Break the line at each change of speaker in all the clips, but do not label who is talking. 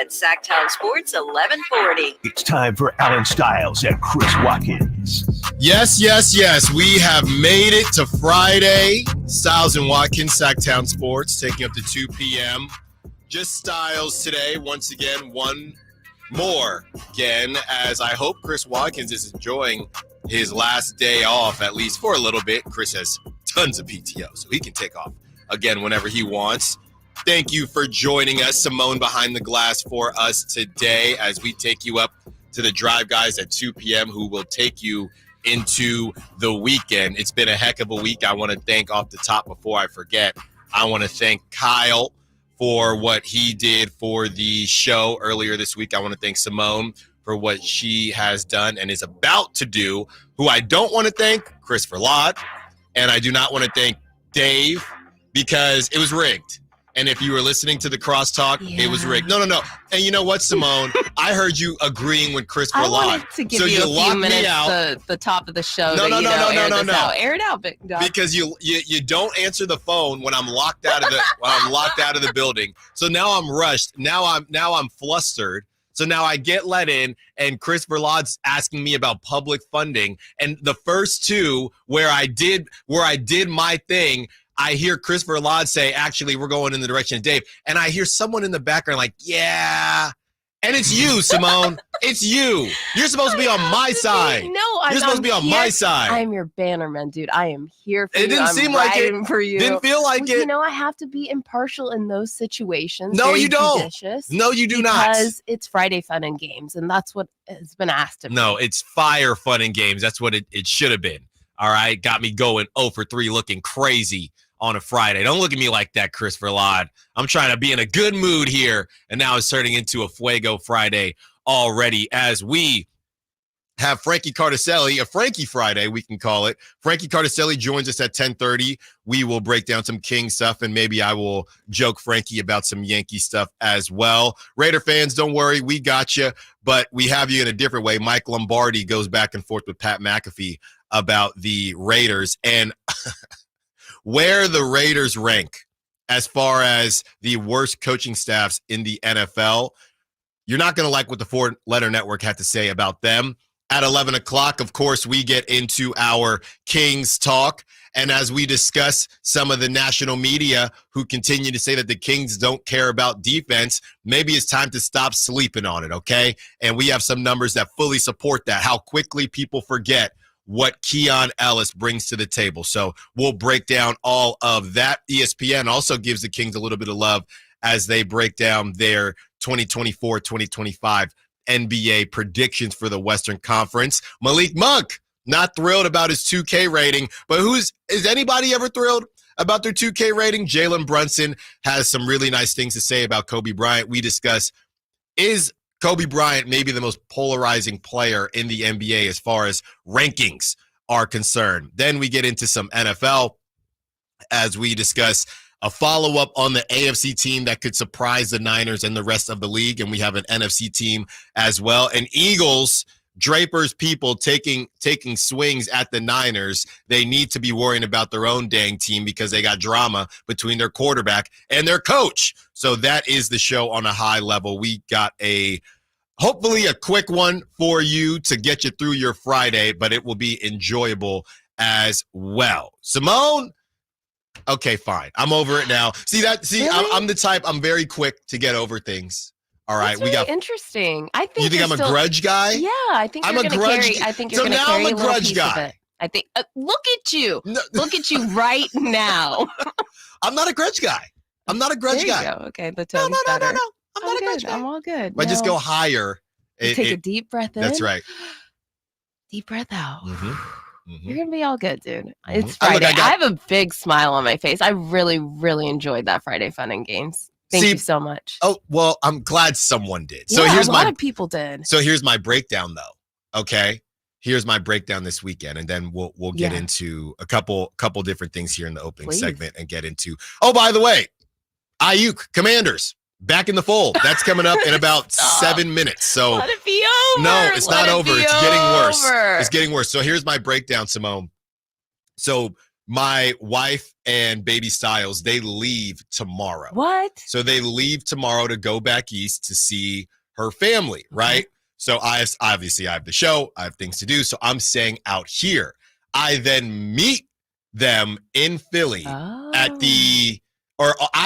at Sacktown Sports 1140.
It's time for Alan Stiles and Chris Watkins.
Yes. We have made it to Friday. Stiles and Watkins, Sacktown Sports, taking up to 2 p.m. Just Stiles today. Once again, one more again, as I hope Chris Watkins is enjoying his last day off, at least for a little bit. Chris has tons of PTO, so he can take off again whenever he wants. Thank you for joining us, Simone behind the glass for us today as we take you up to the Drive Guys at 2 p.m. who will take you into the weekend. It's been a heck of a week. I want to thank off the top before I forget. I want to thank Kyle for what he did for the show earlier this week. I want to thank Simone for what she has done and is about to do. Who I don't want to thank, Christopher Lott. And I do not want to thank Dave because it was rigged. And if you were listening to the crosstalk, It was rigged. No. And you know what, Simone? I heard you agreeing with Christopher Lott.
I wanted to give you a few minutes, the top of the show.
No.
Air it out, big dog.
Because you don't answer the phone when I'm locked out of the building. So now I'm rushed. Now I'm flustered. So now I get let in, and Christopher Lott's asking me about public funding. And the first two where I did my thing, I hear Christopher Lott say, actually, we're going in the direction of Dave. And I hear someone in the background like, yeah. And it's you, Simone. It's you. You're supposed to be on my side.
No, I'm
You're supposed to be on my side.
I'm your bannerman, dude. I am here for you.
It didn't seem like it.
For you.
Didn't feel like it.
You know, I have to be impartial in those situations.
No, you don't.
Judicious,
no, you do not.
Because it's Friday Fun and Games, and that's what has been asked of me.
No, it's Fire Fun and Games. That's what it should have been. All right? Got me going 0 for 3 looking crazy on a Friday. Don't look at me like that, Christopher Lott. I'm trying to be in a good mood here, and now it's turning into a Fuego Friday already as we have Frankie Cardicelli, a Frankie Friday, we can call it. Frankie Cardicelli joins us at 10:30. We will break down some King stuff, and maybe I will joke Frankie about some Yankee stuff as well. Raider fans, don't worry, we got you, but we have you in a different way. Mike Lombardi goes back and forth with Pat McAfee about the Raiders, and where the Raiders rank as far as the worst coaching staffs in the NFL, you're not going to like what the four-letter network had to say about them. At 11 o'clock, of course, we get into our Kings talk. And as we discuss some of the national media who continue to say that the Kings don't care about defense, maybe it's time to stop sleeping on it, okay? And we have some numbers that fully support that, how quickly people forget what Keon Ellis brings to the table. So we'll break down all of that. ESPN also gives the Kings a little bit of love as they break down their 2024-2025 NBA predictions for the Western Conference. Malik Monk, not thrilled about his 2K rating, but is anybody ever thrilled about their 2K rating? Jalen Brunson has some really nice things to say about Kobe Bryant. We discuss, is Kobe Bryant may be the most polarizing player in the NBA as far as rankings are concerned. Then we get into some NFL as we discuss a follow-up on the AFC team that could surprise the Niners and the rest of the league, and we have an NFC team as well. And Eagles, Draper's people taking swings at the Niners. They need to be worrying about their own dang team because they got drama between their quarterback and their coach. So that is the show on a high level. We got hopefully a quick one for you to get you through your Friday, but it will be enjoyable as well. Simone? Okay, fine. I'm over it now. Really? I'm the type, I'm very quick to get over things. All right,
That's really interesting. I think
you think I'm a grudge guy?
Yeah, I think you're going to carry. I think you're going to carry a little piece of it. I think. Look at you! No. Look at you right now.
I'm not a grudge guy. I'm not a grudge guy.
Go. Okay, the tone's better.
No. I'm not a grudge guy.
I'm all good.
If I just go higher.
Take a deep breath in.
That's right.
Deep breath out.
Mm-hmm.
You're going to be all good, dude. It's Friday. I have a big smile on my face. I really, really enjoyed that Friday Fun and Games. Thank you so much.
Oh, well, I'm glad someone did. So
a lot of people did.
So here's my breakdown, though. Okay. Here's my breakdown this weekend, and then we'll get into a couple different things here in the opening segment and get into. Oh, by the way, Ayuk Commanders back in the fold. That's coming up in about 7 minutes. So
let it be over.
No, it's not over. It's getting worse. It's getting worse. So here's my breakdown, Simone. So my wife and baby Stiles, they leave tomorrow.
What?
So they leave tomorrow to go back east to see her family, right? So I have the show. I have things to do. So I'm staying out here. I then meet them in Philly I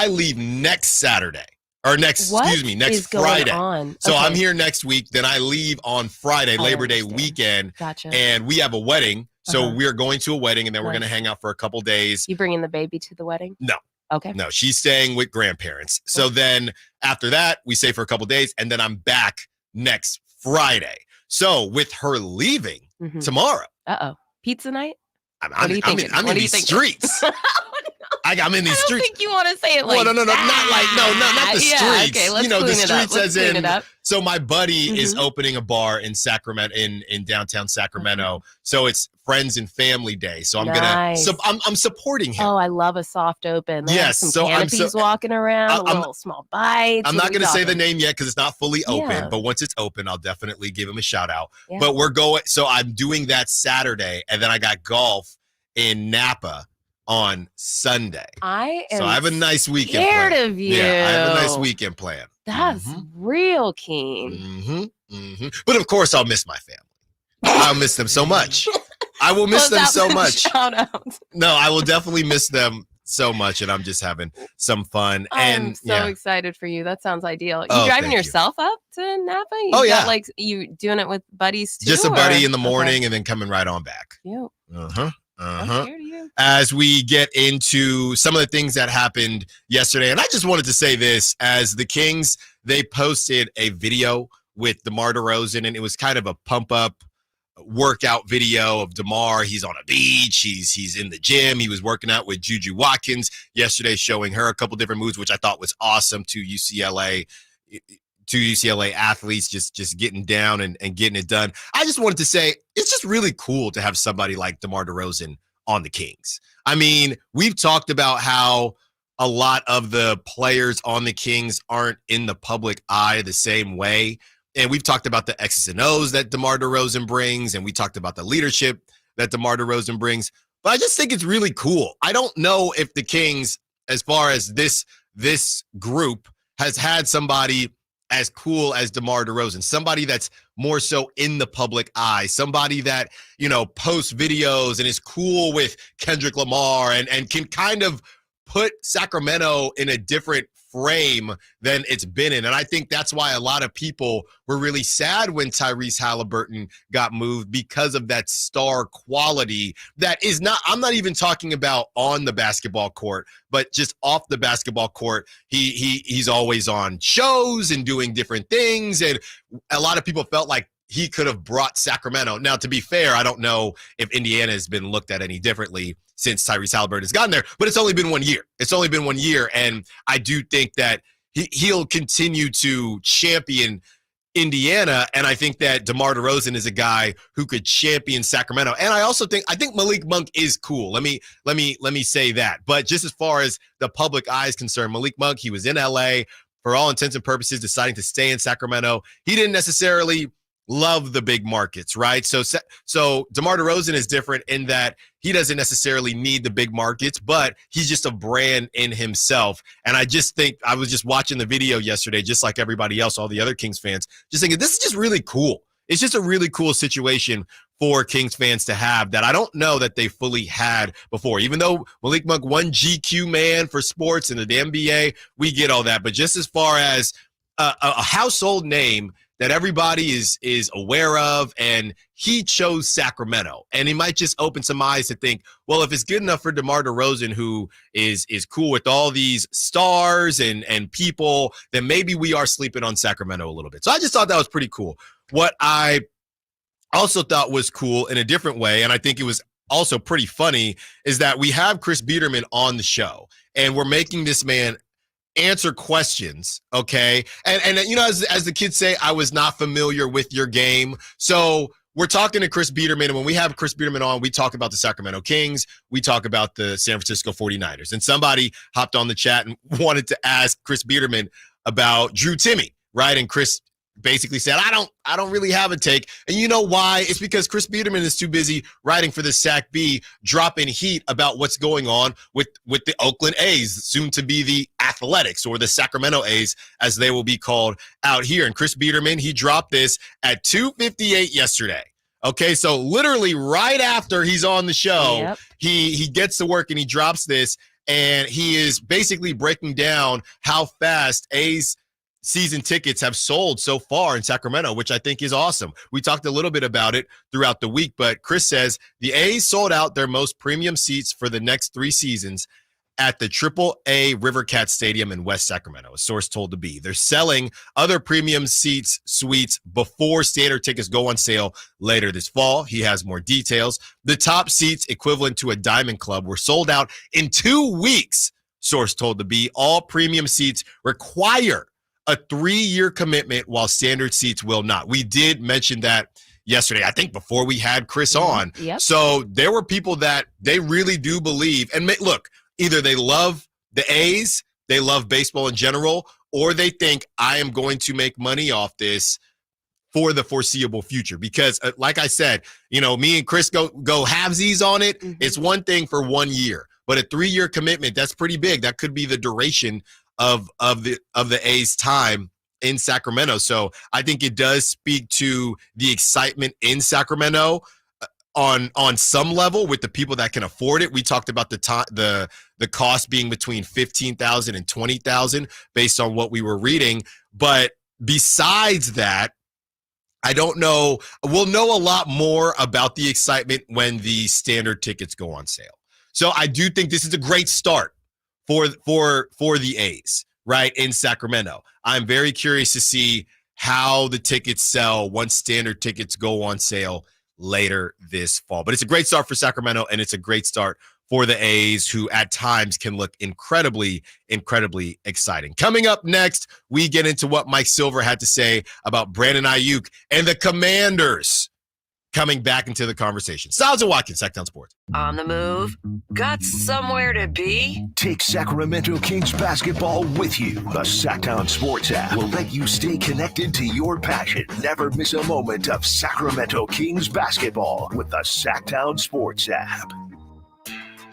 leave next Saturday. Or next Friday. So I'm here next week. Then I leave on Friday, Labor Day weekend.
Gotcha.
And we have a wedding. So we're going to a wedding, and then we're going to hang out for a couple days.
You bringing the baby to the wedding?
No.
Okay.
No, she's staying with grandparents. So then after that, we stay for a couple days, and then I'm back next Friday. So with her leaving tomorrow.
Pizza night?
I'm in these streets. I'm in these streets.
I don't think you want to say it like
not the streets.
Okay, let's
the
clean it up.
streets as in. So my buddy is opening a bar in Sacramento, in downtown Sacramento. So it's friends and family day. So I'm supporting him.
Oh, I love a soft open. They have some canopies walking around, little small bites.
I'm not going to say the name yet because it's not fully open. But once it's open, I'll definitely give him a shout out. Yeah. But we're going. So I'm doing that Saturday, and then I got golf in Napa on Sunday. I have a nice weekend
scared
plan.
of you.
Yeah, I have a nice weekend plan.
That's real keen.
But of course, I'll miss my family. I'll miss them so much. I will miss them so much.
Shout out.
No, I will definitely miss them so much, and I'm just having some fun.
I'm so excited for you. That sounds ideal. You driving yourself up to Napa? You doing it with buddies too?
Just a buddy in the morning, and then coming right on back.
Cute.
As we get into some of the things that happened yesterday, and I just wanted to say this, as the Kings, they posted a video with DeMar DeRozan, and it was kind of a pump-up workout video of DeMar. He's on a beach. He's in the gym. He was working out with Juju Watkins yesterday, showing her a couple different moves, which I thought was awesome. Two UCLA athletes just getting down and getting it done. I just wanted to say it's just really cool to have somebody like DeMar DeRozan on the Kings. I mean, we've talked about how a lot of the players on the Kings aren't in the public eye the same way. And we've talked about the X's and O's that DeMar DeRozan brings, and we talked about the leadership that DeMar DeRozan brings. But I just think it's really cool. I don't know if the Kings, as far as this group, has had somebody as cool as DeMar DeRozan, somebody that's more so in the public eye, somebody that, posts videos and is cool with Kendrick Lamar and can kind of put Sacramento in a different frame than it's been in. And I think that's why a lot of people were really sad when Tyrese Halliburton got moved, because of that star quality that is not, I'm not even talking about on the basketball court, but just off the basketball court. He's always on shows and doing different things. And a lot of people felt like he could have brought Sacramento. Now, to be fair, I don't know if Indiana has been looked at any differently since Tyrese Halliburton has gotten there, but it's only been 1 year. And I do think that he'll continue to champion Indiana, and I think that DeMar DeRozan is a guy who could champion Sacramento. And I think Malik Monk is cool. Let me say that. But just as far as the public eye is concerned, Malik Monk, he was in LA for all intents and purposes, deciding to stay in Sacramento. He didn't necessarily love the big markets, right? So DeMar DeRozan is different in that he doesn't necessarily need the big markets, but he's just a brand in himself. And I just think, I was just watching the video yesterday, just like everybody else, all the other Kings fans, just thinking this is just really cool. It's just a really cool situation for Kings fans to have that I don't know that they fully had before. Even though Malik Monk won GQ man for sports and the NBA, we get all that. But just as far as a household name that everybody is aware of, and he chose Sacramento. And he might just open some eyes to think, well, if it's good enough for DeMar DeRozan, who is cool with all these stars and people, then maybe we are sleeping on Sacramento a little bit. So I just thought that was pretty cool. What I also thought was cool in a different way, and I think it was also pretty funny, is that we have Chris Biederman on the show, and we're making this man answer questions, okay? And as the kids say, I was not familiar with your game. So we're talking to Chris Biederman, and when we have Chris Biederman on, we talk about the Sacramento Kings, we talk about the San Francisco 49ers. And somebody hopped on the chat and wanted to ask Chris Biederman about Drew Timme, right? And Chris basically said, I don't really have a take. And you know why? It's because Chris Biederman is too busy writing for the Sac B, dropping heat about what's going on with the Oakland A's, soon to be the Athletics, or the Sacramento A's, as they will be called out here. And Chris Biederman, he dropped this at 2:58 yesterday. Okay, so literally right after he's on the show, he gets to work and he drops this, and he is basically breaking down how fast A's season tickets have sold so far in Sacramento, which I think is awesome. We talked a little bit about it throughout the week, but Chris says the A's sold out their most premium seats for the next 3 seasons at the AAA Rivercat Stadium in West Sacramento, a source told the B. They're selling other premium suites before standard tickets go on sale later this fall. He has more details. The top seats, equivalent to a Diamond Club, were sold out in 2 weeks, source told the B. All premium seats require a 3-year commitment, while standard seats will not. We did mention that yesterday, I think before we had Chris on.
Yep.
So there were people that they really do believe, and look, either they love the A's, they love baseball in general, or they think I am going to make money off this for the foreseeable future. Because like I said, me and Chris go halvesies on it. Mm-hmm. It's one thing for 1 year, but a 3-year commitment, that's pretty big. That could be the duration of the A's time in Sacramento. So I think it does speak to the excitement in Sacramento on some level with the people that can afford it. We talked about the cost being between $15,000 and $20,000 based on what we were reading. But besides that, I don't know. We'll know a lot more about the excitement when the standard tickets go on sale. So I do think this is a great start for the A's, right, in Sacramento. I'm very curious to see how the tickets sell once standard tickets go on sale later this fall. But it's a great start for Sacramento, and it's a great start for the A's, who at times can look incredibly, incredibly exciting. Coming up next, we get into what Mike Silver had to say about Brandon Ayuk and the Commanders coming back into the conversation. Stiles Watkins, Sacktown Sports.
On the move? Got somewhere to be?
Take Sacramento Kings basketball with you. The Sacktown Sports app will let you stay connected to your passion. Never miss a moment of Sacramento Kings basketball with the Sacktown Sports app.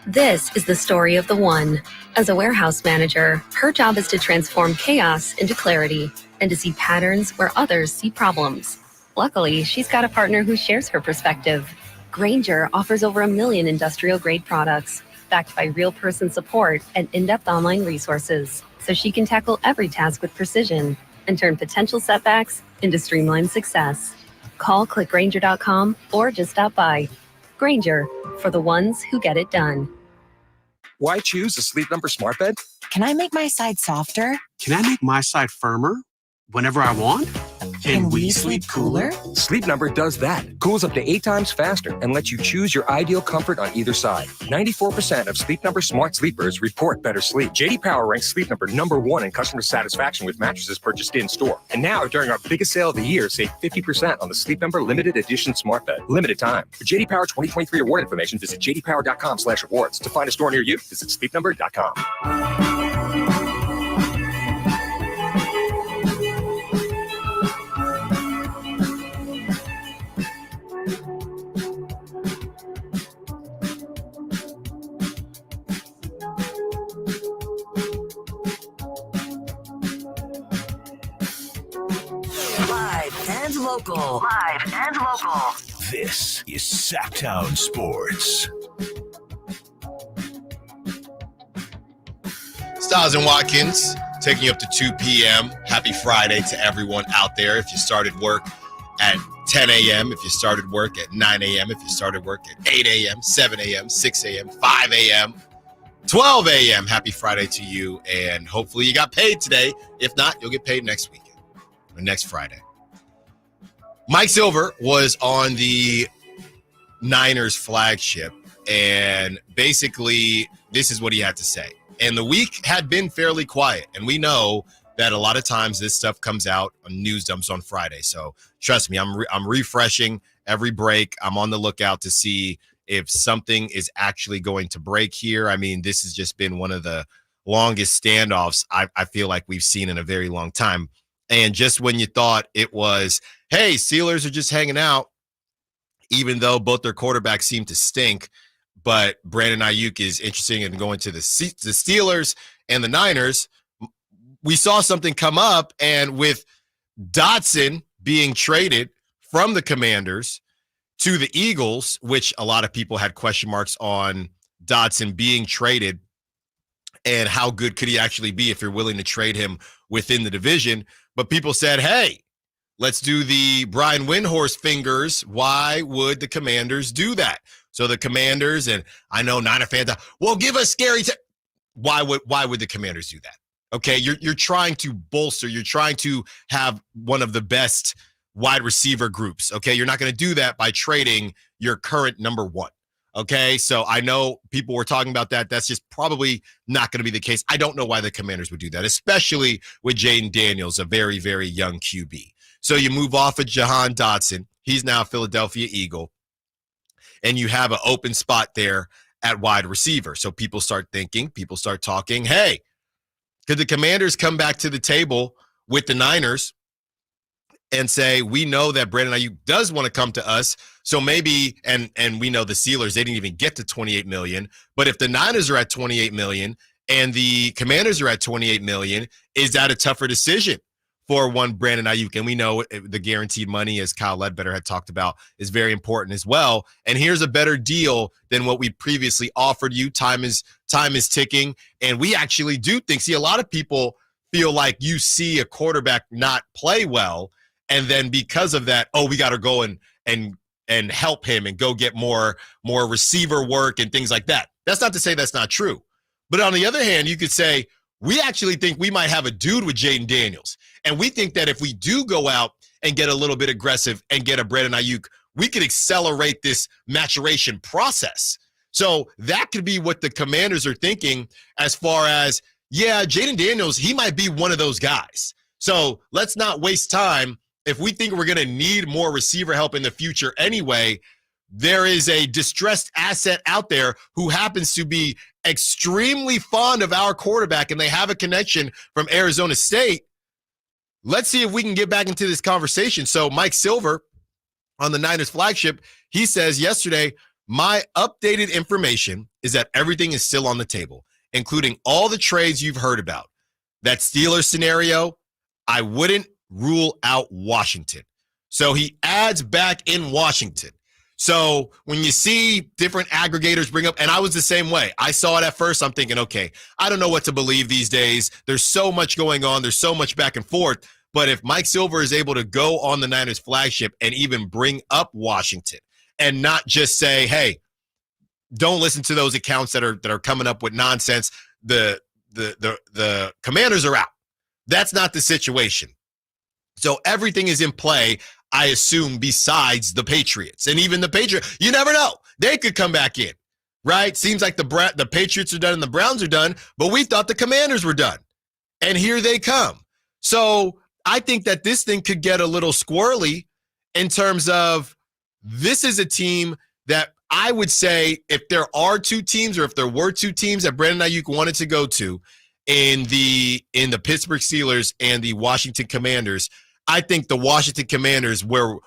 This is the story of the one. As a warehouse manager, her job is to transform chaos into clarity and to see patterns where others see problems. Luckily, she's got a partner who shares her perspective. Grainger offers over 1 million industrial-grade products, backed by real-person support and in-depth online resources, so she can tackle every task with precision and turn potential setbacks into streamlined success. Call clickgrainger.com or just stop by. Grainger, for the ones who get it done.
Why choose a Sleep Number smart bed?
Can I make my side softer?
Can I make my side firmer whenever I want?
Can we sleep cooler?
Sleep Number does that. Cools up to 8 times faster and lets you choose your ideal comfort on either side. 94% of Sleep Number smart sleepers report better sleep. JD Power ranks Sleep Number #1 in customer satisfaction with mattresses purchased in-store. And now, during our biggest sale of the year, save 50% on the Sleep Number limited edition smart bed. Limited time. For JD Power 2023 award information, visit jdpower.com/awards. To find a store near you, visit sleepnumber.com.
Live and local. Live and local.
This is Sacktown Sports.
Stiles and Watkins taking you up to 2 p.m. Happy Friday to everyone out there. If you started work at 10 a.m., if you started work at 9 a.m., if you started work at 8 a.m., 7 a.m., 6 a.m., 5 a.m., 12 a.m., happy Friday to you. And hopefully you got paid today. If not, you'll get paid next weekend or next Friday. Mike Silver was on the Niners flagship, and basically this is what he had to say. And the week had been fairly quiet, and we know that a lot of times this stuff comes out on news dumps on Friday. So trust me, I'm refreshing every break. I'm on the lookout to see if something is actually going to break here. I mean, this has just been one of the longest standoffs I feel like we've seen in a very long time. And just when you thought it was, hey, Steelers are just hanging out, even though both their quarterbacks seem to stink, but Brandon Ayuk is interested in going to the Steelers and the Niners, we saw something come up, and with Dotson being traded from the Commanders to the Eagles, which a lot of people had question marks on Dotson being traded and how good could he actually be if you're willing to trade him within the division. But people said, hey, let's do the Brian Windhorst fingers. Why would the Commanders do that? So the Commanders, and I know Niner fans, well, give us scary. Why would the Commanders do that? Okay, you're trying to bolster. You're trying to have one of the best wide receiver groups. Okay, you're not going to do that by trading your current number one. Okay, so I know people were talking about that. That's just probably not going to be the case. I don't know why the Commanders would do that, especially with Jaden Daniels, a very, very young QB. So you move off of Jahan Dotson. He's now a Philadelphia Eagle. And you have an open spot there at wide receiver. So people start thinking, people start talking, hey, could the Commanders come back to the table with the Niners and say, we know that Brandon Ayuk does want to come to us, so maybe, and we know the Steelers, they didn't even get to $28 million, but if the Niners are at $28 million and the Commanders are at $28 million, is that a tougher decision for one Brandon Ayuk? And we know the guaranteed money, as Kyle Ledbetter had talked about, is very important as well. And here's a better deal than what we previously offered you. Time is ticking. And we actually do think, see, a lot of people feel like you see a quarterback not play well, and then because of that, oh, we got to go and help him and go get more receiver work and things like that. That's not to say that's not true. But on the other hand, you could say, we actually think we might have a dude with Jaden Daniels. And we think that if we do go out and get a little bit aggressive and get a Brandon Ayuk, we could accelerate this maturation process. So that could be what the Commanders are thinking as far as, yeah, Jaden Daniels, he might be one of those guys. So let's not waste time. If we think we're going to need more receiver help in the future anyway, there is a distressed asset out there who happens to be extremely fond of our quarterback, and they have a connection from Arizona State. Let's see if we can get back into this conversation. So Mike Silver on the Niners flagship, he says yesterday, my updated information is that everything is still on the table, including all the trades you've heard about. That Steelers scenario, I wouldn't rule out Washington. So he adds back in Washington. So when you see different aggregators bring up, and I was the same way. I saw it at first. I'm thinking, okay, I don't know what to believe these days. There's so much going on. There's so much back and forth. But if Mike Silver is able to go on the Niners flagship and even bring up Washington and not just say, hey, don't listen to those accounts that are coming up with nonsense. The Commanders are out. That's not the situation. So everything is in play, I assume, besides the Patriots. And even the Patriots, you never know. They could come back in, right? Seems like the Patriots are done and the Browns are done, but we thought the Commanders were done. And here they come. So I think that this thing could get a little squirrely in terms of this is a team that I would say if there are two teams or if there were two teams that Brandon Ayuk wanted to go to in the Pittsburgh Steelers and the Washington Commanders, I think the Washington Commanders were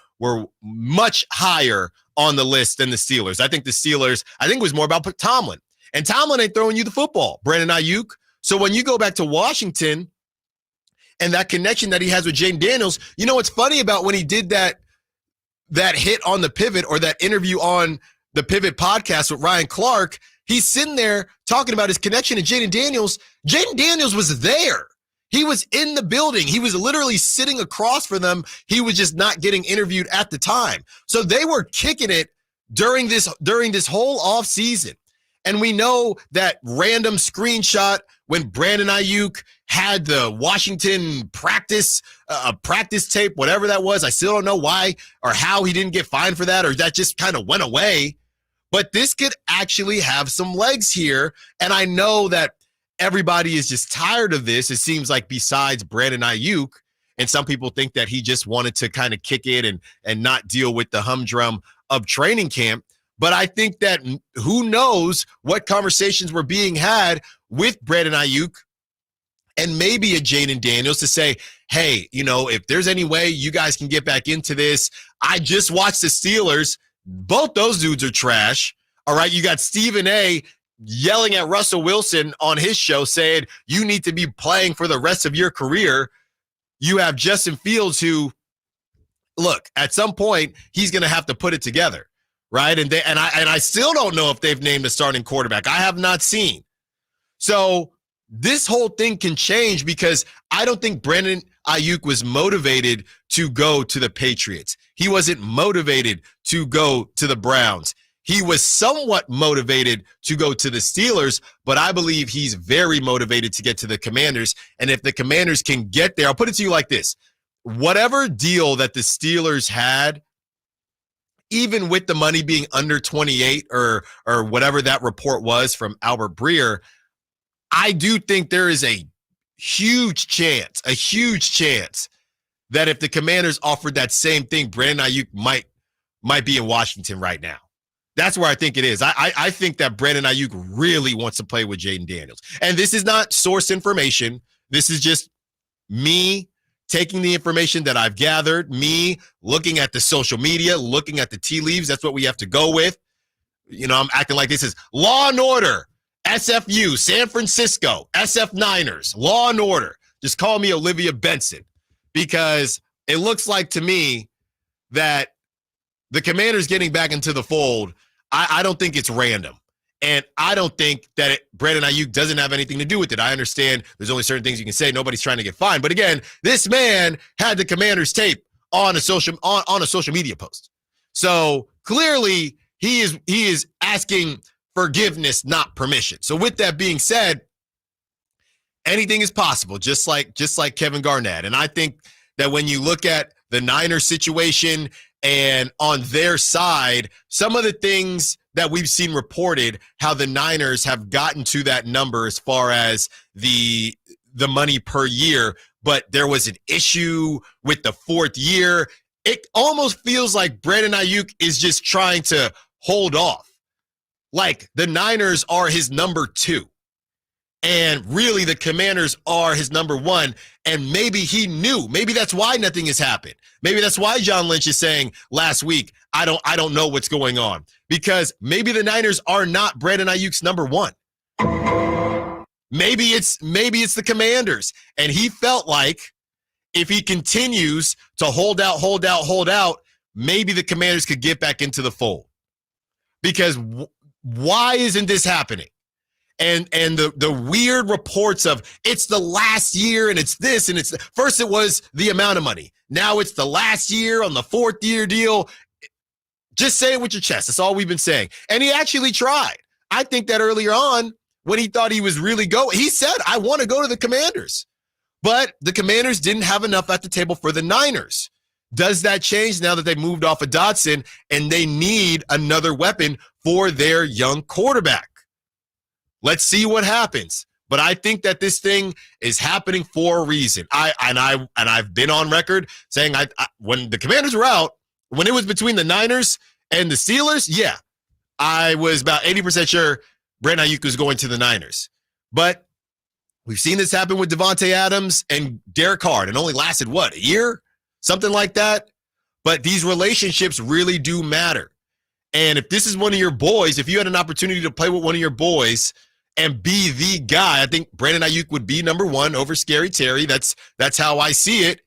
much higher on the list than the Steelers. I think the Steelers, it was more about Tomlin. And Tomlin ain't throwing you the football, Brandon Ayuk. So when you go back to Washington and that connection that he has with Jaden Daniels, you know what's funny about when he did that hit on the Pivot or that interview on the Pivot podcast with Ryan Clark, he's sitting there talking about his connection to Jaden Daniels. Jaden Daniels was there. He was in the building. He was literally sitting across from them. He was just not getting interviewed at the time. So they were kicking it during this whole offseason. And we know that random screenshot when Brandon Ayuk had the Washington practice tape, whatever that was. I still don't know why or how he didn't get fined for that, or that just kind of went away. But this could actually have some legs here. And I know that everybody is just tired of this. It seems like besides Brandon Ayuk, and some people think that he just wanted to kind of kick it and not deal with the humdrum of training camp. But I think that who knows what conversations were being had with Brandon Ayuk and maybe a Jaden Daniels to say, hey, if there's any way you guys can get back into this. I just watched the Steelers. Both those dudes are trash. All right, you got Stephen A. yelling at Russell Wilson on his show saying you need to be playing for the rest of your career. You have Justin Fields who, look, at some point he's going to have to put it together, right? And I still don't know if they've named a starting quarterback. I have not seen. So this whole thing can change because I don't think Brandon Ayuk was motivated to go to the Patriots. He wasn't motivated to go to the Browns. He was somewhat motivated to go to the Steelers, but I believe he's very motivated to get to the Commanders. And if the Commanders can get there, I'll put it to you like this. Whatever deal that the Steelers had, even with the money being under 28 or whatever that report was from Albert Breer, I do think there is a huge chance that if the Commanders offered that same thing, Brandon Ayuk might be in Washington right now. That's where I think it is. I think that Brandon Ayuk really wants to play with Jaden Daniels. And this is not source information. This is just me taking the information that I've gathered, me looking at the social media, looking at the tea leaves. That's what we have to go with. I'm acting like this is Law and Order, SFU, San Francisco, SF Niners, Law and Order. Just call me Olivia Benson, because it looks like to me that the Commanders getting back into the fold, I don't think it's random. And I don't think that Brandon Ayuk doesn't have anything to do with it. I understand there's only certain things you can say. Nobody's trying to get fined. But again, this man had the Commanders tape on a social media post. So clearly he is asking forgiveness, not permission. So with that being said, anything is possible, just like Kevin Garnett. And I think that when you look at the Niners situation and on their side, some of the things that we've seen reported, how the Niners have gotten to that number as far as the money per year, but there was an issue with the fourth year. It almost feels like Brandon Ayuk is just trying to hold off. Like the Niners are his number 2. And really the Commanders are his number 1. And maybe he knew. Maybe that's why nothing has happened. Maybe that's why John Lynch is saying last week, I don't know what's going on. Because maybe the Niners are not Brandon Ayuk's number 1. Maybe it's the Commanders. And he felt like if he continues to hold out, maybe the Commanders could get back into the fold. Because why isn't this happening? And the weird reports of it's the last year and it's this and it's first it was the amount of money. Now it's the last year on the 4th year deal. Just say it with your chest. That's all we've been saying. And he actually tried. I think that earlier on when he thought he was really going, he said, I want to go to the Commanders. But the Commanders didn't have enough at the table for the Niners. Does that change now that they moved off of Dotson and they need another weapon for their young quarterback? Let's see what happens. But I think that this thing is happening for a reason. I've been on record saying I when the Commanders were out, when it was between the Niners and the Steelers, yeah, I was about 80% sure Brandon Ayuk was going to the Niners. But we've seen this happen with Devontae Adams and Derek Carr. And it only lasted, a year? Something like that. But these relationships really do matter. And if this is one of your boys, if you had an opportunity to play with one of your boys and be the guy, I think Brandon Ayuk would be number 1 over Scary Terry. That's how I see it.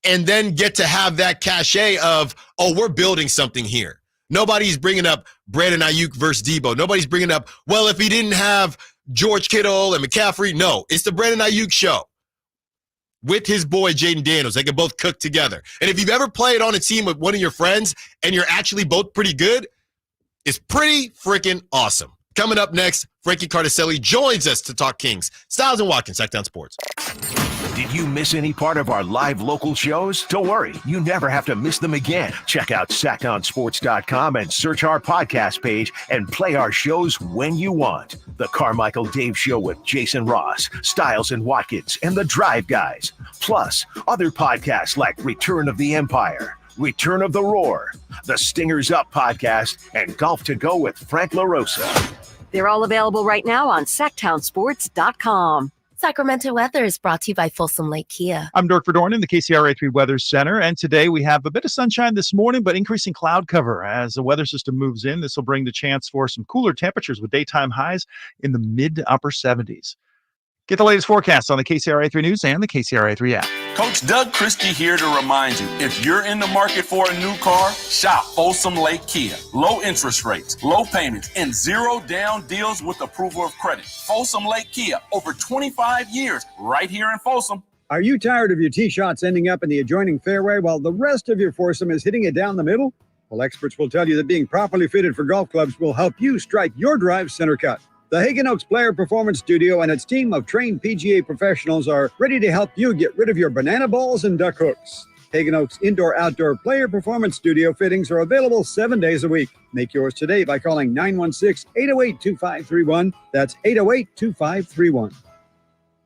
And then get to have that cachet of, we're building something here. Nobody's bringing up Brandon Ayuk versus Debo. Nobody's bringing up, if he didn't have George Kittle and McCaffrey. No, it's the Brandon Ayuk show with his boy Jaden Daniels. They can both cook together. And if you've ever played on a team with one of your friends and you're actually both pretty good, it's pretty freaking awesome. Coming up next, Frankie Cardicelli joins us to talk Kings. Stiles and Watkins, Sacktown Sports.
Did you miss any part of our live local shows? Don't worry, you never have to miss them again. Check out SacktownSports.com and search our podcast page and play our shows when you want. The Carmichael Dave Show with Jason Ross, Stiles and Watkins, and The Drive Guys. Plus, other podcasts like Return of the Empire, Return of the Roar, the Stingers Up podcast, and Golf to Go with Frank LaRosa.
They're all available right now on SacktownSports.com. Sacramento weather is brought to you by Folsom Lake Kia.
I'm Dirk Verdorn in the KCRA3 Weather Center, and today we have a bit of sunshine this morning, but increasing cloud cover as the weather system moves in. This will bring the chance for some cooler temperatures with daytime highs in the mid to upper 70s. Get the latest forecasts on the KCRA3 News and the KCRA3 app.
Coach Doug Christie here to remind you, if you're in the market for a new car, shop Folsom Lake Kia. Low interest rates, low payments, and zero down deals with approval of credit. Folsom Lake Kia, over 25 years, right here in Folsom.
Are you tired of your tee shots ending up in the adjoining fairway while the rest of your foursome is hitting it down the middle? Well, experts will tell you that being properly fitted for golf clubs will help you strike your drive center cut. The Hagen Oaks Player Performance Studio and its team of trained PGA professionals are ready to help you get rid of your banana balls and duck hooks. Hagen Oaks Indoor-Outdoor Player Performance Studio fittings are available 7 days a week. Make yours today by calling 916-808-2531. That's 808-2531.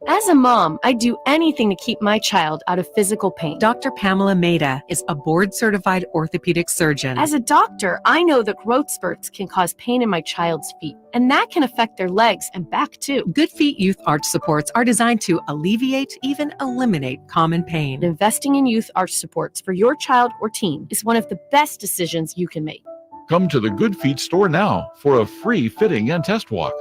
As a mom, I'd do anything to keep my child out of physical pain.
Dr. Pamela Maida is a board-certified orthopedic surgeon.
As a doctor, I know that growth spurts can cause pain in my child's feet, and that can affect their legs and back too.
Good Feet Youth Arch supports are designed to alleviate, even eliminate common pain.
Investing in youth arch supports for your child or teen is one of the best decisions you can make.
Come to the Good Feet store now for a free fitting and test walk.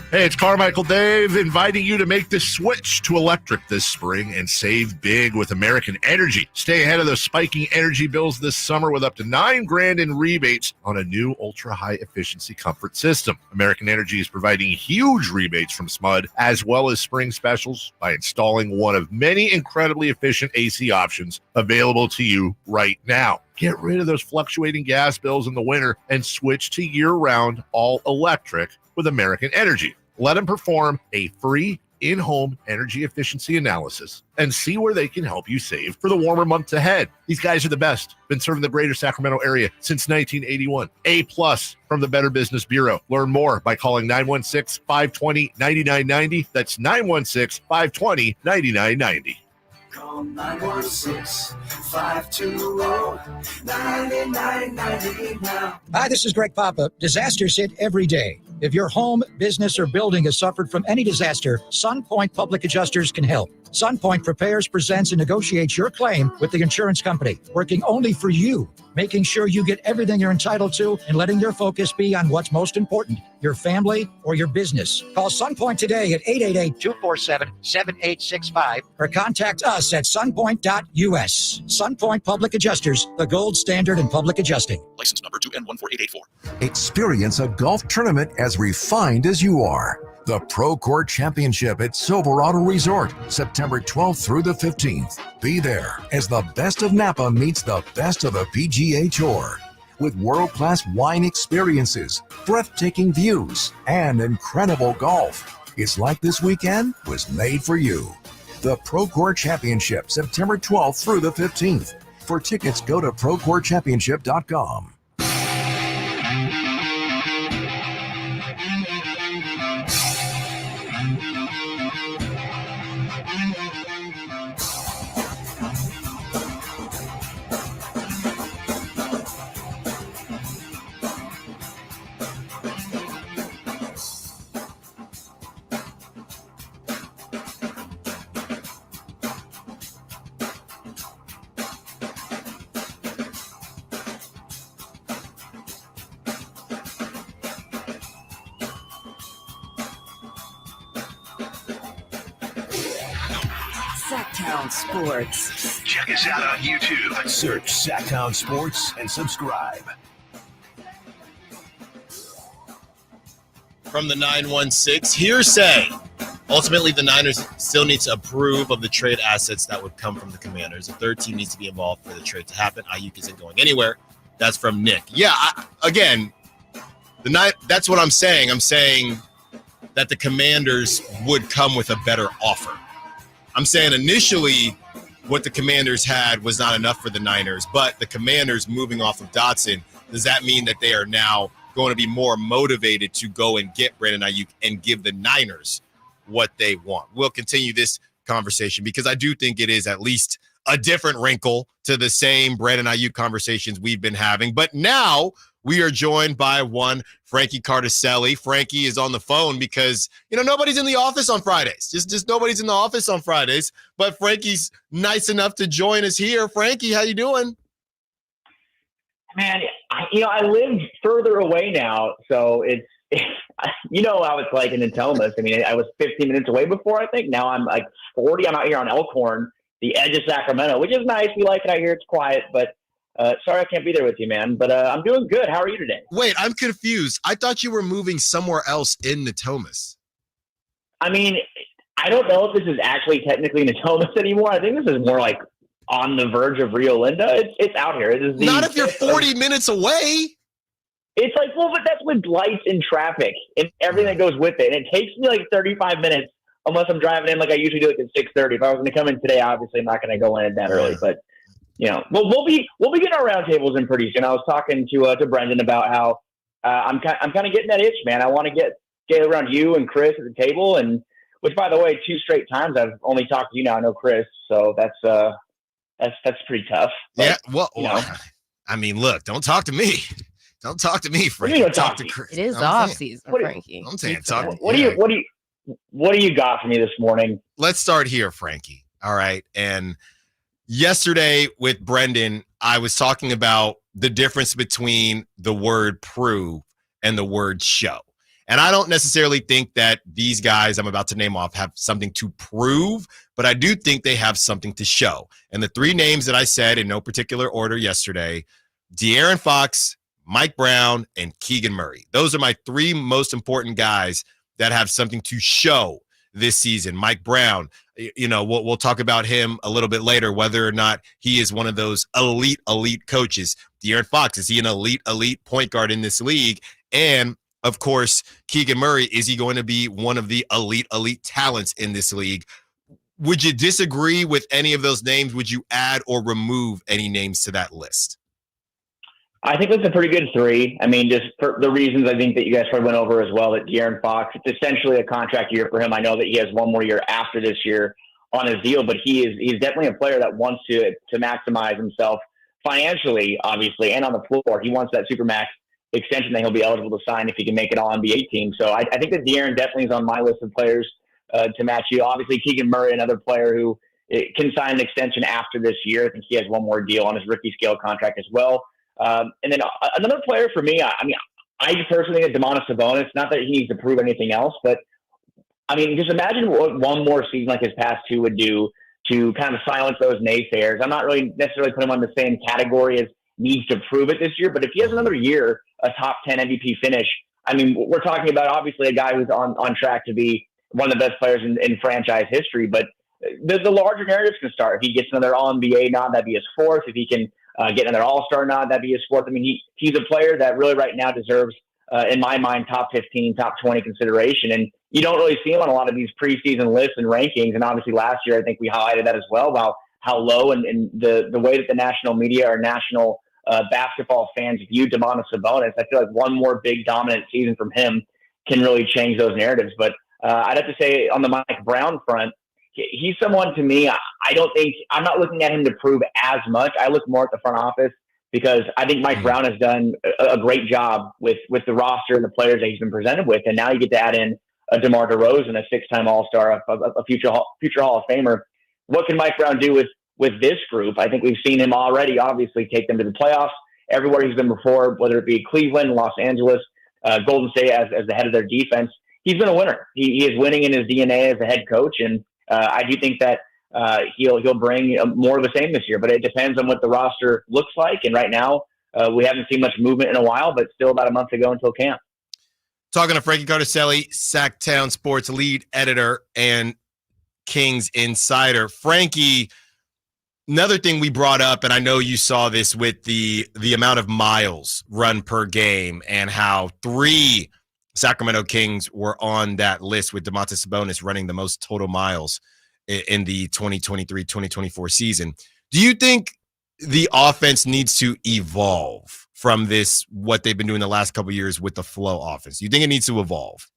Hey, it's Carmichael Dave inviting you to make the switch to electric this spring and save big with American Energy. Stay ahead of those spiking energy bills this summer with up to $9,000 in rebates on a new ultra-high efficiency comfort system. American Energy is providing huge rebates from SMUD as well as spring specials by installing one of many incredibly efficient AC options available to you right now. Get rid of those fluctuating gas bills in the winter and switch to year-round all-electric with American Energy. Let them perform a free in-home energy efficiency analysis and see where they can help you save for the warmer months ahead. These guys are the best. Been serving the greater Sacramento area since 1981. A+ from the Better Business Bureau. Learn more by calling 916-520-9990. That's 916-520-9990.
Call 916-520-9990 now.
Hi, this is Greg Papa. Disasters hit every day. If your home, business, or building has suffered from any disaster, SunPoint Public Adjusters can help. SunPoint prepares, presents, and negotiates your claim with the insurance company, working only for you, making sure you get everything you're entitled to and letting your focus be on what's most important, your family or your business. Call SunPoint today at 888-247-7865 or contact us at sunpoint.us. SunPoint Public Adjusters, the gold standard in public adjusting.
License number 2N14884.
Experience a golf tournament as refined as you are. The Pro Court Championship at Silverado Resort, September 12th through the 15th. Be there as the best of Napa meets the best of the PGA Tour. With world-class wine experiences, breathtaking views, and incredible golf. It's like this weekend was made for you. The Pro Court Championship, September 12th through the 15th. For tickets, go to ProCourtChampionship.com.
Sacktown Sports.
Check us out on YouTube. Search Sacktown Sports and subscribe.
From the 916, hearsay. Ultimately, the Niners still need to approve of the trade assets that would come from the Commanders. A third team needs to be involved for the trade to happen. Ayuk isn't going anywhere. That's from Nick. Yeah, that's what I'm saying. I'm saying that the Commanders would come with a better offer. I'm saying initially what the Commanders had was not enough for the Niners, but the Commanders moving off of Dotson, does that mean that they are now going to be more motivated to go and get Brandon Ayuk and give the Niners what they want? We'll continue this conversation because I do think it is at least a different wrinkle to the same Brandon Ayuk conversations we've been having. But now we are joined by one Frankie Cardicelli. Frankie is on the phone because, nobody's in the office on Fridays. Just nobody's in the office on Fridays. But Frankie's nice enough to join us here. Frankie, how you doing?
Man, I live further away now, so it's how it's like in Natomas. I mean, I was 15 minutes away before, I think. Now I'm like 40. I'm out here on Elkhorn, the edge of Sacramento, which is nice. We like it out here. It's quiet, but sorry I can't be there with you, man. But I'm doing good. How are you today?
Wait, I'm confused. I thought you were moving somewhere else in Natomas.
I mean, I don't know if this is actually technically Natomas anymore. I think this is more like on the verge of Rio Linda. It's out here.
Not if you're 40 minutes away.
It's like, well, but that's with lights and traffic and everything that goes with it. And it takes me like 35 minutes unless I'm driving in like I usually do it at 6:30. If I was going to come in today, obviously I'm not going to go in that early. But we'll be getting our roundtables in pretty soon. I was talking to Brendan about how I'm kind of getting that itch, man. I want to get around you and Chris at the table, and which, by the way, 2 straight times I've only talked to you now. I know Chris, so that's pretty tough. But,
I mean, look, don't talk to me. Don't talk to me, Frankie.
Talk
to Chris.
It is off season, Frankie.
I'm saying
What do you got for me this morning?
Let's start here, Frankie. All right. And yesterday with Brendan, I was talking about the difference between the word prove and the word show. And I don't necessarily think that these guys I'm about to name off have something to prove, but I do think they have something to show. And the 3 names that I said in no particular order yesterday, De'Aaron Fox, Mike Brown, and Keegan Murray. Those are my 3 most important guys that have something to show this season. Mike Brown, we'll talk about him a little bit later, whether or not he is one of those elite coaches. De'Aaron Fox, is he an elite point guard in this league? And of course, Keegan Murray, is he going to be one of the elite talents in this league? Would you disagree with any of those names? Would you add or remove any names to that list?
I think that's a pretty good 3. I mean, just for the reasons I think that you guys probably went over as well, that De'Aaron Fox, it's essentially a contract year for him. I know that he has 1 more year after this year on his deal, but he's definitely a player that wants to maximize himself financially, obviously, and on the floor. He wants that Supermax extension that he'll be eligible to sign if he can make it all NBA team. So I think that De'Aaron definitely is on my list of players to match you. Obviously, Keegan Murray, another player who can sign an extension after this year. I think he has 1 more deal on his rookie scale contract as well. And then another player for me, I personally think that Domantas Sabonis, not that he needs to prove anything else, but I mean, just imagine what 1 more season like his past 2 would do to kind of silence those naysayers. I'm not really necessarily putting him on the same category as needs to prove it this year, but if he has another year, a top 10 MVP finish, I mean, we're talking about obviously a guy who's on track to be one of the best players in franchise history, but the larger narratives can start. If he gets another All-NBA nod, that'd be his 4th. If he can get another All-Star nod, that'd be his 4th. I mean, he's a player that really right now deserves, in my mind, top 15, top 20 consideration. And you don't really see him on a lot of these preseason lists and rankings. And obviously last year, I think we highlighted that as well, about how low and the way that the national media or national basketball fans view Domantas Sabonis. I feel like 1 more big dominant season from him can really change those narratives. But I'd have to say on the Mike Brown front, he's someone to me, I'm not looking at him to prove as much. I look more at the front office because I think Mike Brown has done a great job with the roster and the players that he's been presented with. And now you get to add in a DeMar DeRozan, a 6-time All-Star, a future Hall of Famer. What can Mike Brown do with this group? I think we've seen him already obviously take them to the playoffs everywhere he's been before, whether it be Cleveland, Los Angeles, Golden State as the head of their defense. He's been a winner. He is winning in his DNA as a head coach. And I do think that he'll bring more of the same this year, but it depends on what the roster looks like. And right now, we haven't seen much movement in a while, but still about a month to go until camp.
Talking to Frankie Cardicelli, Sacktown Sports lead editor and Kings insider. Frankie, another thing we brought up, and I know you saw this with the amount of miles run per game and how 3 Sacramento Kings were on that list with Domantas Sabonis running the most total miles in the 2023-2024 season. Do you think the offense needs to evolve from this, what they've been doing the last couple of years with the flow offense? Do you think it needs to evolve?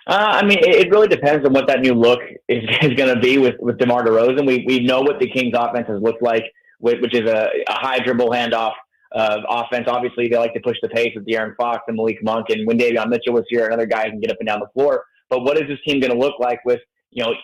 I mean, it really depends on what that new look is going to be with DeMar DeRozan. We know what the Kings offense has looked like, which is a high dribble handoff offense. Obviously, they like to push the pace with De'Aaron Fox and Malik Monk, and when Davion Mitchell was here, another guy who can get up and down the floor. But what is this team going to look like with,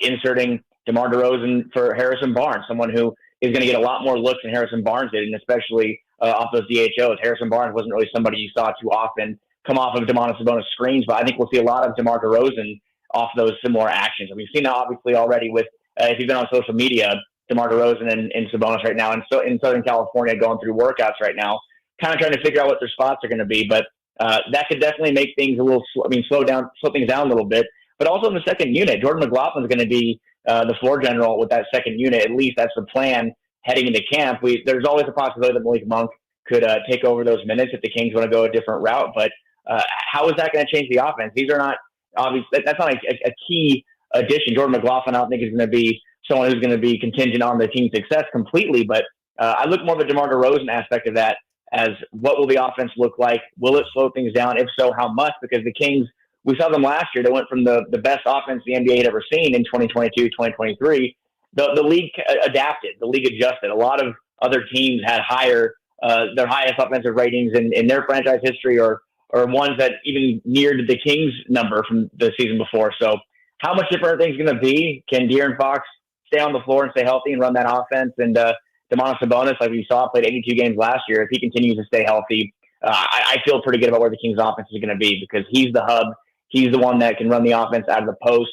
inserting DeMar DeRozan for Harrison Barnes, someone who is going to get a lot more looks than Harrison Barnes did, and especially off those DHOs. Harrison Barnes wasn't really somebody you saw too often come off of Domantas Sabonis screens, but I think we'll see a lot of DeMar DeRozan off those similar actions. And we've seen that obviously already with, if you've been on social media, DeMar DeRozan and Sabonis right now, and so in Southern California going through workouts right now, kind of trying to figure out what their spots are going to be. But that could definitely make things a little, slow things down a little bit. But also in the second unit, Jordan McLaughlin's going to be the floor general with that second unit. At least that's the plan heading into camp. There's always a possibility that Malik Monk could take over those minutes if the Kings want to go a different route. But how is that going to change the offense? These are not obvious. That's not a key addition. Jordan McLaughlin, I don't think, is going to be someone who's going to be contingent on the team's success completely. But I look more at the DeMar DeRozan aspect of that as what will the offense look like? Will it slow things down? If so, how much? Because the Kings, we saw them last year. They went from the best offense the NBA had ever seen in 2022, 2023. The league adapted. The league adjusted. A lot of other teams had their highest offensive ratings in their franchise history, or ones that even neared the Kings number from the season before. So how much different are things going to be? Can De'Aaron Fox stay on the floor and stay healthy and run that offense? And Domantas Sabonis, like we saw, played 82 games last year. If he continues to stay healthy, I feel pretty good about where the Kings offense is going to be, because he's the hub. He's the one that can run the offense out of the post.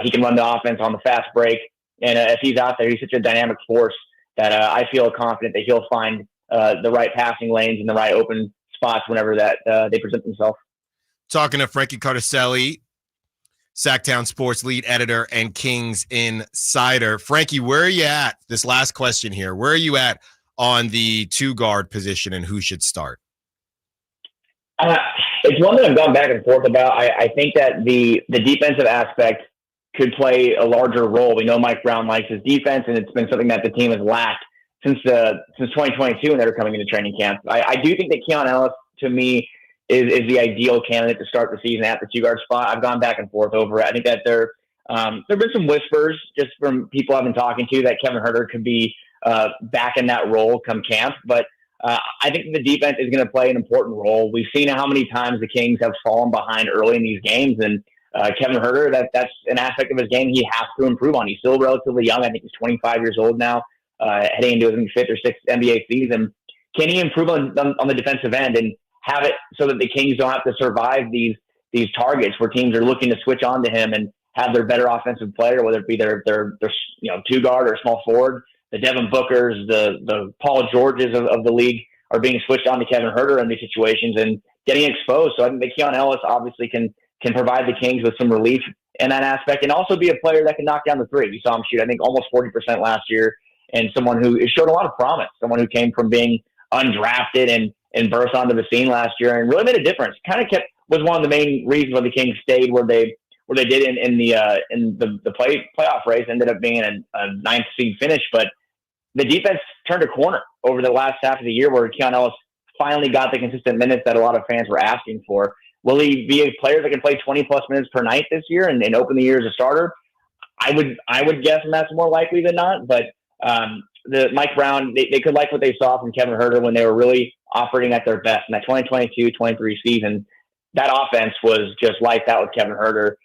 He can run the offense on the fast break. And if he's out there, he's such a dynamic force that I feel confident that he'll find the right passing lanes and the right open spots whenever that they present themselves.
Talking to Frankie Cardicelli, Sacktown Sports lead editor and Kings insider. Frankie, where are you at? This last question here. Where are you at on the two guard position and who should start?
It's one that I've gone back and forth about. I think that the defensive aspect could play a larger role. We know Mike Brown likes his defense, and it's been something that the team has lacked since 2022 when they were coming into training camp. I do think that Keon Ellis, to me, is the ideal candidate to start the season at the two-guard spot. I've gone back and forth over it. I think that there have been some whispers just from people I've been talking to that Kevin Huerter could be back in that role come camp. But I think the defense is going to play an important role. We've seen how many times the Kings have fallen behind early in these games, and Kevin Huerter, that's an aspect of his game he has to improve on. He's still relatively young. I think he's 25 years old now, heading into his fifth or sixth NBA season. Can he improve on the defensive end and have it so that the Kings don't have to survive these targets where teams are looking to switch on to him and have their better offensive player, whether it be their two guard or small forward, the Devin Bookers, the Paul Georges of the league are being switched on to Kevin Huerter in these situations and getting exposed. So I think that Keon Ellis obviously can provide the Kings with some relief in that aspect, and also be a player that can knock down the three. We saw him shoot, I think, almost 40% last year, and someone who showed a lot of promise, someone who came from being undrafted and burst onto the scene last year and really made a difference. Kind of was one of the main reasons why the Kings stayed where they did in the playoff race. Ended up being a ninth seed finish, but the defense turned a corner over the last half of the year where Keon Ellis finally got the consistent minutes that a lot of fans were asking for. Will he be a player that can play 20-plus minutes per night this year and open the year as a starter? I would guess that's more likely than not, but the Mike Brown, they could like what they saw from Kevin Huerter when they were really operating at their best in that 2022-23 season. That offense was just lights out with Kevin Huerter,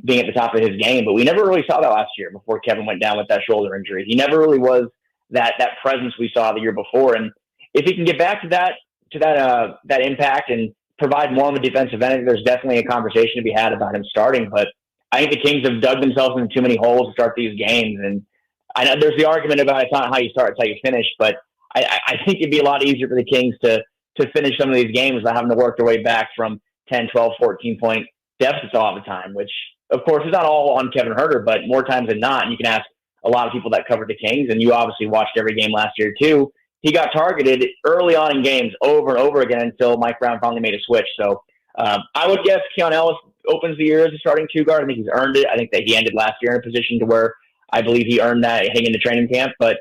being at the top of his game. But we never really saw that last year before Kevin went down with that shoulder injury. He never really was that presence we saw the year before. And if he can get back to that impact and provide more of a defensive end, there's definitely a conversation to be had about him starting. But I think the Kings have dug themselves into too many holes to start these games. And I know there's the argument about it's not how you start, it's how you finish. But I think it'd be a lot easier for the Kings to finish some of these games without having to work their way back from 10, 12, 14-point deficits all the time, which, of course, is not all on Kevin Huerter, but more times than not. And you can ask a lot of people that covered the Kings, and you obviously watched every game last year too. He got targeted early on in games over and over again until Mike Brown finally made a switch. So I would guess Keon Ellis opens the year as a starting two guard. I think he's earned it. I think that he ended last year in a position to where I believe he earned that heading into training camp. But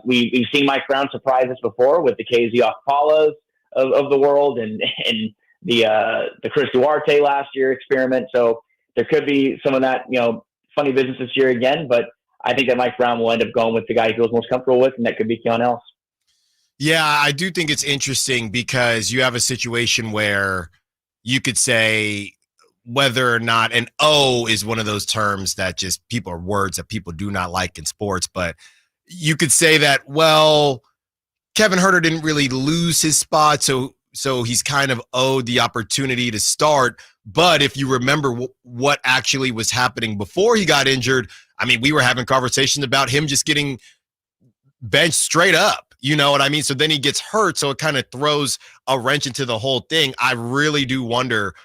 we've seen Mike Brown surprise us before with the KZ Okpalas of the world and the Chris Duarte last year experiment. So there could be some of that, funny business this year again, but I think that Mike Brown will end up going with the guy he feels most comfortable with, and that could be Keon Ellis.
Yeah, I do think it's interesting because you have a situation where you could say whether or not an O is one of those terms that just words that people do not like in sports, but you could say that, well, Kevin Huerter didn't really lose his spot, so he's kind of owed the opportunity to start. But if you remember what actually was happening before he got injured, I mean, we were having conversations about him just getting benched straight up. You know what I mean? So then he gets hurt, so it kind of throws a wrench into the whole thing. I really do wonder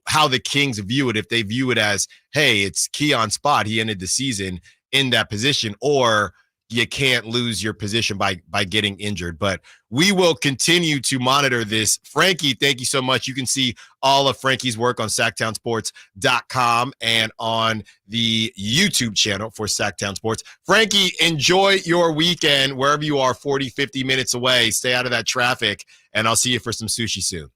how the Kings view it, if they view it as, hey, it's Keon's spot. He ended the season in that position, or you can't lose your position by getting injured. But we will continue to monitor this. Frankie, thank you so much. You can see all of Frankie's work on SacktownSports.com and on the YouTube channel for Sacktown Sports. Frankie, enjoy your weekend wherever you are, 40, 50 minutes away. Stay out of that traffic, and I'll see you for some sushi soon.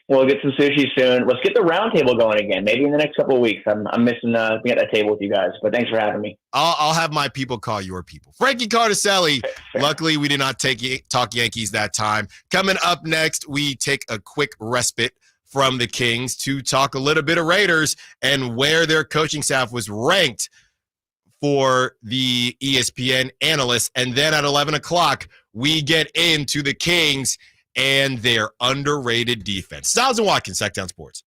We'll get some sushi soon. Let's get the round table going again. Maybe in the next couple of weeks. I'm missing being at that table with you guys. But thanks for having me.
I'll have my people call your people. Frankie Cardicelli. Luckily, we did not talk Yankees that time. Coming up next, we take a quick respite from the Kings to talk a little bit of Raiders and where their coaching staff was ranked for the ESPN analysts. And then at 11 o'clock, we get into the Kings and their underrated defense. Stiles Watkins, Sacktown Sports.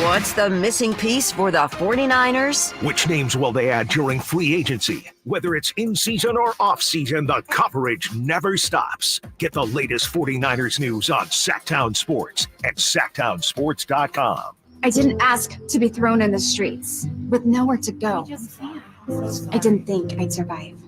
What's the missing piece for the 49ers?
Which names will they add during free agency? Whether it's in season or off season, the coverage never stops. Get the latest 49ers news on Sacktown Sports at SacktownSports.com.
I didn't ask to be thrown in the streets with nowhere to go. I didn't think I'd survive.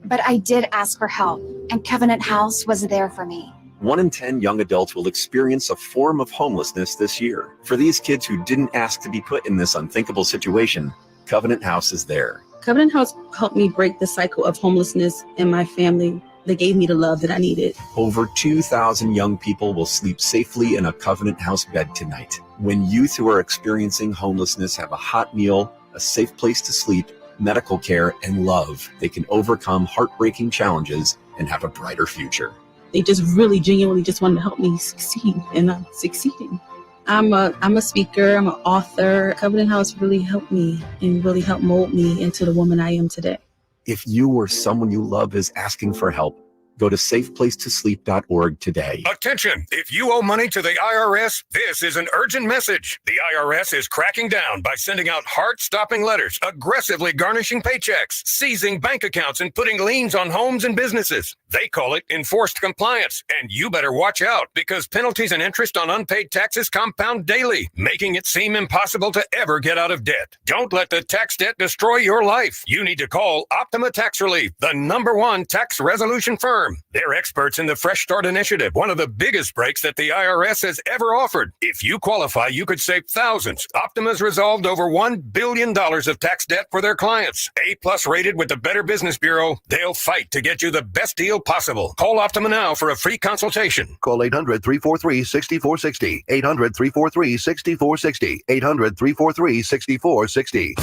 But I did ask for help, and Covenant House was there for me.
1 in 10 young adults will experience a form of homelessness this year. For these kids who didn't ask to be put in this unthinkable situation, Covenant House is there.
Covenant House helped me break the cycle of homelessness in my family. They gave me the love that I needed.
Over 2,000 young people will sleep safely in a Covenant House bed tonight. When youth who are experiencing homelessness have a hot meal, a safe place to sleep, medical care, and love, they can overcome heartbreaking challenges and have a brighter future.
They just really genuinely just wanted to help me succeed, and I'm succeeding. I'm a speaker, I'm an author. Covenant House really helped me and really helped mold me into the woman I am today.
If you or someone you love is asking for help, go to safeplacetosleep.org today.
Attention! If you owe money to the IRS, this is an urgent message. The IRS is cracking down by sending out heart-stopping letters, aggressively garnishing paychecks, seizing bank accounts, and putting liens on homes and businesses. They call it enforced compliance, and you better watch out because penalties and interest on unpaid taxes compound daily, making it seem impossible to ever get out of debt. Don't let the tax debt destroy your life. You need to call Optima Tax Relief, the #1 tax resolution firm. They're experts in the Fresh Start Initiative, one of the biggest breaks that the IRS has ever offered. If you qualify, you could save thousands. Optima's resolved over $1 billion of tax debt for their clients. A+ rated with the Better Business Bureau. They'll fight to get you the best deal possible. Call Optima now for a free consultation.
Call 800-343-6460. 800-343-6460. 800-343-6460.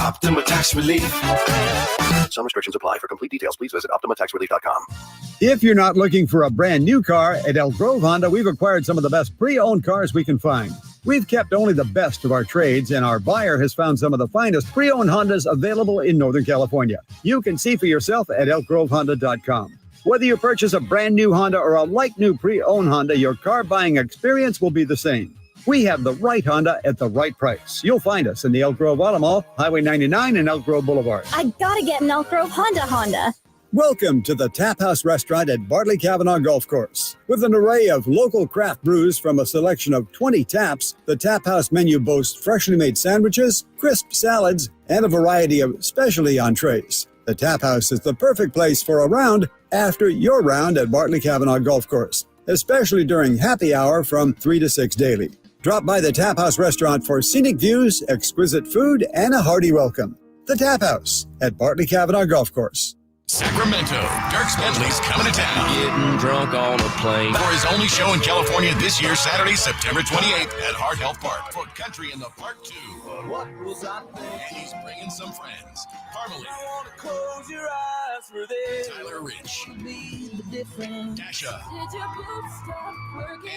Optima Tax Relief.
Some restrictions apply. For complete details, please visit OptimaTaxRelief.com.
If you're not looking for a brand new car, at Elk Grove Honda, we've acquired some of the best pre-owned cars we can find. We've kept only the best of our trades, and our buyer has found some of the finest pre-owned Hondas available in Northern California. You can see for yourself at ElkGroveHonda.com. Whether you purchase a brand new Honda or a like-new pre-owned Honda, your car buying experience will be the same. We have the right Honda at the right price. You'll find us in the Elk Grove Auto Mall, Highway 99 and Elk Grove Boulevard.
I gotta get an Elk Grove Honda.
Welcome to the Tap House Restaurant at Bartley Cavanaugh Golf Course. With an array of local craft brews from a selection of 20 taps, the Tap House menu boasts freshly made sandwiches, crisp salads, and a variety of specialty entrees. The Tap House is the perfect place for a round after your round at Bartley Cavanaugh Golf Course, especially during happy hour from 3 to 6 daily. Drop by the Tap House Restaurant for scenic views, exquisite food, and a hearty welcome. The Tap House at Bartley Cavanaugh Golf Course.
Sacramento, Dirk Bentley's coming to town.
Getting drunk on a plane.
For his only show in California this year, Saturday, September 28th at Heart Health Park for Country in the Park 2.
What was I thinking?
And he's bringing some friends. Parmalee.
I want to close your eyes for this.
Tyler Rich.
Dasha.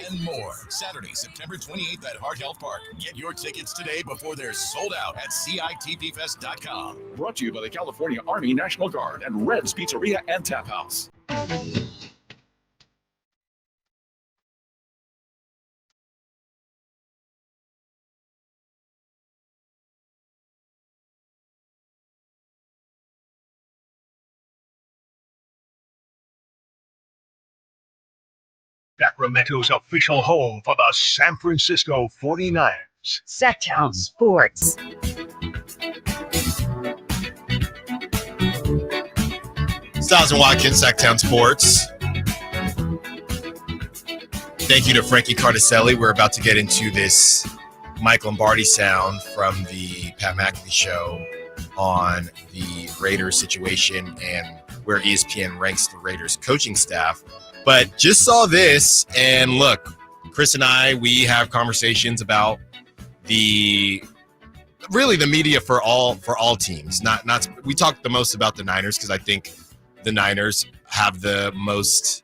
And more. Saturday, September 28th at Heart Health Park. Get your tickets today before they're sold out at CITPFest.com.
Brought to you by the California Army National Guard and Red's Pizzeria and Tap House.
Sacramento's official home for the San Francisco 49ers.
Sacktown Sports.
Stiles Watkins, Sacramento Sports. Thank you to Frankie Cardicelli. We're about to get into this Mike Lombardi sound from the Pat McAfee show on the Raiders situation and where ESPN ranks the Raiders coaching staff. But just saw this, and look, Chris and I, we have conversations about the media for all teams. Not we talk the most about the Niners because I think the Niners have the most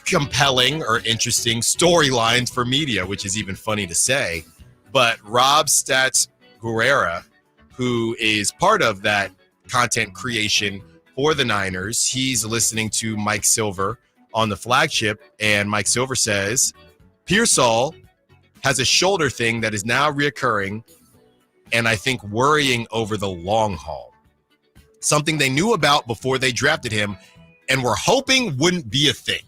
compelling or interesting storylines for media, which is even funny to say. But Rob Stats Guerrera, who is part of that content creation for the Niners, he's listening to Mike Silver on the flagship, and Mike Silver says Pearsall has a shoulder thing that is now reoccurring, and I think worrying over the long haul. Something they knew about before they drafted him and were hoping wouldn't be a thing.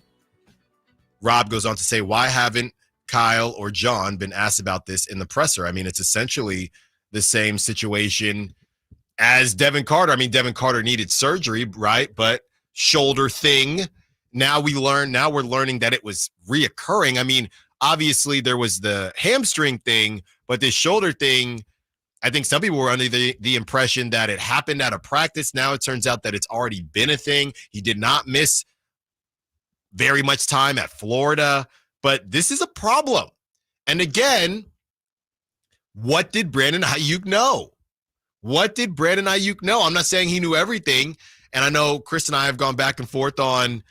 Rob goes on to say, why haven't Kyle or John been asked about this in the presser? I mean, it's essentially the same situation as Devin Carter. I mean, Devin Carter needed surgery, right? But shoulder thing. Now we're learning that it was reoccurring. I mean, obviously there was the hamstring thing, but this shoulder thing, I think some people were under the impression that it happened at a practice. Now it turns out that it's already been a thing. He did not miss very much time at Florida, but this is a problem. And again, what did Brandon Ayuk know? What did Brandon Ayuk know? I'm not saying he knew everything, and I know Chris and I have gone back and forth on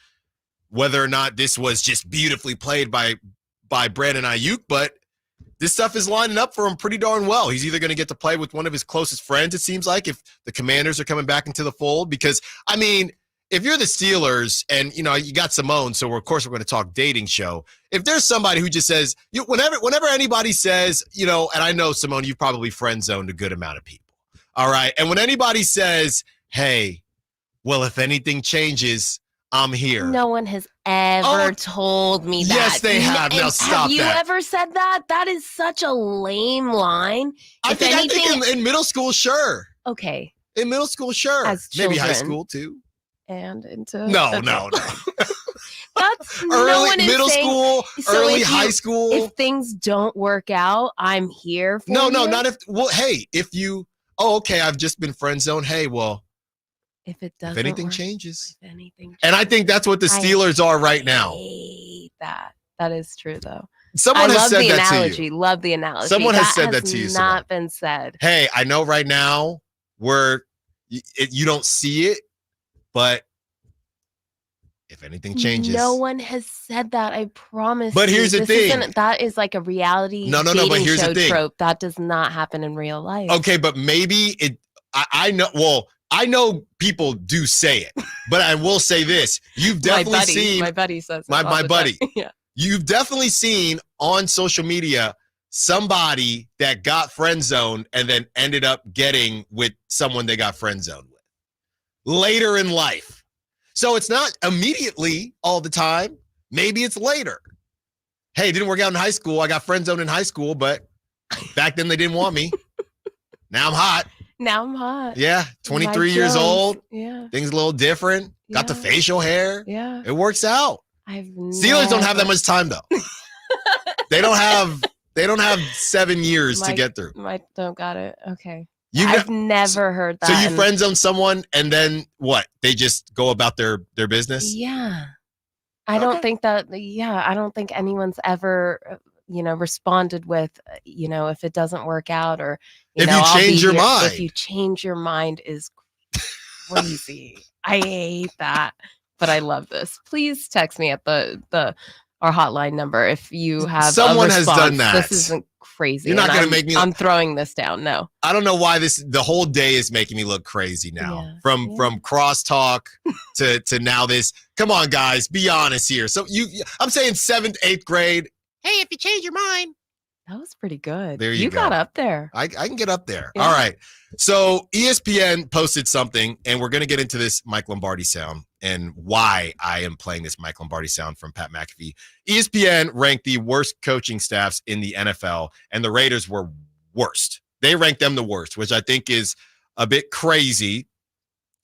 whether or not this was just beautifully played by Brandon Ayuk, but this stuff is lining up for him pretty darn well. He's either going to get to play with one of his closest friends, it seems like, if the Commanders are coming back into the fold. Because, I mean, if you're the Steelers and, you know, you got Simone, so of course we're going to talk dating show. If there's somebody who just says, whenever anybody says, you know, and I know, Simone, you've probably friend-zoned a good amount of people. All right. And when anybody says, hey, well, if anything changes, I'm here.
No one has ever told me that.
Yes, they have. Now stop
have you
that.
ever said that? That is such a lame line.
I think in middle school, sure.
Okay.
In middle school, sure.
As
maybe high
children.
school too.
And into
No.
That's
Early
no one is
middle
saying,
school,
so
early
if
high school.
If things don't work out, I'm here for
No,
you.
not if. Well, hey, if you. Oh, okay. I've just been friend zoned. Hey, well.
If it doesn't.
If anything
work,
changes.
If anything.
And I think that's what the Steelers are right now.
Hate that. That is true, though.
Someone
I
has
love
said
the
that
analogy.
to you.
Love the analogy.
Someone has said that to you, Simone.
Not been said.
Hey, I know right now you don't see it, but if anything changes.
No one has said that. I promise.
But here's the thing.
That is like a reality.
No. But here's
show
the thing.
Trope. That does not happen in real life.
Okay, but maybe it. I know. Well, I know people do say it, but I will say this: you've definitely seen.
My buddy says.
My buddy.
Yeah.
You've definitely seen on social media somebody that got friend zoned and then ended up getting with someone they got friend zoned with later in life. So it's not immediately all the time. Maybe it's later. Hey, it didn't work out in high school. I got friend zoned in high school, but back then they didn't want me. Now I'm hot.
Now I'm hot.
Yeah, 23 years old.
Yeah.
Things a little different. Got the facial hair.
Yeah.
It works out. Steelers don't have that much time though. They don't have 7 years to get through.
Don't got it. Okay. I've never heard that.
So you friend zone someone and then what? They just go about their business?
Yeah. I don't think anyone's ever, responded with, if it doesn't work out or,
If you change your mind.
If you change your mind is crazy. I hate that, but I love this. Please text me at our hotline number if you have
Someone
a
has
response.
done that.
This isn't crazy.
You're not going to make me.
I'm throwing this down. No.
I don't know why the whole day is making me look crazy now.
Yeah.
From crosstalk to now this. Come on, guys, be honest here. So I'm saying 7th, 8th grade. Hey, if you change your mind.
That was pretty good.
There you go.
got up there.
I can get up there.
Yeah.
All right. So ESPN posted something, and we're going to get into this Mike Lombardi sound and why I am playing this Mike Lombardi sound from Pat McAfee. ESPN ranked the worst coaching staffs in the NFL, and the Raiders were worst. They ranked them the worst, which I think is a bit crazy.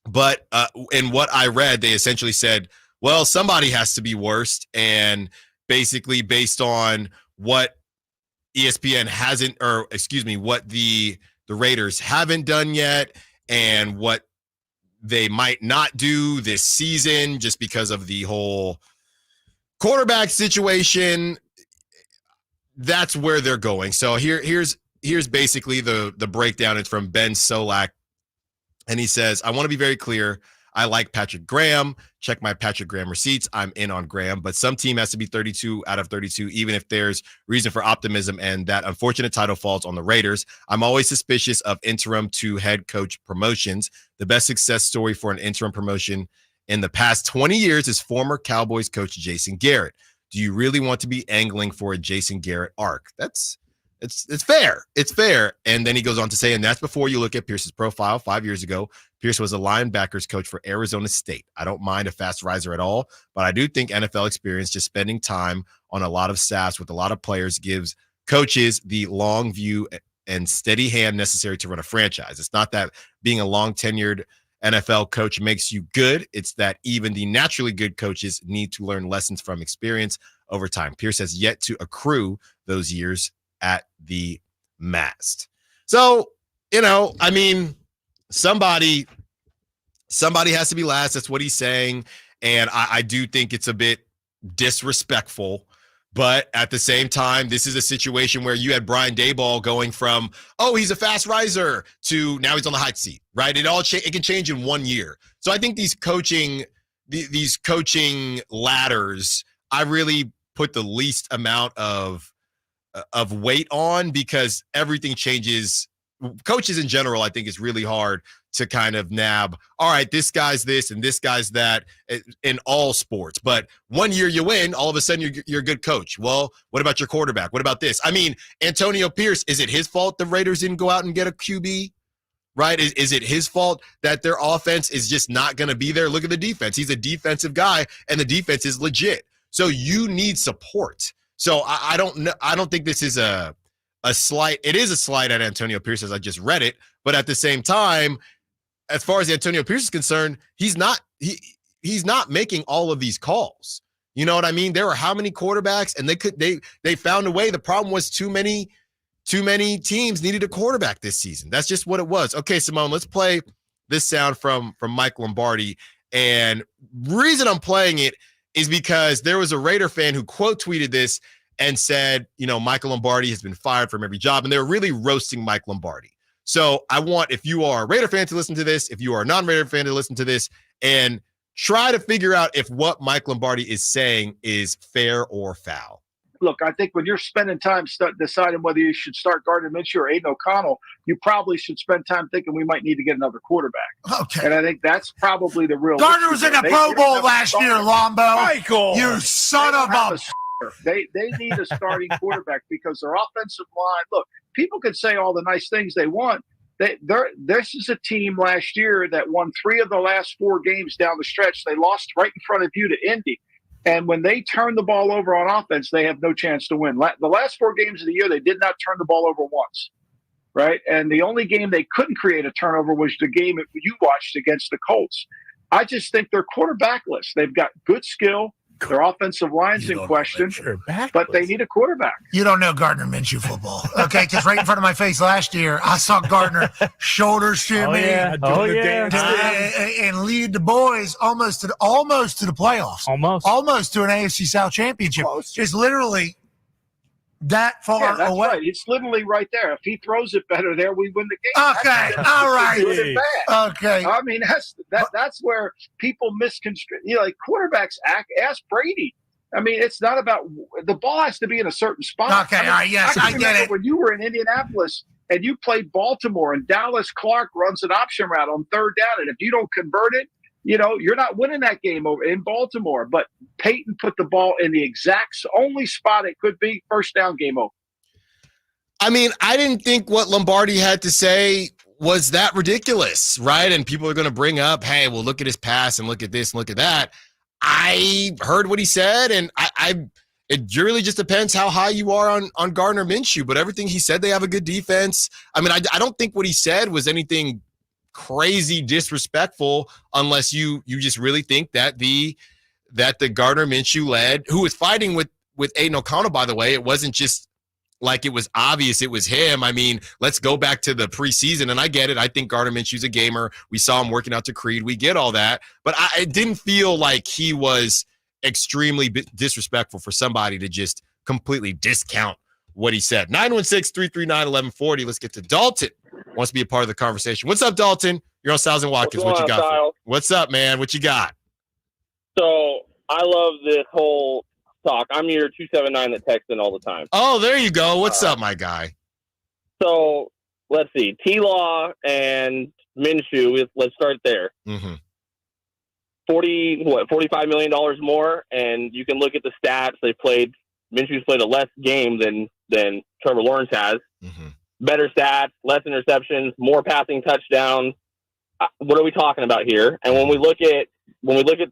But in what I read, they essentially said, well, somebody has to be worst, and basically based on what ESPN hasn't, or excuse me, what the Raiders haven't done yet and what they might not do this season just because of the whole quarterback situation. That's where they're going. So here's basically the breakdown. It's from Ben Solak. And he says, I want to be very clear. I like Patrick Graham. Check my Patrick Graham receipts. I'm in on Graham, but some team has to be 32 out of 32, even if there's reason for optimism, and that unfortunate title falls on the Raiders. I'm always suspicious of interim to head coach promotions. The best success story for an interim promotion in the past 20 years is former Cowboys coach Jason Garrett. Do you really want to be angling for a Jason Garrett arc? It's fair. It's fair. And then he goes on to say, and that's before you look at Pierce's profile. 5 years ago, Pierce was a linebackers coach for Arizona State. I don't mind a fast riser at all, but I do think NFL experience, just spending time on a lot of staffs with a lot of players, gives coaches the long view and steady hand necessary to run a franchise. It's not that being a long tenured NFL coach makes you good. It's that even the naturally good coaches need to learn lessons from experience over time. Pierce has yet to accrue those years at the mast. So, I mean, somebody has to be last. That's what he's saying. And I do think it's a bit disrespectful. But at the same time, this is a situation where you had Brian Daboll going from, oh, he's a fast riser, to now he's on the hot seat, right? It can change in 1 year. So I think these coaching ladders, I really put the least amount of weight on, because everything changes. Coaches in general, I think it's really hard to kind of nab, all right, this guy's this and this guy's that in all sports. But 1 year you win, all of a sudden you're a good coach. Well, what about your quarterback? What about this? I mean, Antonio Pierce, is it his fault the Raiders didn't go out and get a QB? Right? Is it his fault that their offense is just not going to be there? Look at the defense. He's a defensive guy, and the defense is legit. So you need support. So I don't think this is a slight. It is a slight at Antonio Pierce, as I just read it. But at the same time, as far as Antonio Pierce is concerned, he's not making all of these calls. You know what I mean? There were how many quarterbacks, and they found a way. The problem was too many teams needed a quarterback this season. That's just what it was. Okay, Simone, let's play this sound from Mike Lombardi. And reason I'm playing it is because there was a Raider fan who quote tweeted this and said, Michael Lombardi has been fired from every job. And they were really roasting Mike Lombardi. So I want, if you are a Raider fan, to listen to this, if you are a non-Raider fan, to listen to this and try to figure out if what Mike Lombardi is saying is fair or foul.
Look, I think when you're spending time deciding whether you should start Gardner Minshew or Aiden O'Connell, you probably should spend time thinking we might need to get another quarterback.
Okay.
And I think that's probably the real
Gardner was in the Pro Bowl last year, Lombo.
Michael,
you son of a...
They need a starting quarterback because their offensive line, look, people can say all the nice things they want. This is a team last year that won 3 of the last 4 games down the stretch. They lost right in front of you to Indy. And when they turn the ball over on offense, they have no chance to win. The last 4 games of the year, they did not turn the ball over once, right? And the only game they couldn't create a turnover was the game that you watched against the Colts. I just think they're quarterbackless. They've got good skill. Their offensive line's in question, but they need a quarterback.
You don't know Gardner Minshew football, okay? Because right in front of my face last year, I saw Gardner shoulder shimmy and lead the boys almost to the playoffs, almost to an AFC South championship. It's literally that far
that's
away.
Right. It's literally right there. If he throws it better there, we win the game.
Okay, all right. Okay.
I mean, that's where people misconstrue. Like quarterbacks ask Brady. I mean, it's not about the ball has to be in a certain spot.
Okay, all right, yes, I get it.
When you were in Indianapolis and you played Baltimore and Dallas Clark runs an option route on third down, and if you don't convert it, you're not winning that game over in Baltimore. But Peyton put the ball in the exact only spot it could be, first down, game over.
I mean, I didn't think what Lombardi had to say was that ridiculous, right? And people are going to bring up, hey, well, look at his pass and look at this and look at that. I heard what he said, and it really just depends how high you are on Gardner Minshew. But everything he said, they have a good defense. I mean, I don't think what he said was anything crazy disrespectful, unless you just really think that the Gardner Minshew led, who was fighting with Aiden O'Connell, by the way. It wasn't just like it was obvious it was him. I mean, let's go back to the preseason, and I get it. I think Gardner Minshew's a gamer. We saw him working out to Creed. We get all that. But I didn't feel like he was extremely disrespectful for somebody to just completely discount what he said. 916-339-1140. Let's get to Dalton. Wants to be a part of the conversation. What's up, Dalton? You're on Stiles Watkins. What you got? What's up, man? What you got?
So I love this whole talk. I'm your 279 that texts in all the time.
Oh, there you go. What's up, my guy?
So let's see. T-Law and Minshew. Let's start there.
Mm-hmm.
$45 million more, and you can look at the stats. Minshew's played a less game than Trevor Lawrence has.
Mm-hmm.
Better stats, less interceptions, more passing touchdowns. What are we talking about here? And when we look at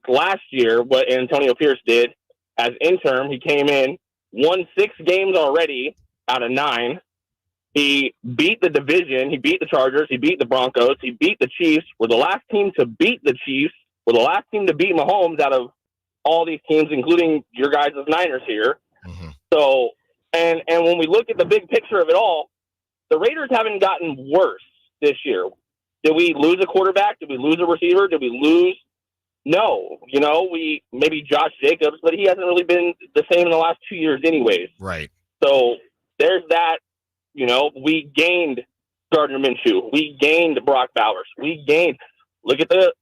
last year, what Antonio Pierce did as interim, he came in, won 6 games already out of 9. He beat the division. He beat the Chargers. He beat the Broncos. He beat the Chiefs. We're the last team to beat the Chiefs. We're the last team to beat Mahomes out of all these teams, including your guys' Niners here.
Mm-hmm.
So, and when we look at the big picture of it all, the Raiders haven't gotten worse this year. Did we lose a quarterback? Did we lose a receiver? Did we lose? No. We maybe Josh Jacobs, but he hasn't really been the same in the last 2 years anyways.
Right.
So there's that. We gained Gardner Minshew. We gained Brock Bowers. Look at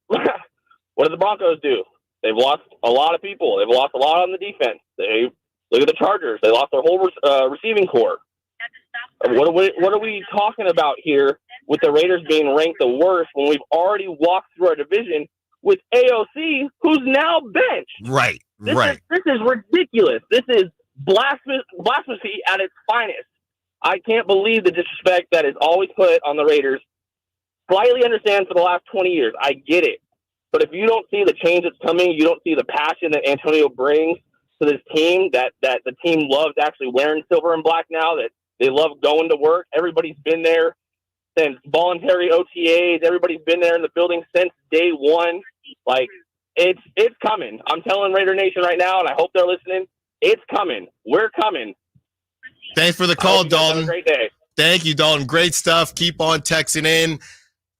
what did the Broncos do? They've lost a lot of people. They've lost a lot on the defense. Look at the Chargers. They lost their whole receiving core. What are we talking about here with the Raiders being ranked the worst when we've already walked through our division with AOC, who's now benched?
Right.
This is ridiculous. This is blasphemy at its finest. I can't believe the disrespect that is always put on the Raiders. Slightly understand for the last 20 years. I get it. But if you don't see the change that's coming, you don't see the passion that Antonio brings to this team, that the team loves actually wearing silver and black now, that they love going to work. Everybody's been there since voluntary OTAs. Everybody's been there in the building since day one. Like, it's coming. I'm telling Raider Nation right now, and I hope they're listening. It's coming. We're coming.
Thanks for the call, Dalton.
Have a great day.
Thank you, Dalton. Great stuff. Keep on texting in.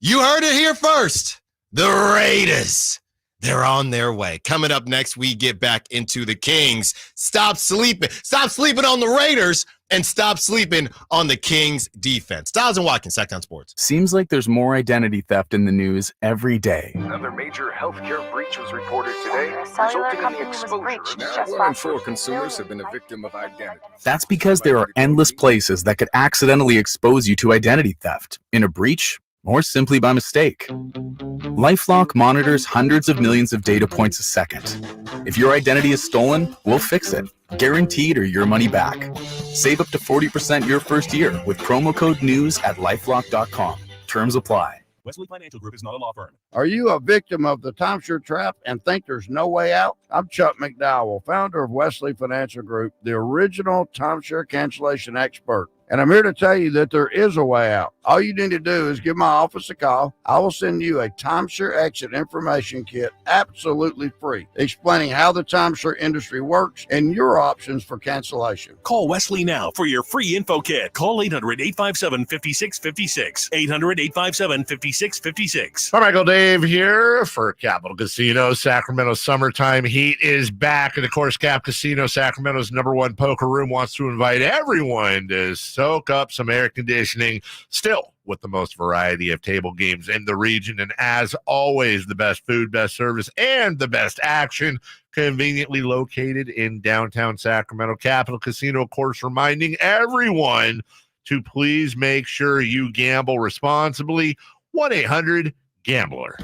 You heard it here first. The Raiders. They're on their way. Coming up next, we get back into the Kings. Stop sleeping. Stop sleeping on the Raiders and stop sleeping on the Kings defense. Stiles and Watkins, Sacktown Sports.
Seems like there's more identity theft in the news every day.
Another major healthcare breach was reported today,
cellular
resulting in
company
the
was
exposure.
breached
Now
just
1 in
last
4
week.
consumers have been a victim of identity.
That's because there are endless places that could accidentally expose you to identity theft, in a breach, or simply by mistake. LifeLock monitors hundreds of millions of data points a second. If your identity is stolen, we'll fix it, guaranteed or your money back. Save up to 40% your first year with promo code NEWS at LifeLock.com. Terms apply.
Wesley Financial Group is not a law firm.
Are you a victim of the timeshare trap and think there's no way out? I'm Chuck McDowell, founder of Wesley Financial Group, the original timeshare cancellation expert. And I'm here to tell you that there is a way out. All you need to do is give my office a call. I will send you a timeshare exit information kit absolutely free, explaining how the timeshare industry works and your options for cancellation.
Call Wesley now for your free info kit. Call 800-857-5656. 800-857-5656.
Hi, Michael Dave here for Capital Casino. Sacramento summertime heat is back. And of course, Cap Casino, Sacramento's #1 poker room, wants to invite everyone to soak up some air conditioning, still with the most variety of table games in the region. And as always, the best food, best service, and the best action, conveniently located in downtown Sacramento. Capital Casino, of course, reminding everyone to please make sure you gamble responsibly. 1-800-GAMBLER.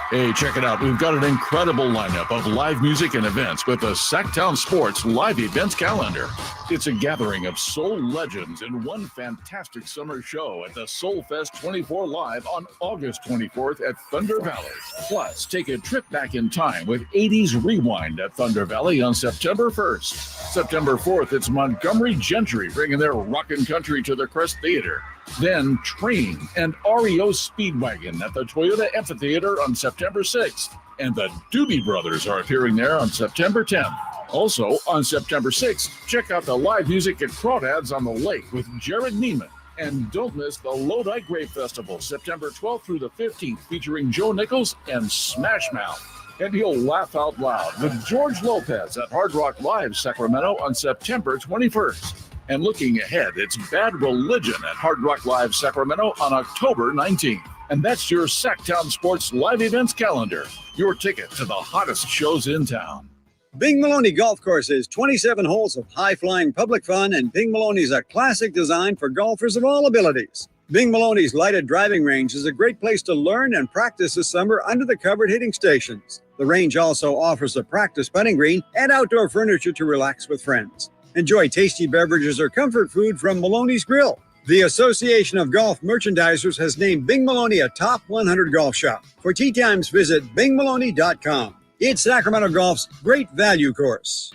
Hey, check it out. We've got an incredible lineup of live music and events with the Sacktown Sports live events calendar. It's a gathering of soul legends in one fantastic summer show at the Soul Fest 24 Live on August 24th at Thunder Valley. Plus, take a trip back in time with 80s Rewind at Thunder Valley on September 1st. September 4th, it's Montgomery Gentry bringing their rockin' country to the Crest Theater. Then Train and REO Speedwagon at the Toyota Amphitheater on September 6th. And the Doobie Brothers are appearing there on September 10th. Also, on September 6th, check out the live music at Crawdads on the Lake with Jared Neiman. And don't miss the Lodi Grape Festival, September 12th through the 15th, featuring Joe Nichols and Smash Mouth. And you'll laugh out loud with George Lopez at Hard Rock Live, Sacramento on September 21st. And looking ahead, it's Bad Religion at Hard Rock Live Sacramento on October 19th. And that's your Sacktown Sports live events calendar, your ticket to the hottest shows in town.
Bing Maloney Golf Course is 27 holes of high-flying public fun, and Bing Maloney's a classic design for golfers of all abilities. Bing Maloney's lighted driving range is a great place to learn and practice this summer under the covered hitting stations. The range also offers a practice putting green and outdoor furniture to relax with friends. Enjoy tasty beverages or comfort food from Maloney's Grill. The Association of Golf Merchandisers has named Bing Maloney a top 100 golf shop. For tee times, visit bingmaloney.com. It's Sacramento Golf's great value course.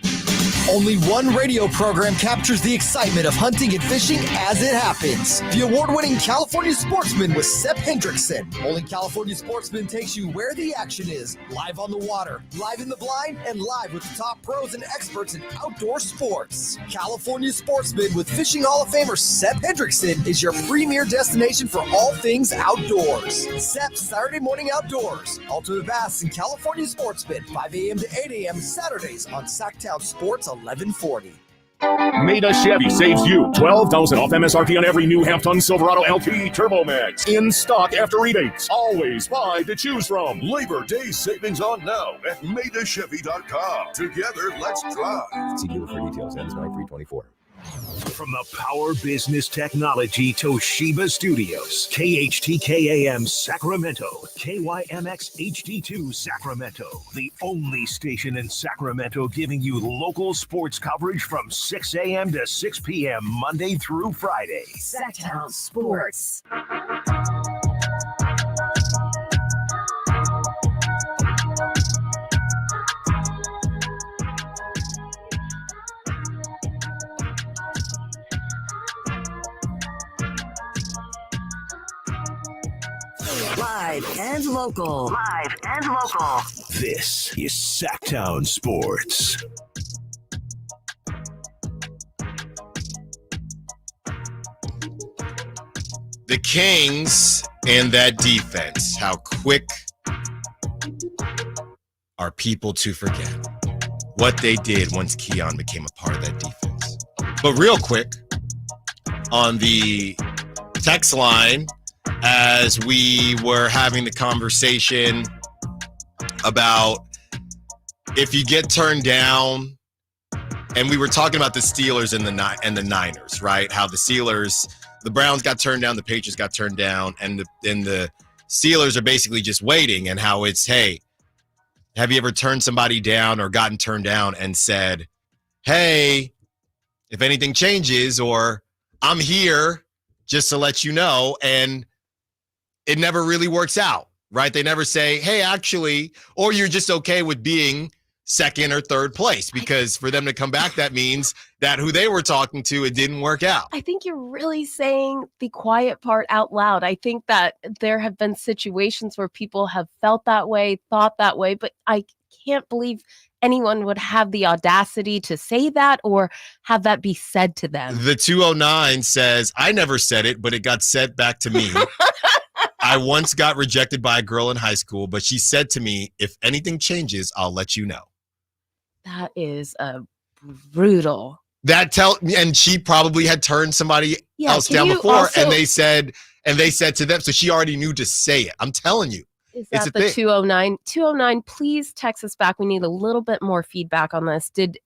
Only one radio program captures the excitement of hunting and fishing as it happens. The award-winning California Sportsman with Sep Hendrickson. Only California Sportsman takes you where the action is. Live on the water, live in the blind, and live with the top pros and experts in outdoor sports. California Sportsman with Fishing Hall of Famer Sep Hendrickson is your premier destination for all things outdoors. Sep's Saturday Morning Outdoors. Ultimate Bass and California Sportsman, 5 a.m. to 8 a.m. Saturdays on Sacktown Sports 1140.
Maida Chevy saves you $12,000 off MSRP on every new half-ton Silverado LT Turbo Max. In stock after rebates. Always 5 to choose from.
Labor Day savings on now at MaidaChevy.com. Together, let's drive.
See dealer for details. Ends 9/3/24.
From the Power Business Technology Toshiba Studios, KHTK AM Sacramento, KYMX HD2 Sacramento, the only station in Sacramento giving you local sports coverage from 6 a.m. to 6 p.m. Monday through Friday.
Sacktown Sports.
Live and local. Live and local.
This is Sacktown Sports.
The Kings and that defense. How quick are people to forget what they did once Keon became a part of that defense? But real quick, on the text line, as we were having the conversation about if you get turned down, and we were talking about the Steelers and the Niners, right? How the Browns got turned down, the Patriots got turned down, and the Steelers are basically just waiting, and how it's, hey, have you ever turned somebody down or gotten turned down and said, hey, if anything changes, or I'm here just to let you know, and it never really works out, right? They never say, hey, actually, or you're just okay with being second or third place, because for them to come back, that means that who they were talking to, it didn't work out.
I think you're really saying the quiet part out loud. I think that there have been situations where people have felt that way, thought that way, but I can't believe anyone would have the audacity to say that or have that be said to them.
The 209 says, I never said it, but it got said back to me. I once got rejected by a girl in high school, but she said to me, if anything changes, I'll let you know.
That is brutal.
And she probably had turned somebody else down before, and they said to them, so she already knew to say it. I'm telling you.
Is that the 209? 209, please text us back. We need a little bit more feedback on this. Did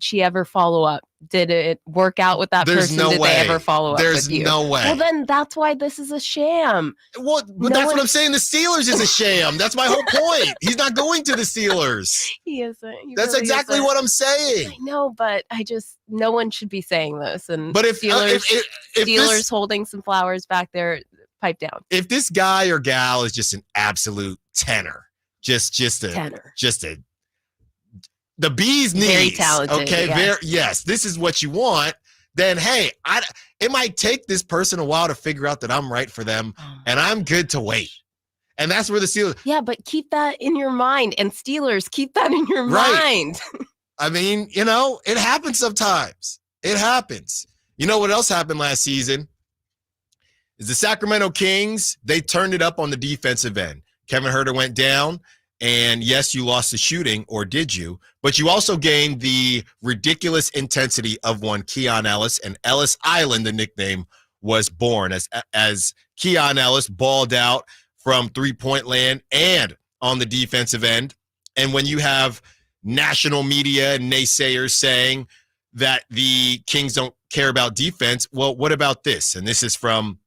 she ever follow up? Did it work out with that person?
No
Did
way.
they ever follow up
There's
with you?
no way.
Well, then that's why this is a sham.
Well, but that's what I'm saying. The Steelers is a sham. That's my whole point. He's not going to the Steelers.
He isn't.
That's
really
exactly
isn't.
what I'm saying.
I know, but no one should be saying this. And
But if
Steelers holding some flowers back there, pipe down.
If this guy or gal is just an absolute tenor, just a
tenor,
the bee's knees,
very talented.
Okay, yes, this is what you want. Then hey, it might take this person a while to figure out that I'm right for them, and I'm good to wait. And that's where the Steelers.
Yeah, but keep that in your mind, and Steelers, keep that in your mind.
I mean, it happens sometimes. It happens. You know what else happened last season? Is the Sacramento Kings, they turned it up on the defensive end. Kevin Huerter went down, and yes, you lost the shooting, or did you? But you also gained the ridiculous intensity of one Keon Ellis, and Ellis Island, the nickname, was born as Keon Ellis balled out from three-point land and on the defensive end. And when you have national media and naysayers saying that the Kings don't care about defense, well, what about this? And this is from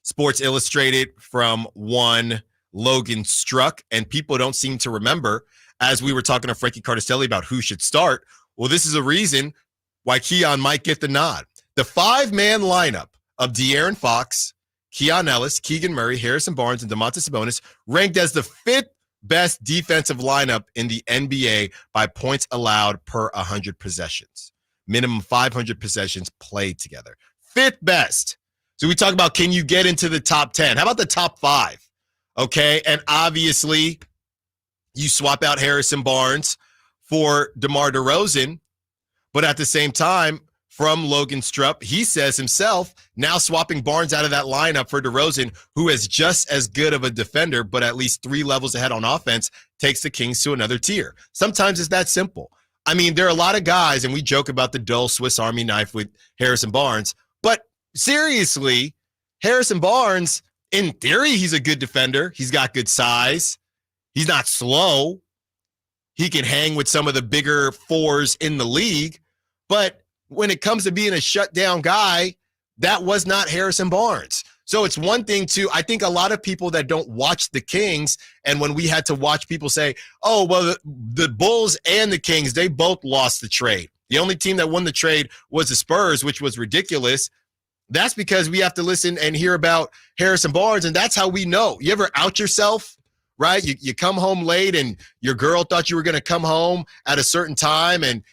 Sports Illustrated from one Logan Struck, and people don't seem to remember, as we were talking to Frankie Cardicelli about who should start. Well, this is a reason why Keon might get the nod. The 5-man lineup of De'Aaron Fox, Keon Ellis, Keegan Murray, Harrison Barnes, and Domantas Sabonis ranked as the 5th best defensive lineup in the NBA by points allowed per 100 possessions. Minimum 500 possessions played together. 5th best. So we talk about, can you get into the top 10? How about the top 5? Okay, and obviously you swap out Harrison Barnes for DeMar DeRozan, but at the same time, from Logan Strupp, he says himself, now swapping Barnes out of that lineup for DeRozan, who is just as good of a defender, but at least 3 levels ahead on offense, takes the Kings to another tier. Sometimes it's that simple. I mean, there are a lot of guys, and we joke about the dull Swiss Army knife with Harrison Barnes, but seriously, Harrison Barnes, in theory, he's a good defender. He's got good size. He's not slow. He can hang with some of the bigger 4s in the league. But when it comes to being a shutdown guy, that was not Harrison Barnes. So it's one thing to, I think a lot of people that don't watch the Kings, and when we had to watch people say, oh, well, the Bulls and the Kings, they both lost the trade. The only team that won the trade was the Spurs, which was ridiculous. That's because we have to listen and hear about Harrison Barnes, and that's how we know. You ever out yourself, right? You come home late, and your girl thought you were going to come home at a certain time, and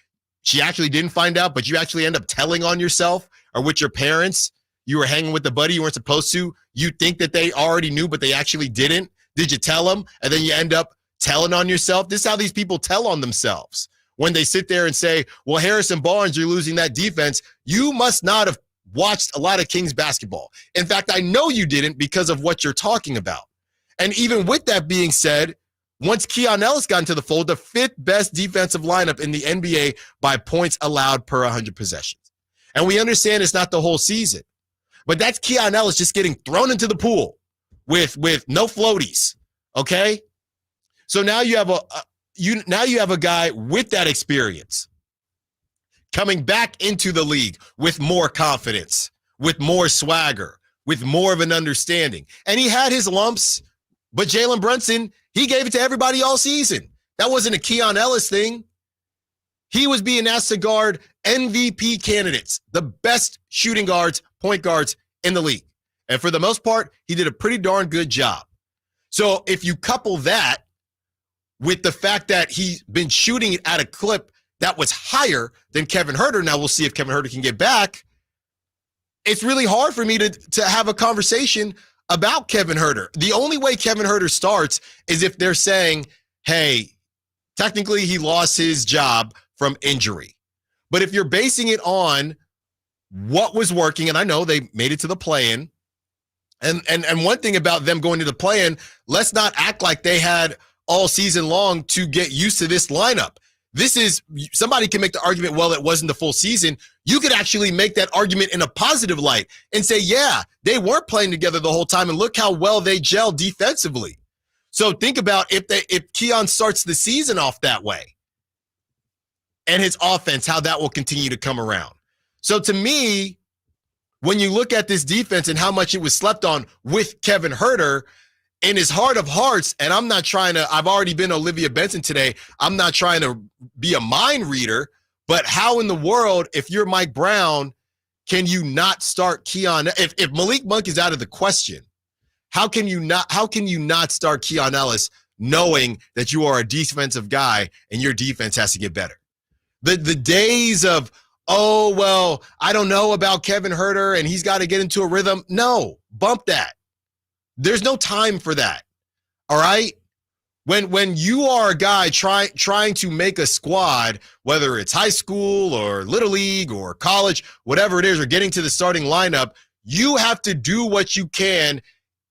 she actually didn't find out, but you actually end up telling on yourself, or with your parents. You were hanging with the buddy you weren't supposed to. You think that they already knew, but they actually didn't. Did you tell them? And then you end up telling on yourself. This is how these people tell on themselves. When they sit there and say, well, Harrison Barnes, you're losing that defense. You must not have watched a lot of Kings basketball. In fact, I know you didn't because of what you're talking about. And even with that being said, once Keon Ellis got into the fold, the 5th best defensive lineup in the NBA by points allowed per 100 possessions. And we understand it's not the whole season, but that's Keon Ellis just getting thrown into the pool with no floaties. Okay, so now you have a guy with that experience coming back into the league with more confidence, with more swagger, with more of an understanding. And he had his lumps, but Jalen Brunson, he gave it to everybody all season. That wasn't a Keon Ellis thing. He was being asked to guard MVP candidates, the best shooting guards, point guards in the league. And for the most part, he did a pretty darn good job. So if you couple that with the fact that he's been shooting it at a clip that was higher than Kevin Huerter. Now we'll see if Kevin Huerter can get back. It's really hard for me to have a conversation about Kevin Huerter. The only way Kevin Huerter starts is if they're saying, hey, technically he lost his job from injury. But if you're basing it on what was working, and I know they made it to the play-in, and one thing about them going to the play-in, let's not act like they had all season long to get used to this lineup. This is, somebody can make the argument, well, it wasn't the full season. You could actually make that argument in a positive light and say, yeah, they weren't playing together the whole time, and look how well they gel defensively. So think about if Keon starts the season off that way and his offense, how that will continue to come around. So to me, when you look at this defense and how much it was slept on with Kevin Huerter, in his heart of hearts, and I'm not trying to, I've already been Olivia Benson today, I'm not trying to be a mind reader, but how in the world, if you're Mike Brown, can you not start Keon? If Malik Monk is out of the question, how can you not start Keon Ellis knowing that you are a defensive guy and your defense has to get better? The days of, oh, well, I don't know about Kevin Huerter and he's got to get into a rhythm. No, bump that. There's no time for that. All right? When you are a guy trying to make a squad, whether it's high school or little league or college, whatever it is, or getting to the starting lineup, you have to do what you can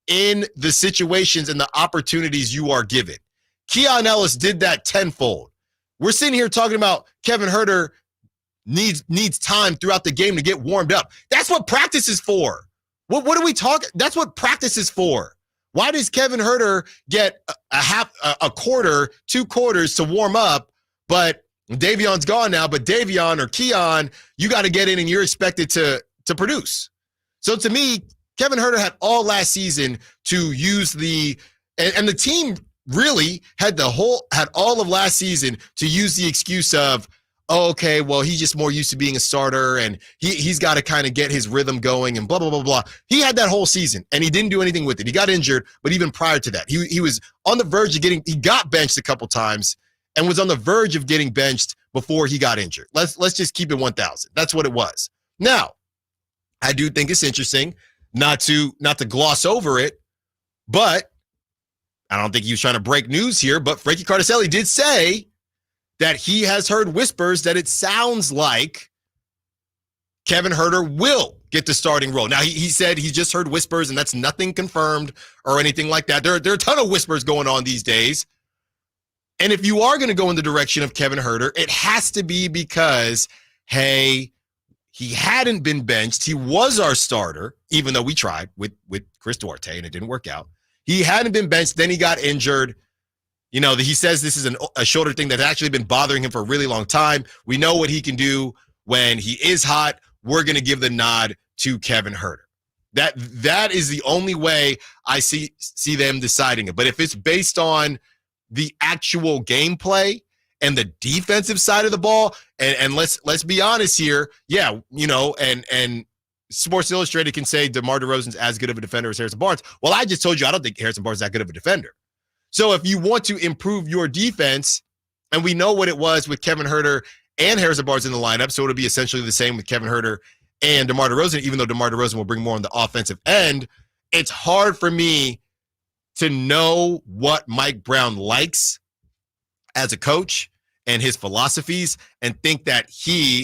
in the situations and the opportunities you are given. Keon Ellis did that tenfold. We're sitting here talking about Kevin Huerter needs time throughout the game to get warmed up. That's what practice is for. What are we talking? That's what practice is for. Why does Kevin Huerter get a quarter, 2 quarters to warm up, but Davion's gone now, but Davion or Keon, you got to get in and you're expected to produce. So to me, Kevin Huerter had all last season to use and the team really had all of last season to use the excuse of, oh, okay, well, he's just more used to being a starter and he's got to kind of get his rhythm going and blah, blah, blah, blah. He had that whole season and he didn't do anything with it. He got injured, but even prior to that, he was on the verge of he got benched a couple times and was on the verge of getting benched before he got injured. Let's just keep it 1,000. That's what it was. Now, I do think it's interesting not to gloss over it, but I don't think he was trying to break news here, but Frankie Cardicelli did say that he has heard whispers that it sounds like Kevin Huerter will get the starting role. Now, he said he just heard whispers, and that's nothing confirmed or anything like that. There are a ton of whispers going on these days. And if you are going to go in the direction of Kevin Huerter, it has to be because, hey, he hadn't been benched. He was our starter, even though we tried with Chris Duarte, and it didn't work out. He hadn't been benched. Then he got injured. You know, he says this is a shoulder thing that's actually been bothering him for a really long time. We know what he can do when he is hot. We're going to give the nod to Kevin Huerter. That is the only way I see them deciding it. But if it's based on the actual gameplay and the defensive side of the ball, and let's be honest here, yeah, you know, and Sports Illustrated can say DeMar DeRozan's as good of a defender as Harrison Barnes. Well, I just told you I don't think Harrison Barnes is that good of a defender. So if you want to improve your defense, and we know what it was with Kevin Huerter and Harrison Barnes in the lineup, so it'll be essentially the same with Kevin Huerter and DeMar DeRozan, even though DeMar DeRozan will bring more on the offensive end, it's hard for me to know what Mike Brown likes as a coach and his philosophies and think that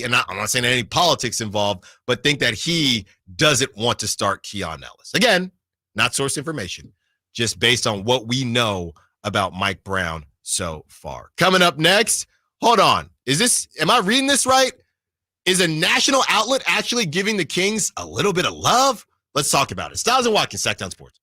and I'm not saying any politics involved, but think that he doesn't want to start Keon Ellis. Again, not source information, just based on what we know about Mike Brown so far. Coming up next, hold on. Am I reading this right? Is a national outlet actually giving the Kings a little bit of love? Let's talk about it. Stiles Watkins, Sacktown Sports.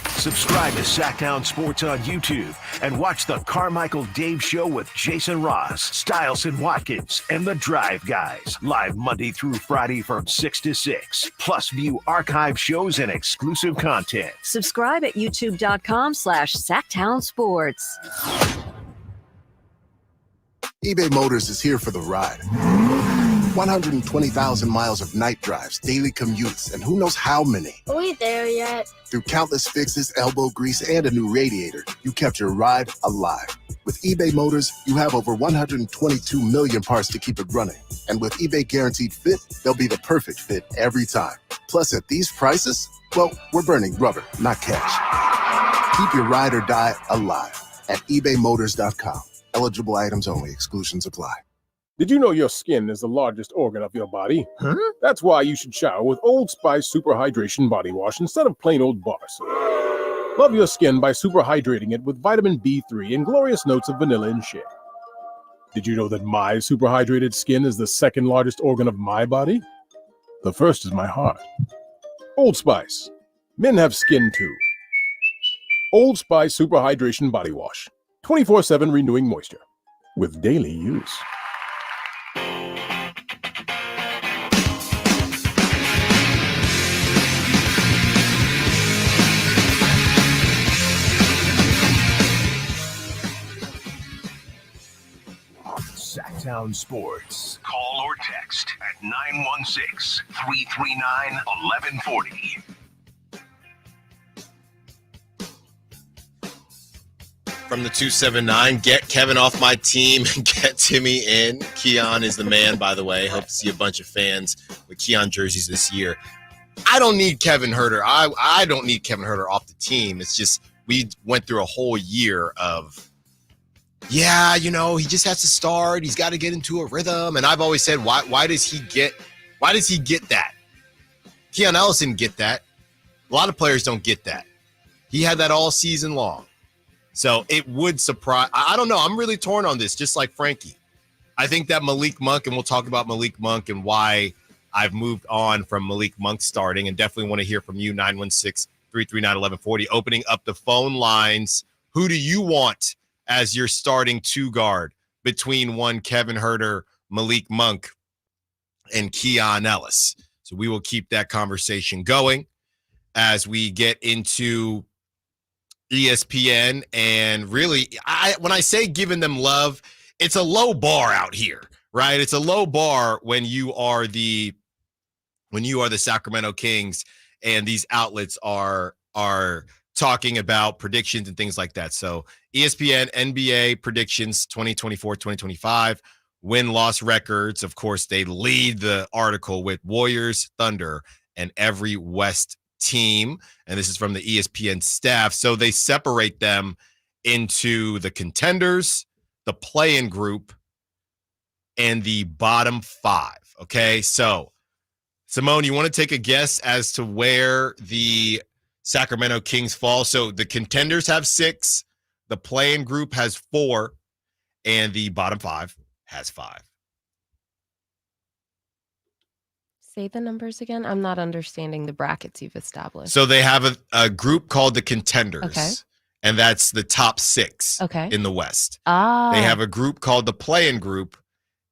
Subscribe to Sacktown Sports on YouTube and watch the Carmichael Dave Show with Jason Ross, Stiles and Watkins, and the Drive Guys. Live Monday through Friday from 6 to 6. Plus view archive shows and exclusive content.
Subscribe at youtube.com/Sacktown Sports.
eBay Motors is here for the ride. 120,000 miles of night drives, daily commutes, and who knows how many.
Are we there yet?
Through countless fixes, elbow grease, and a new radiator, you kept your ride alive. With eBay Motors, you have over 122 million parts to keep it running. And with eBay Guaranteed Fit, they'll be the perfect fit every time. Plus, at these prices, well, we're burning rubber, not cash. Keep your ride or die alive at ebaymotors.com. Eligible items only. Exclusions apply.
Did you know your skin is the largest organ of your body? Huh? That's why you should shower with Old Spice Super Hydration Body Wash instead of plain old bar soap. Love your skin by super hydrating it with vitamin B3 and glorious notes of vanilla and shea. Did you know that my super hydrated skin is the second largest organ of my body? The first is my heart. Old Spice. Men have skin too. Old Spice Super Hydration Body Wash. 24/7 renewing moisture. With daily use.
Sacktown Sports. Call or text at 916-339-1140.
From the 279, get Kevin off my team and get Timmy in. Keon is the man, by the way. Hope to see a bunch of fans with Keon jerseys this year. I don't need Kevin Huerter. I don't need Kevin Huerter off the team. It's just we went through a whole year of, yeah, you know, he just has to start. He's got to get into a rhythm. And I've always said, why does he get that? Keon Ellis didn't get that. A lot of players don't get that. He had that all season long. So it would surprise. I don't know. I'm really torn on this, just like Frankie. I think that Malik Monk, and we'll talk about Malik Monk and why I've moved on from Malik Monk starting, and definitely want to hear from you, 916-339-1140. Opening up the phone lines. Who do you want as your starting two guard between one Kevin Huerter, Malik Monk, and Keon Ellis? So we will keep that conversation going as we get into ESPN. And really, when I say giving them love, it's a low bar out here, right? It's a low bar when you are the Sacramento Kings and these outlets are talking about predictions and things like that. So ESPN NBA predictions 2024-2025 win-loss records. Of course, they lead the article with Warriors, Thunder, and every West team. And this is from the ESPN staff. So they separate them into the contenders, the play-in group, and the bottom five. Okay, so Simone, you want to take a guess as to where the Sacramento Kings fall? So the contenders have 6, the play-in group has 4, and the bottom 5 has 5.
Say the numbers again. I'm not understanding the brackets you've established.
So they have a group called the contenders,
okay,
and that's the top 6
okay,
in the West.
Ah.
They have a group called the play-in group,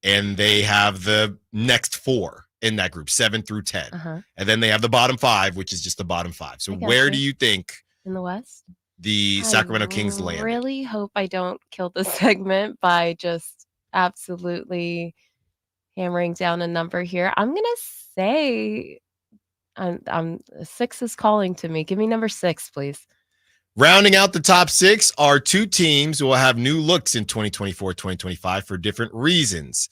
and they have the next 4 in that group, 7 through 10.
Uh-huh.
And then they have the bottom 5, which is just the bottom 5. So where do you think
in the West
the Sacramento Kings land?
I really hope I don't kill the segment by just absolutely hammering down a number here. I'm going to say I'm 6 is calling to me. Give me number 6, please.
Rounding out the top 6 are 2 teams who will have new looks in 2024-2025 for different reasons.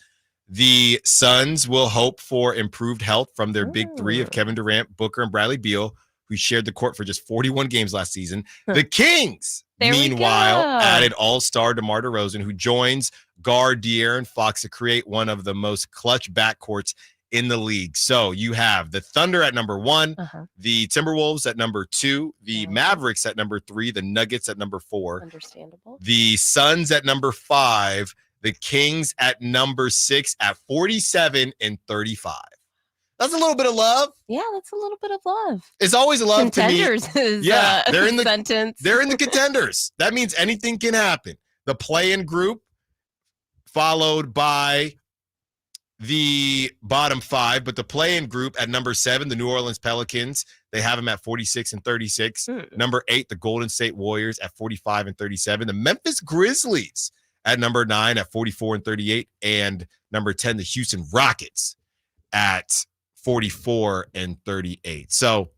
The Suns will hope for improved health from their big 3 of Kevin Durant, Booker, and Bradley Beal, who shared the court for just 41 games last season. The Kings, meanwhile, added all-star DeMar DeRozan, who joins guard De'Aaron Fox to create one of the most clutch backcourts in the league. So you have the Thunder at number 1, the Timberwolves at number 2, the Mavericks at number 3, the Nuggets at number 4,
understandable,
the Suns at number 5, the Kings at number 6 at 47 and 35. That's a little bit of love.
Yeah, that's a little bit of love.
It's always a love
contenders
to me.
Is,
they're in the
sentence.
They're in the contenders. That means anything can happen. The play-in group, followed by the bottom 5, but the play-in group at number 7, the New Orleans Pelicans, they have them at 46 and 36. Number 8, the Golden State Warriors at 45 and 37. The Memphis Grizzlies at number 9 at 44 and 38. And number 10, the Houston Rockets at 44 and 38. So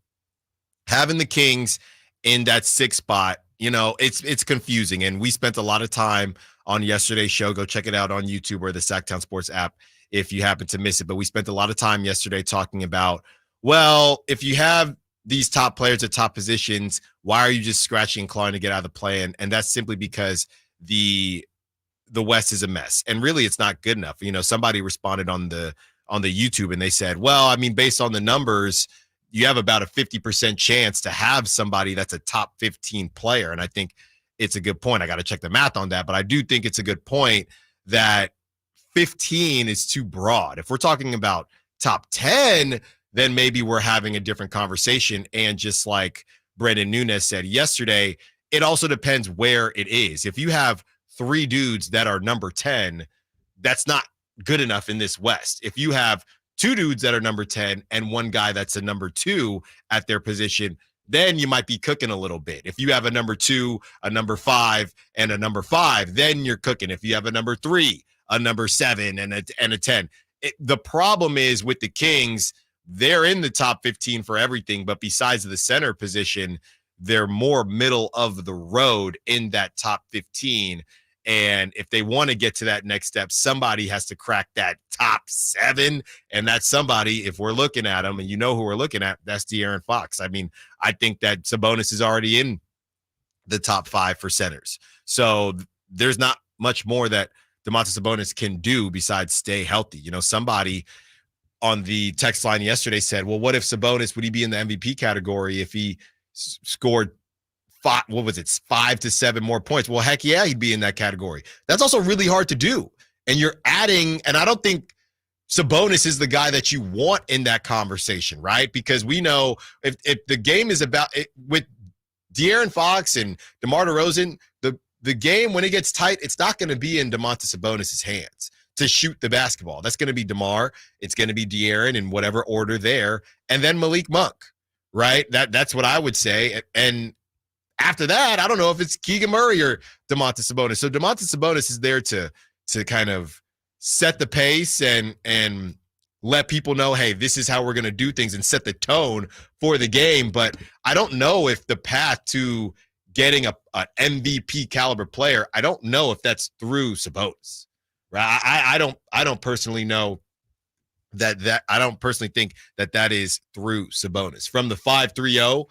having the Kings in that 6th spot, it's confusing. And we spent a lot of time on yesterday's show. Go check it out on YouTube or the Sacktown Sports app if you happen to miss it. But we spent a lot of time yesterday talking about, well, if you have these top players at top positions, why are you just scratching and clawing to get out of the play-in? And that's simply because the West is a mess. And really, it's not good enough. Somebody responded on the YouTube and they said, well, I mean, based on the numbers, you have about a 50% chance to have somebody that's a top 15 player. And I think it's a good point. I got to check the math on that, but I do think it's a good point that 15 is too broad. If we're talking about top 10, then maybe we're having a different conversation. And just like Brendan Nunes said yesterday, it also depends where it is. If you have 3 dudes that are number 10, that's not good enough in this West. If you have 2 dudes that are number 10 and 1 guy that's a number 2 at their position, then you might be cooking a little bit. If you have a number 2, a number 5, and a number 5, then you're cooking. If you have a number 3, a number 7, and a 10. The problem is with the Kings, they're in the top 15 for everything, but besides the center position, they're more middle of the road in that top 15. And if they want to get to that next step, somebody has to crack that top 7. And that somebody, if we're looking at them, and who we're looking at, that's De'Aaron Fox. I mean, I think that Sabonis is already in the top 5 for centers. So there's not much more that Domantas Sabonis can do besides stay healthy. Somebody on the text line yesterday said, well, what if Sabonis, would he be in the MVP category if he scored 5 to 7 more points? Well, heck yeah, he'd be in that category. That's also really hard to do. And you're adding, and I don't think Sabonis is the guy that you want in that conversation, right? Because we know if the game is about it, with De'Aaron Fox and DeMar DeRozan, the game, when it gets tight, it's not going to be in Domantas Sabonis' hands to shoot the basketball. That's going to be DeMar. It's going to be De'Aaron in whatever order there. And then Malik Monk, right? That's what I would say. And after that, I don't know if it's Keegan Murray or Domantas Sabonis. So Domantas Sabonis is there to kind of set the pace and let people know, hey, this is how we're going to do things and set the tone for the game. But I don't know if the path to getting an MVP caliber player, I don't know if that's through Sabonis. Right? I don't personally know that I don't personally think that is through Sabonis. From the 5-3-0,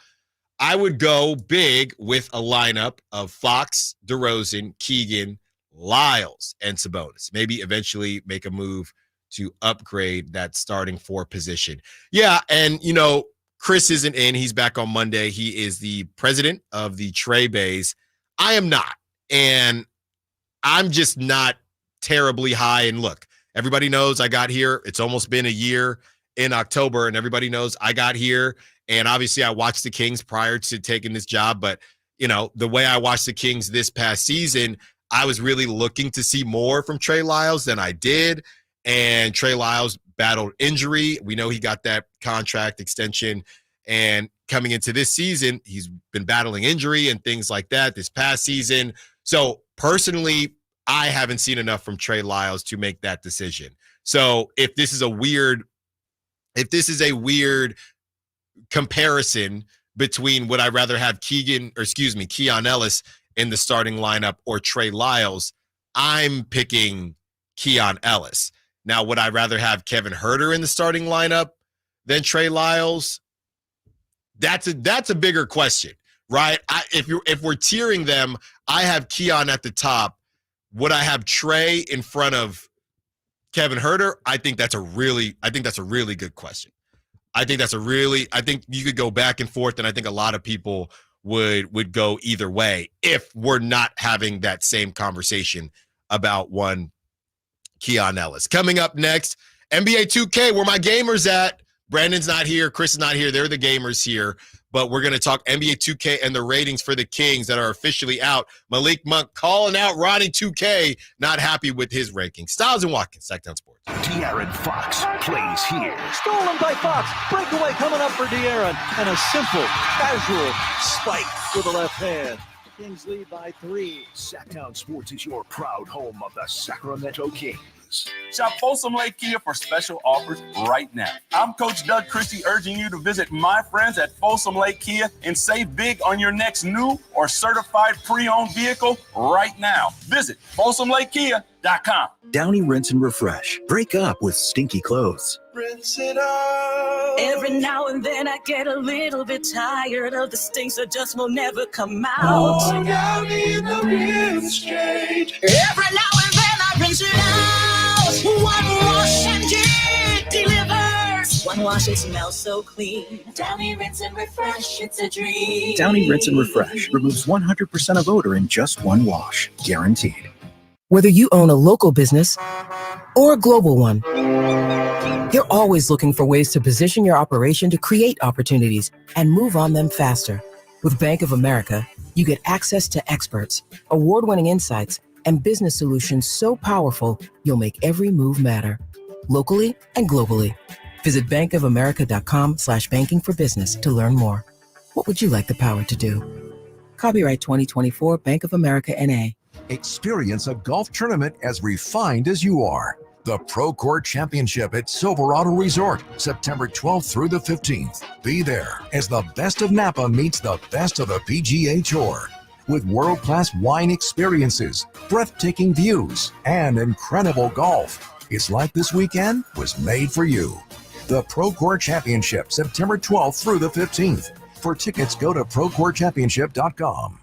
I would go big with a lineup of Fox, DeRozan, Keegan, Lyles, and Sabonis. Maybe eventually make a move to upgrade that starting 4 position. Yeah, and Chris isn't in. He's back on Monday. He is the president of the Trey Bays. I am not. And I'm just not terribly high. And look, everybody knows I got here. It's almost been a year in October, and everybody knows I got here. And obviously I watched the Kings prior to taking this job. But, the way I watched the Kings this past season, I was really looking to see more from Trey Lyles than I did. And Trey Lyles battled injury. We know he got that contract extension. And coming into this season, he's been battling injury and things like that this past season. So personally, I haven't seen enough from Trey Lyles to make that decision. So if this is a weird comparison between would I rather have Keon Ellis in the starting lineup or Trey Lyles, I'm picking Keon Ellis. Now, would I rather have Kevin Huerter in the starting lineup than Trey Lyles? That's a bigger question, right? If we're tiering them, I have Keon at the top. Would I have Trey in front of Kevin Huerter? I think that's a really good question. I think you could go back and forth, and I think a lot of people would go either way if we're not having that same conversation about one Keon Ellis. Coming up next, NBA 2K, where my gamers at. Brandon's not here. Chris is not here. They're the gamers here. But we're going to talk NBA 2K and the ratings for the Kings that are officially out. Malik Monk calling out Ronnie 2K, not happy with his ranking. Stiles and Watkins, Sacktown Sports.
De'Aaron Fox plays here.
Stolen by Fox. Breakaway coming up for De'Aaron. And a simple, casual spike with the left hand. Kings lead by 3.
Sacktown Sports is your proud home of the Sacramento Kings.
March. Shop Folsom Lake Kia for special offers right now. I'm Coach Doug Christie urging you to visit my friends at Folsom Lake Kia and save big on your next new or certified pre-owned vehicle right now. Visit FolsomLakeKia.com.
Downy Rinse and Refresh. Break up with stinky clothes.
Rinse it out.
Every now and then I get a little bit tired of the stinks that just will never come out.
Oh, Downy in the rinse change.
Every now and then I rinse it out. One wash and it delivers. One wash, it smells so clean. Downy Rinse and Refresh, it's a dream.
Downy Rinse and Refresh removes 100% of odor in just one wash. Guaranteed.
Whether you own a local business or a global one, you're always looking for ways to position your operation to create opportunities and move on them faster. With Bank of America, you get access to experts, award-winning insights, and business solutions so powerful, you'll make every move matter, locally and globally. Visit bankofamerica.com/banking for business to learn more. What would you like the power to do? Copyright 2024 Bank of America NA.
Experience a golf tournament as refined as you are. The Pro Court Championship at Silverado Resort, September 12th through the 15th. Be there as the best of Napa meets the best of the PGA Tour. With world-class wine experiences, breathtaking views, and incredible golf. It's like this weekend was made for you. The Pro Court Championship, September 12th through the 15th. For tickets, go to ProCourtChampionship.com.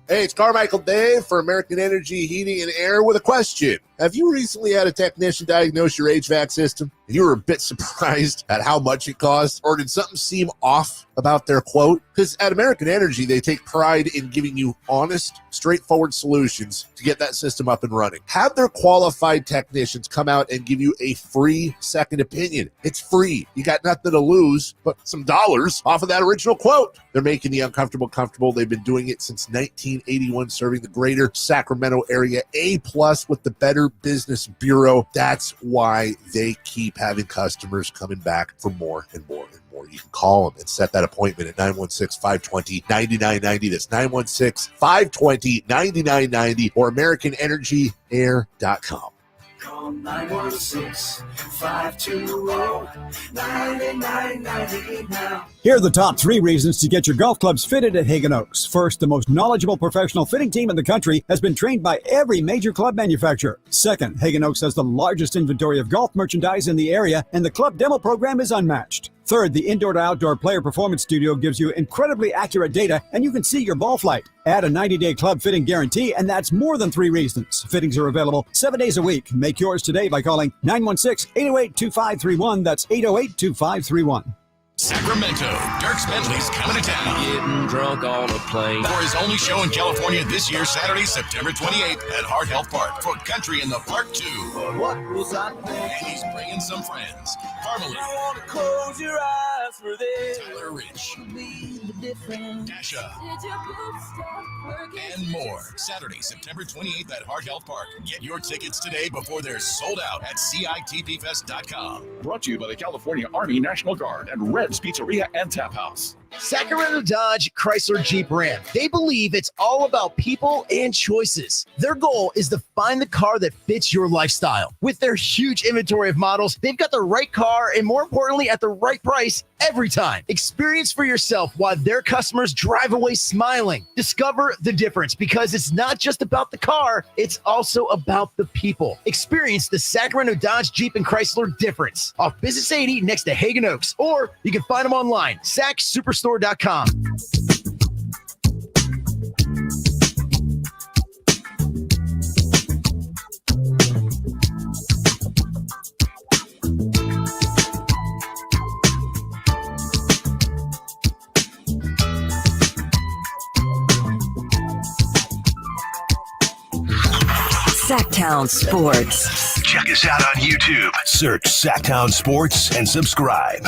Hey, it's Carmichael Dave for American Energy Heating and Air with a question. Have you recently had a technician diagnose your HVAC system and you were a bit surprised at how much it cost? Or did something seem off about their quote? Because at American Energy, they take pride in giving you honest, straightforward solutions to get that system up and running. Have their qualified technicians come out and give you a free second opinion. It's free. You got nothing to lose but some dollars off of that original quote. They're making the uncomfortable comfortable. They've been doing it since 1981, serving the greater Sacramento area. A+ with the Better Business Bureau. That's why they keep having customers coming back for more and more and more. You can call them and set that appointment at 916-520-9990. That's 916-520-9990 or AmericanEnergyAir.com.
Call 916-520-9990 now.
Here are the top 3 reasons to get your golf clubs fitted at Hagen Oaks. First, the most knowledgeable professional fitting team in the country has been trained by every major club manufacturer. Second, Hagen Oaks has the largest inventory of golf merchandise in the area, and the club demo program is unmatched. Third, the indoor to outdoor player performance studio gives you incredibly accurate data, and you can see your ball flight. Add a 90-day club fitting guarantee, and that's more than 3 reasons. Fittings are available 7 days a week. Make yours today by calling 916-808-2531. That's 808-2531.
Sacramento, Dierks Bentley's coming to town.
Getting drunk on a plane.
For his only show in California this year, Saturday, September 28th at Heart Health Park for Country in the Park 2.
What was I thinking?
And he's bringing some friends. Parmalee.
I want to close your eyes for this.
Tyler Rich. Dasha.
Did your boobs stop working?
And more. Saturday, September 28th at Heart Health Park. Get your tickets today before they're sold out at CITPFest.com.
Brought to you by the California Army National Guard and Red's Pizzeria and Tap House.
Sacramento Dodge Chrysler Jeep Ram. They believe it's all about people and choices. Their goal is to find the car that fits your lifestyle. With their huge inventory of models, they've got the right car and, more importantly, at the right price every time. Experience for yourself why their customers drive away smiling. Discover the difference, because it's not just about the car, it's also about the people. Experience the Sacramento Dodge Jeep and Chrysler difference off Business 80 next to Hagen Oaks, or you can find them online, SacSuperstore.com.
Sacktown Sports.
Check us out on YouTube. Search Sacktown Sports and subscribe.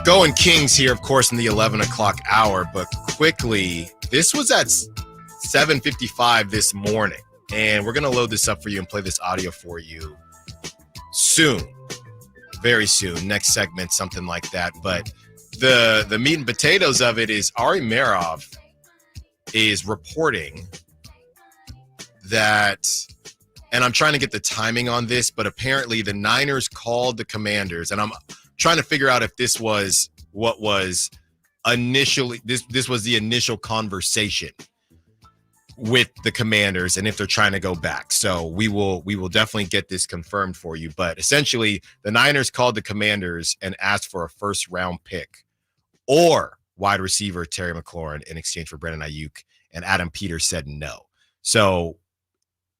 Going Kings here, of course, in the 11 o'clock hour, but quickly, this was at 7:55 this morning, and we're going to load this up for you and play this audio for you soon, very soon, next segment, something like that. But the meat and potatoes of it is Ari Merov is reporting that, and I'm trying to get the timing on this, but apparently the Niners called the Commanders, and I'm trying to figure out if this was what was initially this was the initial conversation with the Commanders and if they're trying to go back. So we will definitely get this confirmed for you. But essentially, the Niners called the Commanders and asked for a first-round pick or wide receiver Terry McLaurin in exchange for Brandon Ayuk, and Adam Peters said no. So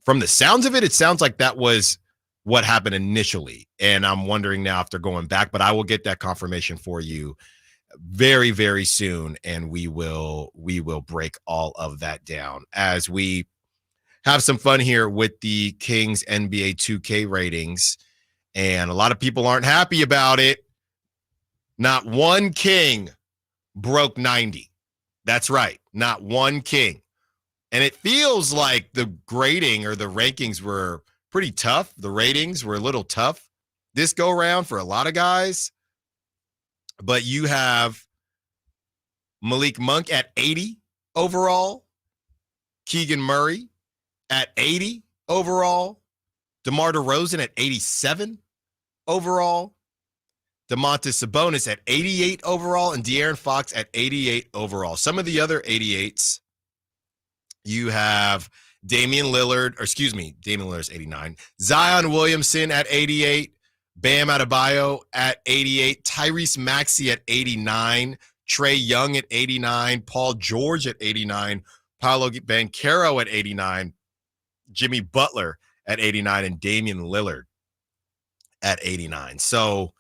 from the sounds of it, it sounds like that was what happened initially. And I'm wondering now if they're going back, but I will get that confirmation for you very, very soon, and we will break all of that down as we have some fun here with the Kings NBA 2K ratings. And a lot of people aren't happy about it. Not one King broke 90. That's right, not one King. And it feels like the grading or the rankings were pretty tough. The ratings were a little tough this go around for a lot of guys. But you have Malik Monk at 80 overall, Keegan Murray at 80 overall, DeMar DeRozan at 87 overall, Domantas Sabonis at 88 overall, and De'Aaron Fox at 88 overall. Some of the other 88s, you have Damian Lillard's 89, Zion Williamson at 88, Bam Adebayo at 88, Tyrese Maxey at 89, Trae Young at 89, Paul George at 89, Paolo Banchero at 89, Jimmy Butler at 89, and Damian Lillard at 89. So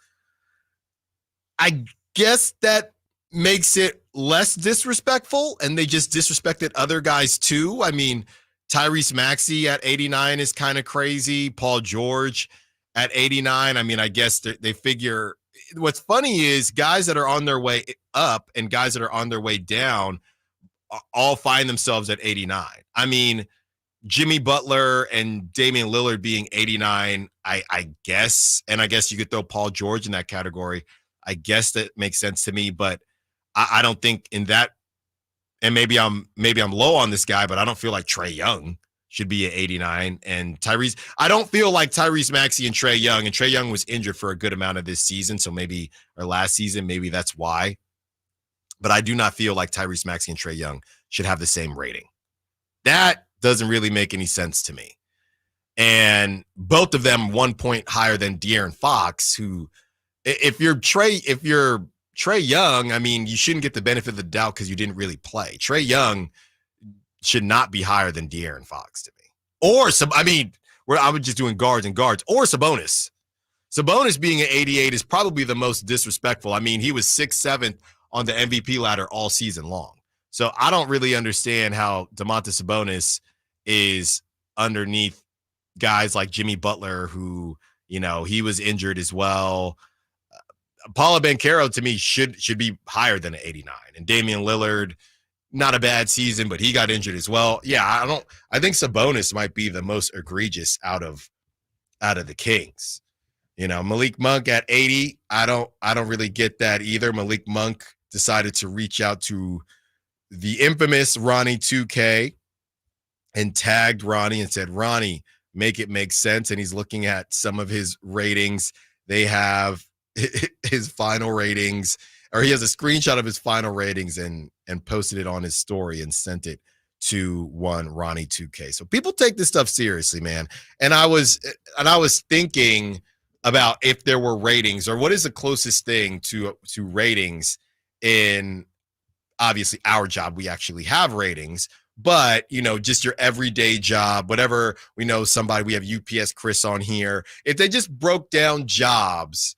I guess that makes it less disrespectful, and they just disrespected other guys too. I mean, Tyrese Maxey at 89 is kind of crazy. Paul George at 89. I mean, I guess they figure what's funny is guys that are on their way up and guys that are on their way down all find themselves at 89. I mean, Jimmy Butler and Damian Lillard being 89, I guess, and I guess you could throw Paul George in that category. I guess that makes sense to me, but I don't think in that, and maybe I'm low on this guy, but I don't feel like Trae Young should be at 89. And Tyrese, I don't feel like Tyrese Maxey and Trae Young was injured for a good amount of this season, so or last season, maybe that's why. But I do not feel like Tyrese Maxey and Trae Young should have the same rating. That doesn't really make any sense to me. And both of them 1 point higher than De'Aaron Fox, who, if you're Trae Young, I mean, you shouldn't get the benefit of the doubt because you didn't really play. Trae Young should not be higher than De'Aaron Fox to me. Or where I was just doing guards or Sabonis. Sabonis being at 88 is probably the most disrespectful. I mean, he was 6th, 7th on the MVP ladder all season long. So I don't really understand how Domantas Sabonis is underneath guys like Jimmy Butler, who, he was injured as well. Paolo Banchero to me should be higher than an 89. And Damian Lillard, not a bad season, but he got injured as well. Yeah, I think Sabonis might be the most egregious out of the Kings. Malik Monk at 80, I don't really get that either. Malik Monk decided to reach out to the infamous Ronnie 2K and tagged Ronnie and said, Ronnie, make it make sense. And he's looking at some of his ratings. They have his final ratings, or he has a screenshot of his final ratings and posted it on his story and sent it to one Ronnie 2K. So people take this stuff seriously, man. And I was thinking about if there were ratings, or what is the closest thing to ratings in, obviously our job, we actually have ratings, but just your everyday job, whatever. We know somebody, we have UPS Chris on here. If they just broke down jobs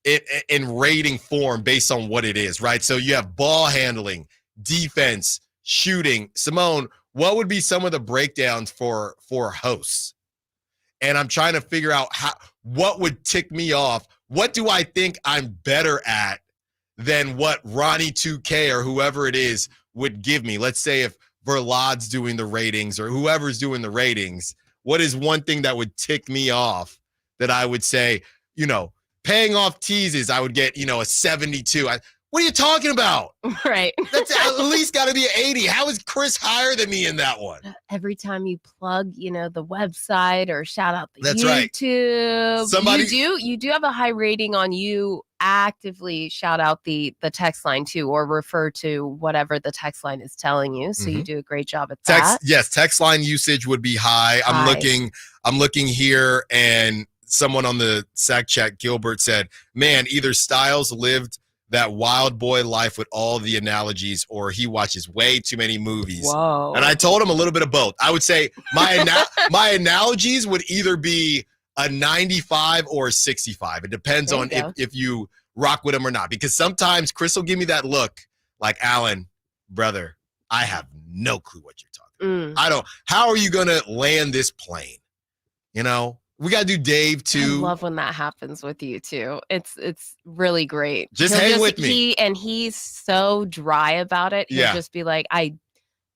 in rating form based on what it is, right? So you have ball handling, defense, shooting. Simone, what would be some of the breakdowns for hosts? And I'm trying to figure out what would tick me off. What do I think I'm better at than what Ronnie 2K or whoever it is would give me? Let's say if Verlad's doing the ratings or whoever's doing the ratings, what is one thing that would tick me off that I would say, paying off teases, I would get, a 72. What are you talking about?
Right.
That's at least got to be an 80. How is Chris higher than me in that one?
Every time you plug, the website or shout out the
That's right.
YouTube,
Somebody-
you do have a high rating on you actively shout out the text line too, or refer to whatever the text line is telling you. So you do a great job at that.
Text line usage would be high. I'm looking here, and someone on the Sac Chat, Gilbert, said, man, either Stiles lived that wild boy life with all the analogies, or he watches way too many movies.
Whoa.
And I told him a little bit of both. I would say my analogies would either be a 95 or a 65. It depends on if you rock with him or not. Because sometimes Chris will give me that look like, Alan, brother, I have no clue what you're talking about. How are you going to land this plane? We got to do Dave too.
I love when that happens with you too. It's really great.
Just hang with me.
He's so dry about it. He'll
Yeah.
just be like, I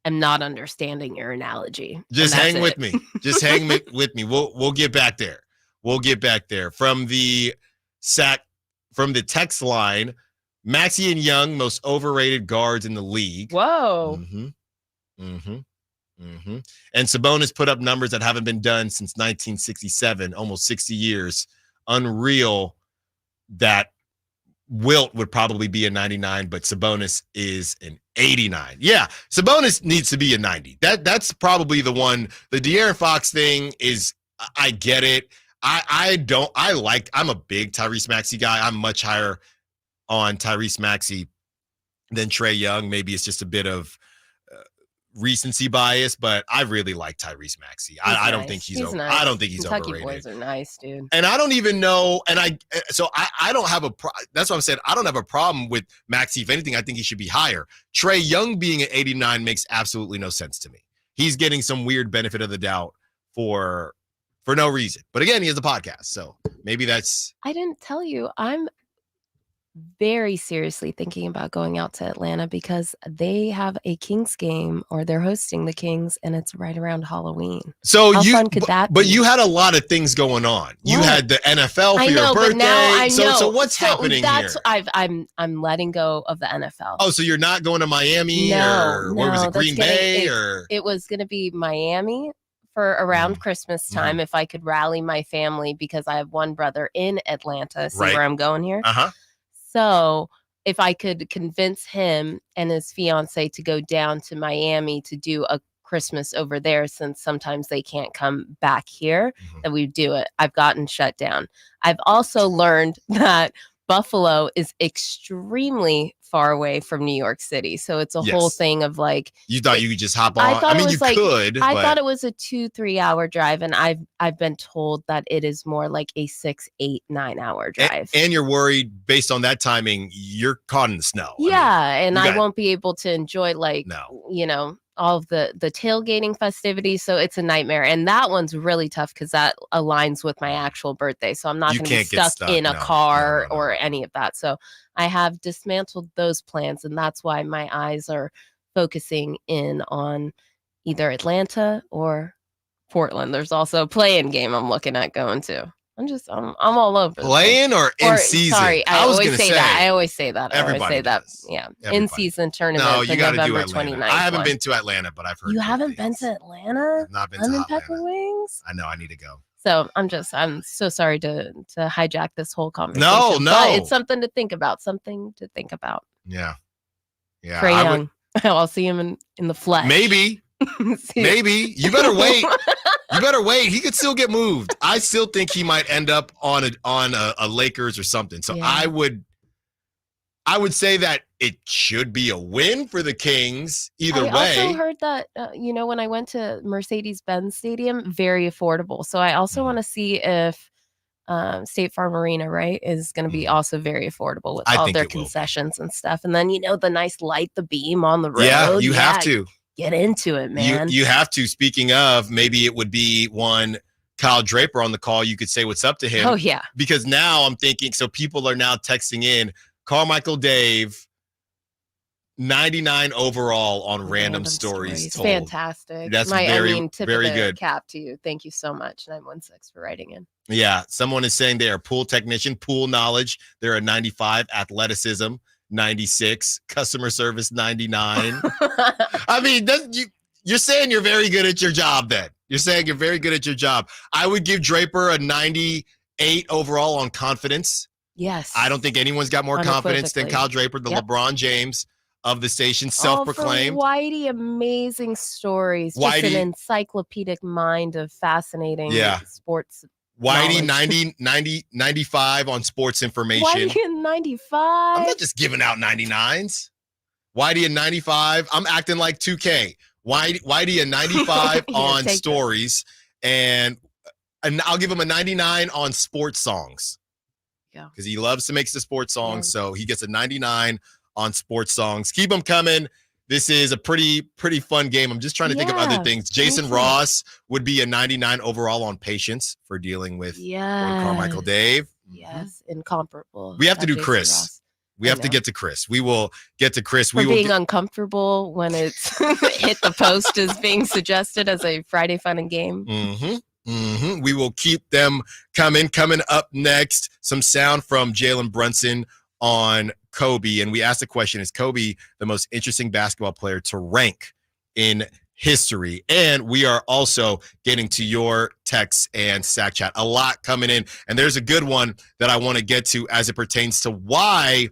am not understanding your analogy.
Just hang with me. Just hang with me. We'll get back there. We'll get back there. From the text line, Maxey and Young, most overrated guards in the league.
Whoa.
And Sabonis put up numbers that haven't been done since 1967, almost 60 years. Unreal that Wilt would probably be a 99, but Sabonis is an 89. Yeah, Sabonis needs to be a 90. That's probably the one. The De'Aaron Fox thing is, I get it. I'm a big Tyrese Maxey guy. I'm much higher on Tyrese Maxey than Trae Young. Maybe it's just a bit of recency bias, but I really like Tyrese Maxey. I don't think he's over.
Nice.
I don't think he's
Kentucky
overrated.
boys are nice, dude.
And I don't even know. And I don't have that's what I'm saying. I don't have a problem with Maxey. If anything, I think he should be higher. Trae Young being at 89 makes absolutely no sense to me. He's getting some weird benefit of the doubt for no reason. But again, he has a podcast, so maybe that's.
I didn't tell you. I'm very seriously thinking about going out to Atlanta because they have a Kings game, or they're hosting the Kings, and it's right around Halloween.
So
how fun could that be?
But you had a lot of things going on. You had the NFL for your birthday.
But now I know.
So what's happening here?
I'm letting go of the NFL.
Oh, so you're not going to Miami or where was it, Green Bay?
It was going to be Miami for around Christmas time if I could rally my family, because I have one brother in Atlanta. See where I'm going here?
Uh-huh.
So if I could convince him and his fiance to go down to Miami to do a Christmas over there, since sometimes they can't come back here, that we do it. I've gotten shut down. I've also learned that Buffalo is extremely far away from New York City. So it's a whole thing of like,
you thought you could just hop on. I mean, you could.
I thought it was a 2-3 hour drive, and I've been told that it is more like a 6, 8, 9 hour drive.
And you're worried based on that timing, you're caught in the snow.
I won't be able to enjoy all of the tailgating festivities. So it's a nightmare. And that one's really tough because that aligns with my actual birthday. So I'm not going to be stuck in a car or any of that. So I have dismantled those plans. And that's why my eyes are focusing in on either Atlanta or Portland. There's also a play-in game I'm looking at going to. I'm all over.
Play-in or in season?
Sorry, I always say that.
Everybody does.
Yeah.
Everybody.
In season tournament.
No, you got to do
November
Atlanta.
29th
I haven't been to Atlanta, but I've heard.
You haven't been to Atlanta?
I've not been
Lemon
to
pepper wings?
I know. I need to go.
So I'm so sorry to hijack this whole conversation.
No.
But it's something to think about.
Yeah.
Trae Young. I'll see him in the flesh.
Maybe. Maybe. You better wait. He could still get moved. I still think he might end up on a Lakers or something. So I would say that it should be a win for the Kings either way.
I also heard that when I went to Mercedes-Benz Stadium, very affordable. So I also want to see if State Farm Arena, right, is going to be also very affordable with all their concessions and stuff. And then the nice light the beam on the road.
Yeah, you have to.
Get into it, man.
You have to. Speaking of, maybe it would be one Kyle Draper on the call. You could say what's up to him.
Oh, yeah.
Because now I'm thinking, so people are now texting in, Carmichael Dave, 99 overall on random stories told.
Fantastic.
That's
My
very,
tip
very
of the
good.
cap to you. Thank you so much, 916, for writing in.
Yeah, someone is saying they are pool technician, pool knowledge. They're a 95, athleticism 96, customer service 99. I mean, you're saying you're very good at your job then. You're saying you're very good at your job. I would give Draper a 98 overall on confidence.
Yes.
I don't think anyone's got more confidence than Kyle Draper, the LeBron James of the station, self-proclaimed.
For Whitey, amazing stories. Just an encyclopedic mind of fascinating sports.
Whitey, 95 on sports information.
Whitey in 95.
I'm not just giving out 99s. Whitey in 95. I'm acting like 2K. Whitey a 95 on stories. And I'll give him a 99 on sports songs.
Yeah.
Because he loves to make the sports songs. So he gets a 99 on sports songs. Keep them coming. This is a pretty fun game. I'm just trying to think of other things. Jason Ross would be a 99 overall on patience for dealing with Carmichael Dave.
Yes, incomparable.
We have to do Chris. We have to get to Chris. We will get to Chris.
For being uncomfortable when it's hit the post as being suggested as a Friday fun and game.
We will keep them coming. Coming up next, some sound from Jalen Brunson on Kobe. And we asked the question, is Kobe the most interesting basketball player to rank in history? And we are also getting to your texts and Sack Chat. A lot coming in. And there's a good one that I want to get to as it pertains to why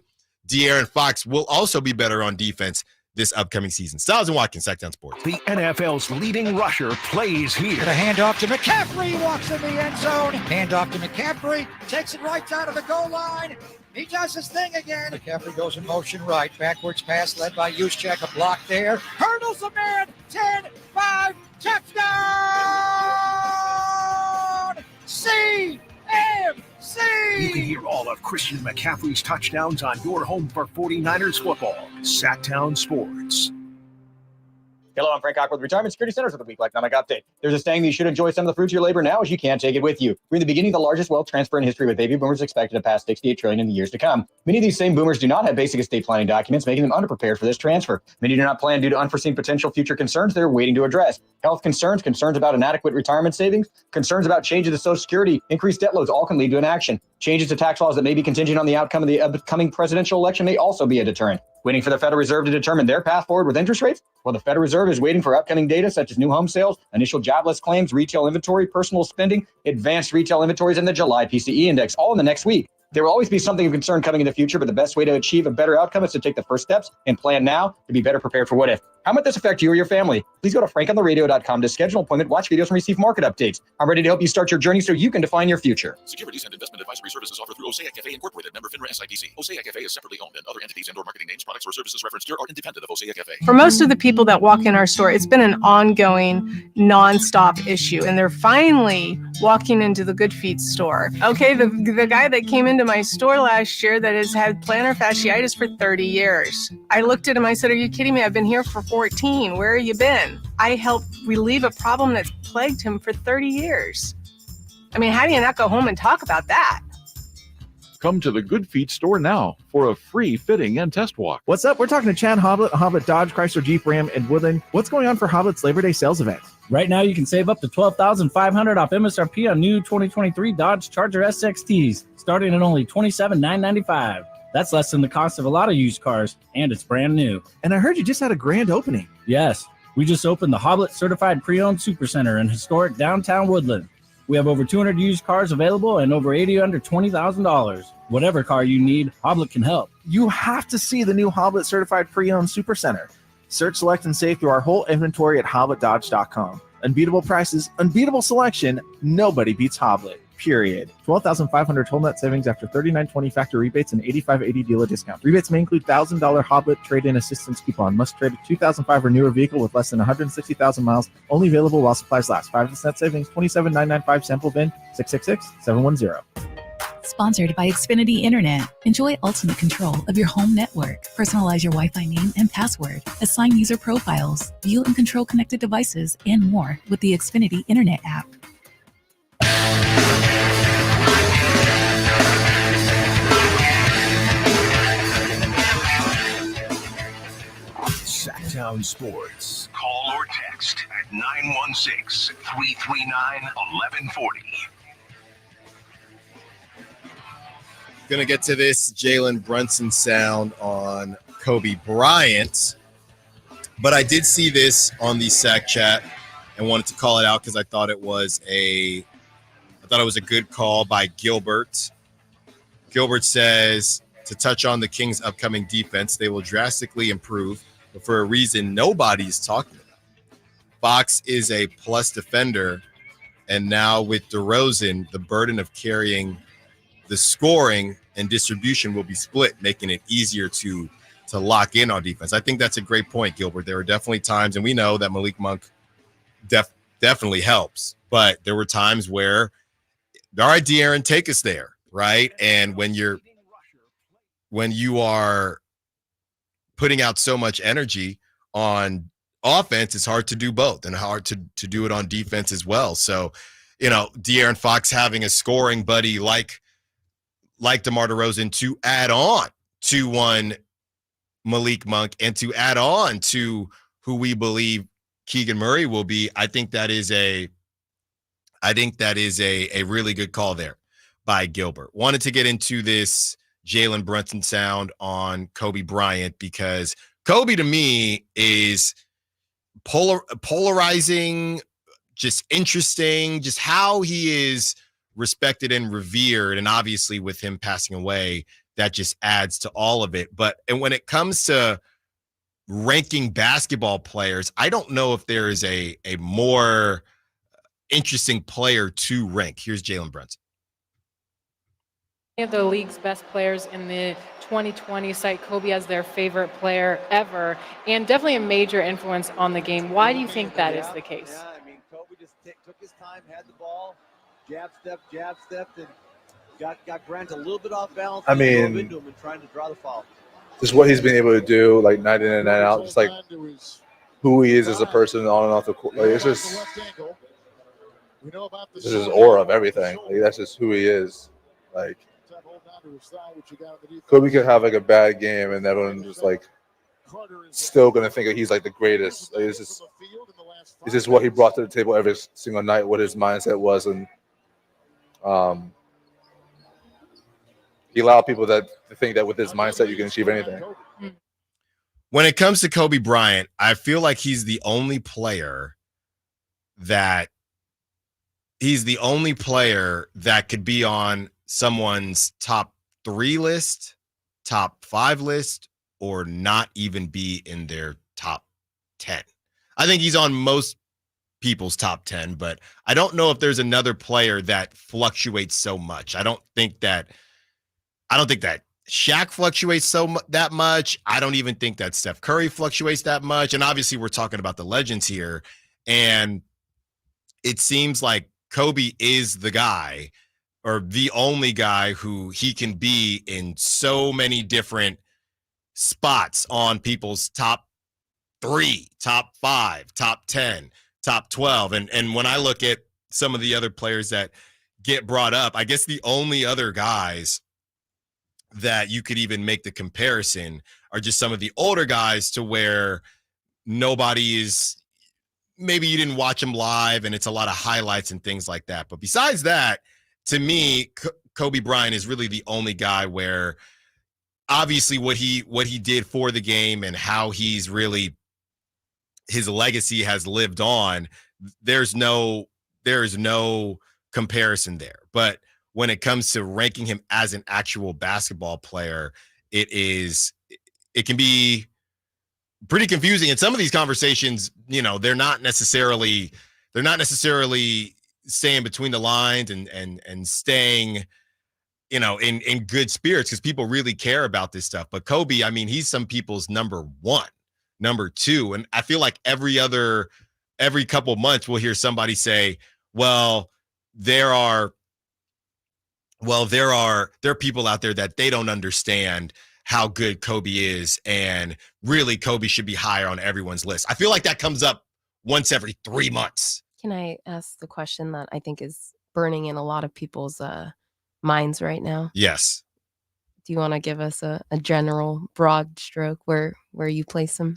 De'Aaron Fox will also be better on defense this upcoming season. Stiles and Watkins, Sacktown Sports.
The NFL's leading rusher plays here.
A handoff to McCaffrey, walks in the end zone. Handoff to McCaffrey, takes it right down to the goal line. He does his thing again. McCaffrey goes in motion right. Backwards pass led by Juszczyk. A block there. Hurdles a man. 10, 5, touchdown! CMC!
You can hear all of Christian McCaffrey's touchdowns on your home for 49ers football. Sacktown Sports.
Hello, I'm Frank Cock with Retirement Security Centers with a week economic update. There's a saying that you should enjoy some of the fruits of your labor now as you can take it with you. We're in the beginning of the largest wealth transfer in history, with baby boomers expected to pass $68 trillion in the years to come. Many of these same boomers do not have basic estate planning documents, making them underprepared for this transfer. Many do not plan due to unforeseen potential future concerns they're waiting to address. Health concerns, concerns about inadequate retirement savings, concerns about changes to Social Security, increased debt loads, all can lead to inaction. Changes to tax laws that may be contingent on the outcome of the upcoming presidential election may also be a deterrent. Waiting for the Federal Reserve to determine their path forward with interest rates? Well, the Federal Reserve is waiting for upcoming data such as new home sales, initial jobless claims, retail inventory, personal spending, advanced retail inventories, and the July PCE index, all in the next week. There will always be something of concern coming in the future, but the best way to achieve a better outcome is to take the first steps and plan now to be better prepared for what if. How might this affect you or your family? Please go to frankontheradio.com to schedule an appointment, watch videos, and receive market updates. I'm ready to help you start your journey so you can define your future.
Securities and investment advisory services offered through Osaic FA Incorporated, member FINRA SIPC. Osaic FA is separately owned, and other entities and/or marketing names, products, or services referenced here are independent of Osaic FA.
For most of the people that walk in our store, it's been an ongoing, non-stop issue, and they're finally walking into the Good Feet store. Okay, the guy that came into my store last year that has had plantar fasciitis for 30 years. I looked at him, I said, "Are you kidding me? I've been here for 14. Where have you been?" I helped relieve a problem that's plagued him for 30 years. I mean, how do you not go home and talk about that?
Come to the Good Feet store now for a free fitting and test walk.
What's up? We're talking to Chad Hoblet, Hoblet Dodge, Chrysler Jeep Ram in Woodland. What's going on for Hoblet's Labor Day sales event?
Right now, you can save up to $12,500 off MSRP on new 2023 Dodge Charger SXTs, starting at only $27,995. That's less than the cost of a lot of used cars, and it's brand new.
And I heard you just had a grand opening.
Yes, we just opened the Hoblet Certified Pre-Owned Supercenter in historic downtown Woodland. We have over 200 used cars available and over 80 under $20,000. Whatever car you need, Hoblet can help.
You have to see the new Hoblet Certified Pre-Owned Supercenter. Search, select, and save through our whole inventory at hobletdodge.com. Unbeatable prices, unbeatable selection. Nobody beats Hoblet. Period. $12,500 total net savings after $39.20 factor rebates and $85.80 dealer discount. Rebates may include $1,000 Hoblet trade-in assistance coupon. Must trade a 2005 or newer vehicle with less than 160,000 miles. Only available while supplies last. 5% savings. $27,995 sample VIN 666-710.
Sponsored by Xfinity Internet. Enjoy ultimate control of your home network. Personalize your Wi-Fi name and password. Assign user profiles. View and control connected devices and more with the Xfinity Internet app.
Sacktown Sports. Call or text at 916-339-1140.
Gonna get to this Jalen Brunson sound on Kobe Bryant, but I did see this on the Sack Chat and wanted to call it out because I thought it was a good call by Gilbert. Gilbert says, to touch on the Kings' upcoming defense, they will drastically improve, but for a reason nobody's talking about. Fox is a plus defender, and now with DeRozan, the burden of carrying the scoring and distribution will be split, making it easier to lock in on defense. I think that's a great point, Gilbert. There are definitely times, and we know that Malik Monk definitely helps, but there were times where, all right, De'Aaron, take us there, right? And when you are putting out so much energy on offense, it's hard to do both and hard to do it on defense as well. So, De'Aaron Fox having a scoring buddy like DeMar DeRozan to add on to one Malik Monk and to add on to who we believe Keegan Murray will be, I think that is a really good call there by Gilbert. Wanted to get into this Jalen Brunson sound on Kobe Bryant because Kobe to me is polarizing, just interesting, just how he is respected and revered. And obviously with him passing away, that just adds to all of it. And when it comes to ranking basketball players, I don't know if there is a more interesting player to rank. Here's Jalen Brunson.
Of the league's best players in the 2020 cite Kobe as their favorite player ever, and definitely a major influence on the game. Why do you think that is the case?
Yeah, I mean, Kobe just took his time, had the ball, jab stepped, and got Grant a little bit off balance.
I mean,
drove into him and trying to draw the foul.
Just what he's been able to do, like night in and night out, just like who he is as a person on and off the court. Like, it's just his aura of everything. Like, that's just who he is. Like, Kobe could have like a bad game and everyone just like still gonna think that he's like the greatest. Like, it's just what he brought to the table every single night, what his mindset was, and he allowed people to think that with his mindset you can achieve anything.
When it comes to Kobe Bryant, I feel like he's the only player that could be on someone's top 3 list, top 5 list, or not even be in their top 10. I think he's on most people's top 10, but I don't know if there's another player that fluctuates so much. I don't think that Shaq fluctuates that much. I don't even think that Steph Curry fluctuates that much. And obviously we're talking about the legends here. And it seems like Kobe is the guy, or the only guy, who he can be in so many different spots on people's top 3, top 5, top 10, top 12. And when I look at some of the other players that get brought up, I guess the only other guys that you could even make the comparison are just some of the older guys, to where nobody is, maybe you didn't watch them live and it's a lot of highlights and things like that. But besides that, to me, Kobe Bryant is really the only guy where obviously what he did for the game and how he's really, his legacy has lived on. There's no comparison there. But when it comes to ranking him as an actual basketball player, it can be pretty confusing. And some of these conversations, they're not necessarily staying between the lines and staying, in good spirits, because people really care about this stuff. But Kobe, I mean, he's some people's number 1, number 2. And I feel like every couple months we'll hear somebody say, there are people out there that they don't understand how good Kobe is, and really Kobe should be higher on everyone's list. I feel like that comes up once every 3 months.
Can I ask the question that I think is burning in a lot of people's minds right now?
Yes.
Do you want to give us a general broad stroke where you place him?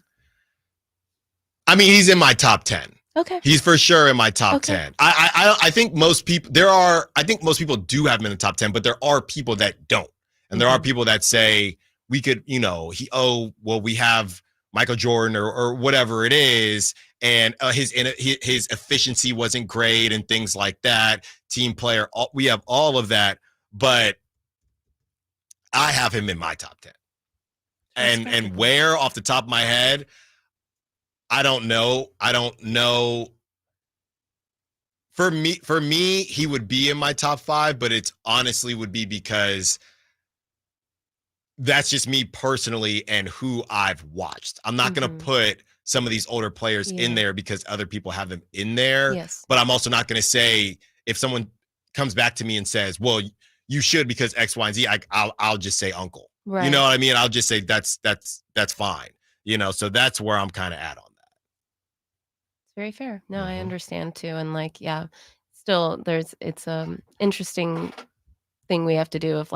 I mean, he's in my top 10.
Okay.
He's for sure in my top
Okay.
10. I think most people do have him in the top 10, but there are people that don't. And there are people that say we could, we have Michael Jordan or whatever it is, and his efficiency wasn't great and things like that. Team player, we have all of that, but I have him in my top 10. And where off the top of my head, I don't know. For me, he would be in my top 5, but it's honestly would be because that's just me personally and who I've watched. I'm not going to put some of these older players in there because other people have them in there.
Yes.
But I'm also not going to say, if someone comes back to me and says, well, you should because X, Y, and Z, I'll just say uncle.
Right.
You know what I mean? I'll just say that's fine. So that's where I'm kind of at on that.
It's very fair. No, I understand too. And still it's interesting thing we have to do of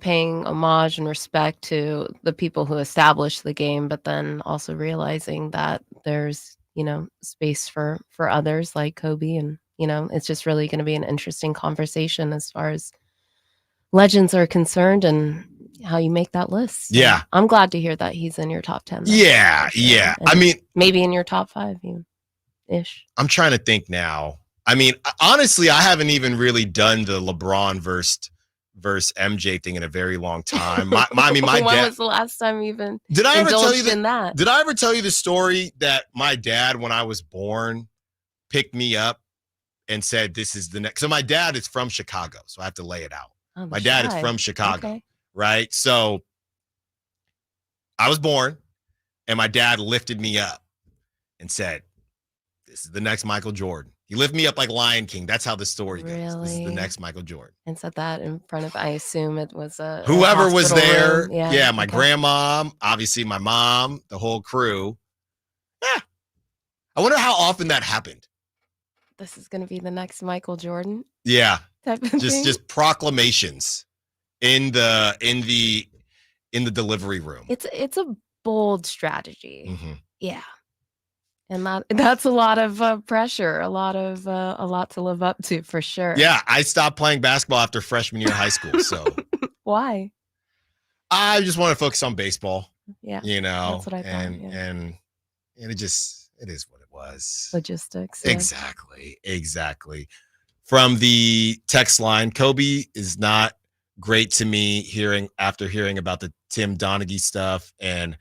paying homage and respect to the people who established the game, but then also realizing that there's, space for others like Kobe. And, it's just really going to be an interesting conversation as far as legends are concerned and how you make that list. So
Yeah.
I'm glad to hear that he's in your top 10.
Yeah. Yeah.
And
I mean,
maybe in your top 5 even ish.
I'm trying to think now. I mean, honestly, I haven't even really done the LeBron versus MJ thing in a very long time. My
When
dad.
was the last time you even
Did I ever tell you
indulged in that?
Did I ever tell you the story that my dad, when I was born, picked me up and said, "This is the next." So my dad is from Chicago, so I have to lay it out.
Oh,
My dad is
shy.
from Chicago,
Okay.
right? So I was born, and my dad lifted me up and said, "This is the next Michael Jordan." He lifted me up like Lion King. That's how the story goes. This is the
Really?
next Michael Jordan.
And said that in front of, I assume it was a
Whoever was
hospital
there,
room.
yeah, my
okay.
grandma, obviously my mom, the whole crew. Yeah. I wonder how often that happened.
This is going to be the next Michael Jordan
Yeah.
type of thing.
Just proclamations in the delivery room.
It's a bold strategy.
Mhm.
Yeah. And that's a lot of pressure, a lot to live up to for sure.
Yeah, I stopped playing basketball after freshman year of high school, so
Why?
I just want to focus on baseball.
Yeah.
That's
what I thought,
and it is what it was.
Logistics. Yeah.
Exactly. From the text line, Kobe is not great to me after hearing about the Tim Donaghy stuff and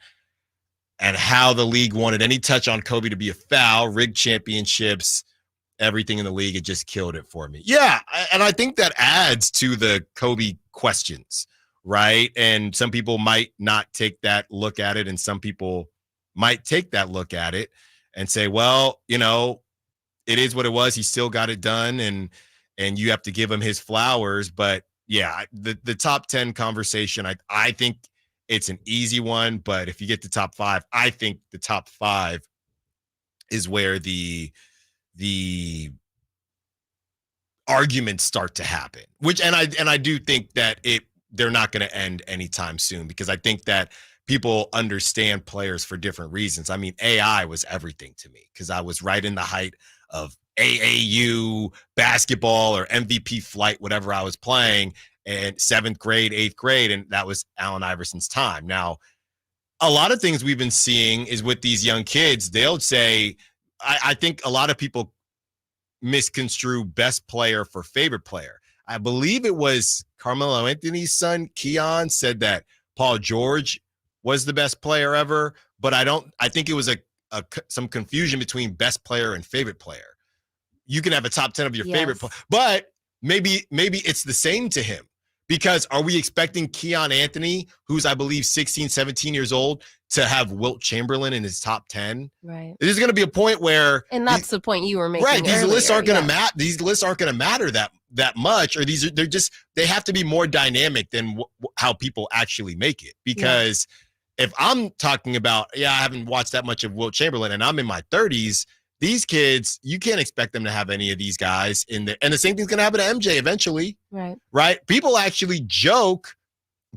how the league wanted any touch on Kobe to be a foul, rigged championships, everything in the league. It just killed it for me. Yeah, and I think that adds to the Kobe questions, right? And some people might not take that look at it, and some people might take that look at it and say, well, it is what it was. He still got it done, and you have to give him his flowers. But yeah, the top 10 conversation, I think it's an easy one, but if you get to top 5, I think the top 5 is where the arguments start to happen. And I do think that they're not going to end anytime soon, because I think that people understand players for different reasons. I mean, AI was everything to me because I was right in the height of AAU basketball or MVP flight, whatever I was playing. And 7th grade, 8th grade, and that was Allen Iverson's time. Now, a lot of things we've been seeing is with these young kids, they'll say, I think a lot of people misconstrue best player for favorite player. I believe it was Carmelo Anthony's son, Keon, said that Paul George was the best player ever, but I think it was some confusion between best player and favorite player. You can have a top 10 of your favorite player, but maybe it's the same to him. Because are we expecting Keon Anthony, who's, I believe, 16, 17 years old, to have Wilt Chamberlain in his top 10?
Right.
There's going to be a point where,
and that's the point you were making.
Right. These lists aren't going to
matter.
These lists aren't going to matter that much, or they have to be more dynamic than how people actually make it. Because if I'm talking about, I haven't watched that much of Wilt Chamberlain, and I'm in my 30s. These kids, you can't expect them to have any of these guys in there. And the same thing's going to happen to MJ eventually.
Right.
Right? People actually joke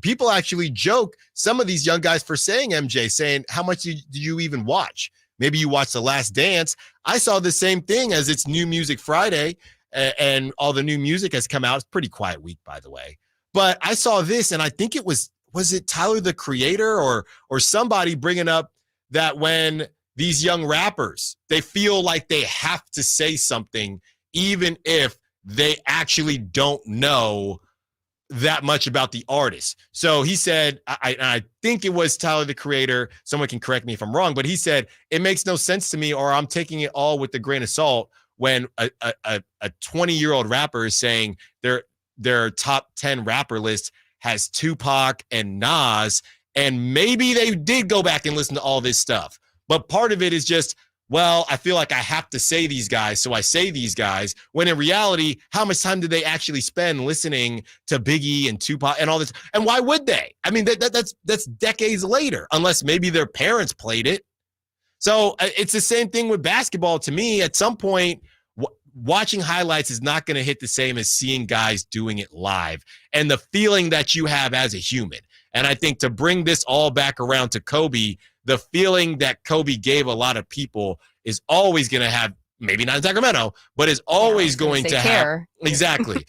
people actually joke, some of these young guys, for saying MJ, saying, how much did you even watch? Maybe you watched The Last Dance. I saw the same thing as it's New Music Friday, and all the new music has come out. It's a pretty quiet week, by the way. But I saw this, and I think it was it Tyler, the Creator, or somebody bringing up that when these young rappers, they feel like they have to say something, even if they actually don't know that much about the artist. So he said, I think it was Tyler, the Creator. Someone can correct me if I'm wrong, but he said, it makes no sense to me, or I'm taking it all with a grain of salt when a 20-year-old rapper is saying their top 10 rapper list has Tupac and Nas, and maybe they did go back and listen to all this stuff. But part of it is just, well, I feel like I have to say these guys, so I say these guys, when in reality, how much time did they actually spend listening to Biggie and Tupac and all this? And why would they? I mean, that's decades later, unless maybe their parents played it. So it's the same thing with basketball to me. At some point, watching highlights is not going to hit the same as seeing guys doing it live and the feeling that you have as a human. And I think to bring this all back around to Kobe, the feeling that Kobe gave a lot of people is always going to have, maybe not in Sacramento, but is always going to have, exactly,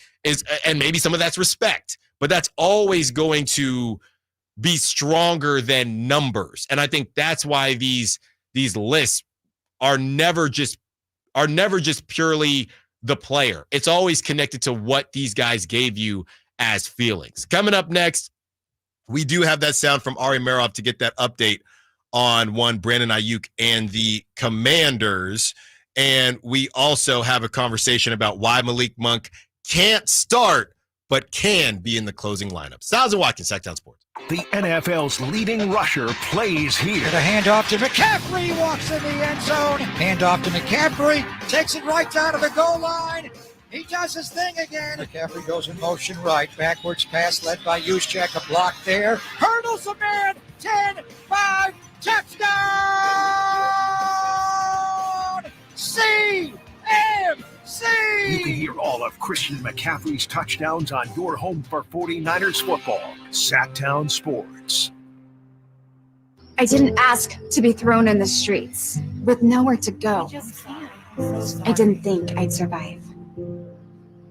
and maybe some of that's respect, but that's always going to be stronger than numbers. And I think that's why these lists are never just purely the player. It's always connected to what these guys gave you as feelings. Coming up next, we do have that sound from Ari Meirov to get that update on Brandon Ayuk and the Commanders. And we also have a conversation about why Malik Monk can't start, but can be in the closing lineup. Stiles Watkins, Sacktown Sports.
The NFL's leading rusher plays here.
The handoff to McCaffrey, walks in the end zone. Handoff to McCaffrey, takes it right down to the goal line. He does his thing again. McCaffrey goes in motion right. Backwards pass led by Juszczyk. A block there. Hurdles a man. 10, 5, touchdown! CMC!
You can hear all of Christian McCaffrey's touchdowns on your home for 49ers football. Sacktown Sports.
I didn't ask to be thrown in the streets with nowhere to go. I didn't think I'd survive.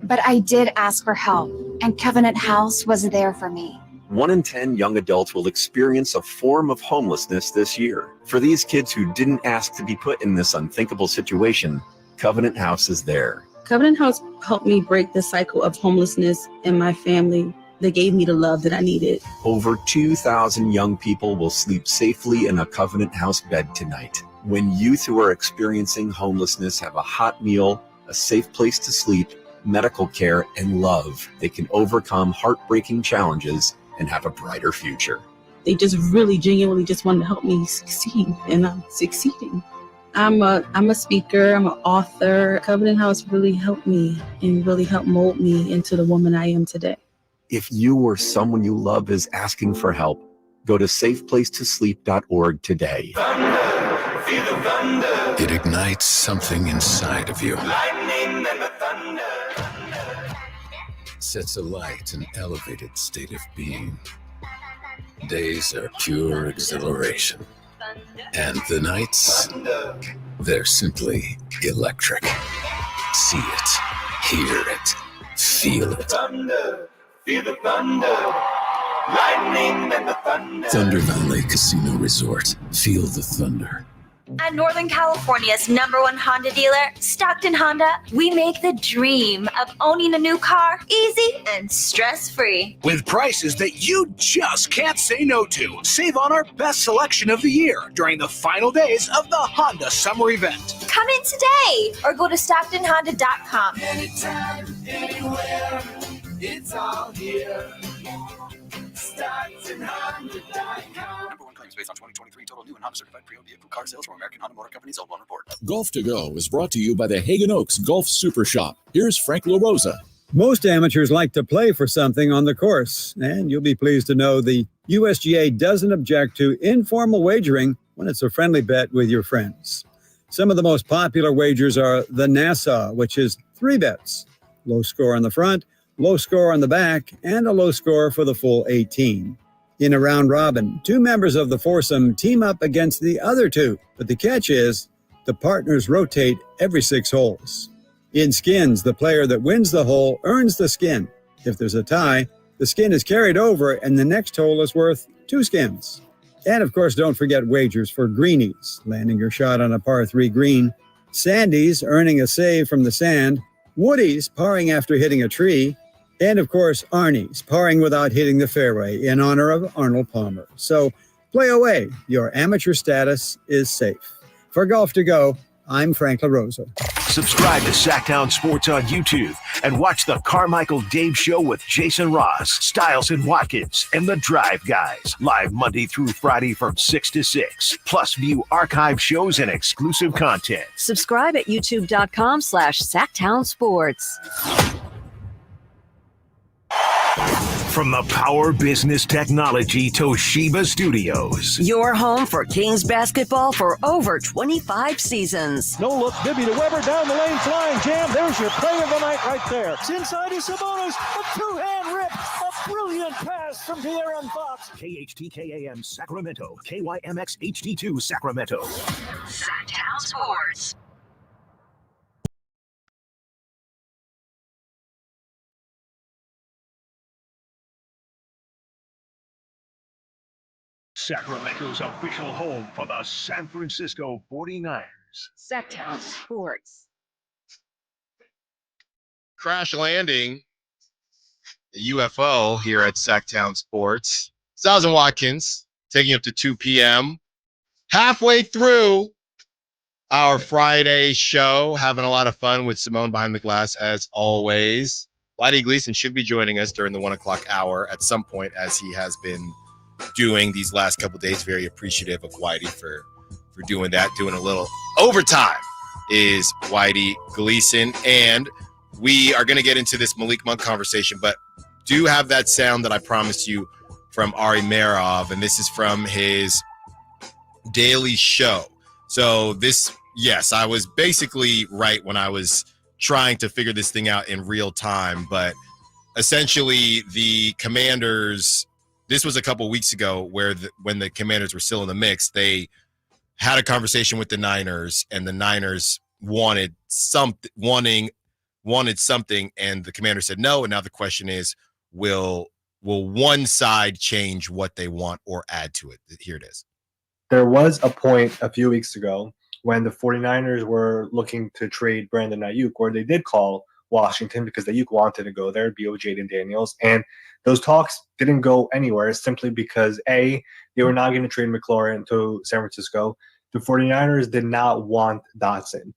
But I did ask for help, and Covenant House was there for me.
1 in 10 young adults will experience a form of homelessness this year. For these kids who didn't ask to be put in this unthinkable situation, Covenant House is there.
Covenant House helped me break the cycle of homelessness in my family. They gave me the love that I needed.
Over 2,000 young people will sleep safely in a Covenant House bed tonight. When youth who are experiencing homelessness have a hot meal, a safe place to sleep, medical care, and love, they can overcome heartbreaking challenges and have a brighter future.
They just really genuinely just wanted to help me succeed, and I'm succeeding. I'm a speaker, I'm an author. Covenant House really helped me and really helped mold me into the woman I am today.
If you or someone you love is asking for help, go to safeplacetosleep.org today.
Thunder, feel the thunder.
It ignites something inside of you.
Lightning and the thunder.
Sets alight an elevated state of being. Days are pure exhilaration. And the nights, they're simply electric. See it, hear it, feel it.
Thunder, feel the thunder. Lightning and the thunder.
Thunder Valley Casino Resort. Feel the thunder.
At Northern California's #1 Honda dealer, Stockton Honda, we make the dream of owning a new car easy and stress-free.
With prices that you just can't say no to. Save on our best selection of the year during the final days of the Honda Summer Event.
Come in today or go to StocktonHonda.com.
Anytime, anywhere, it's all here. StocktonHonda.com.
#1 claims based on 2023 total new and Honda certified pre-owned vehicle car sales from American Honda Motor Company's Old One Report.
Golf to Go is brought to you by the Hagen Oaks Golf Super Shop. Here's Frank LaRosa.
Most amateurs like to play for something on the course, and you'll be pleased to know the USGA doesn't object to informal wagering when it's a friendly bet with your friends. Some of the most popular wagers are the Nassau, which is 3 bets. Low score on the front, low score on the back, and a low score for the full 18. In a round robin, 2 members of the foursome team up against the other 2, but the catch is the partners rotate every 6 holes. In skins, the player that wins the hole earns the skin. If there's a tie, the skin is carried over and the next hole is worth 2 skins. And of course, don't forget wagers for greenies, landing your shot on a par 3 green, sandies, earning a save from the sand, woodies, parring after hitting a tree, and of course, Arnie's, parring without hitting the fairway in honor of Arnold Palmer. So play away. Your amateur status is safe. For Golf to Go, I'm Frank LaRosa.
Subscribe to Sacktown Sports on YouTube and watch the Carmichael Dave Show with Jason Ross, Stiles and Watkins, and the Drive Guys, live Monday through Friday from 6 to 6. Plus, view archive shows and exclusive content.
Subscribe at youtube.com/Sacktown Sports.
From the Power Business Technology Toshiba Studios.
Your home for Kings basketball for over 25 seasons.
No look, Bibby to Weber, down the lane, flying jam. There's your play of the night right there. It's inside is Sabonis, a two-hand rip, a brilliant pass from De'Aaron Fox.
KHTKAM Sacramento, KYMX HD2 Sacramento.
Sacktown Sports.
Sacramento's official home for the San Francisco 49ers.
Sacktown Sports.
Crash landing, the UFO here at Sacktown Sports. Stiles and Watkins taking up to 2 p.m. Halfway through our Friday show, having a lot of fun with Simone behind the glass as always. Whitey Gleason should be joining us during the 1 o'clock hour at some point, as he has been doing these last couple days. Very appreciative of Whitey for doing that, doing a little overtime is Whitey Gleason. And we are going to get into this Malik Monk conversation, but do have that sound that I promised you from Ari Merov, and this is from his daily show. So this, yes, I was basically right when I was trying to figure this thing out in real time, but essentially the Commanders, this was a couple weeks ago where when the Commanders were still in the mix, they had a conversation with the Niners, and the Niners wanted something, and the Commanders said no. And now the question is, will one side change what they want or add to it? Here it is.
There was a point a few weeks ago when the 49ers were looking to trade Brandon Ayuk, where they did call Washington because Ayuk wanted to go there, BO Jaden Daniels, and those talks didn't go anywhere simply because, A, they were not going to trade McLaurin to San Francisco. The 49ers did not want Dotson.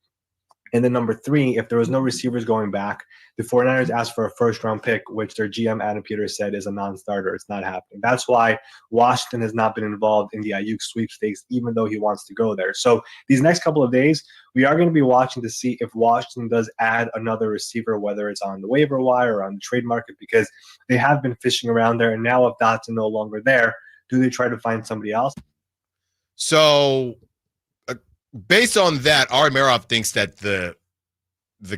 And then number 3, if there was no receivers going back, the 49ers asked for a first-round pick, which their GM, Adam Peters, said is a non-starter. It's not happening. That's why Washington has not been involved in the Ayuk sweepstakes, even though he wants to go there. So these next couple of days, we are going to be watching to see if Washington does add another receiver, whether it's on the waiver wire or on the trade market, because they have been fishing around there. And now if Dotson no longer there, do they try to find somebody else?
So based on that, Ari Merov thinks that the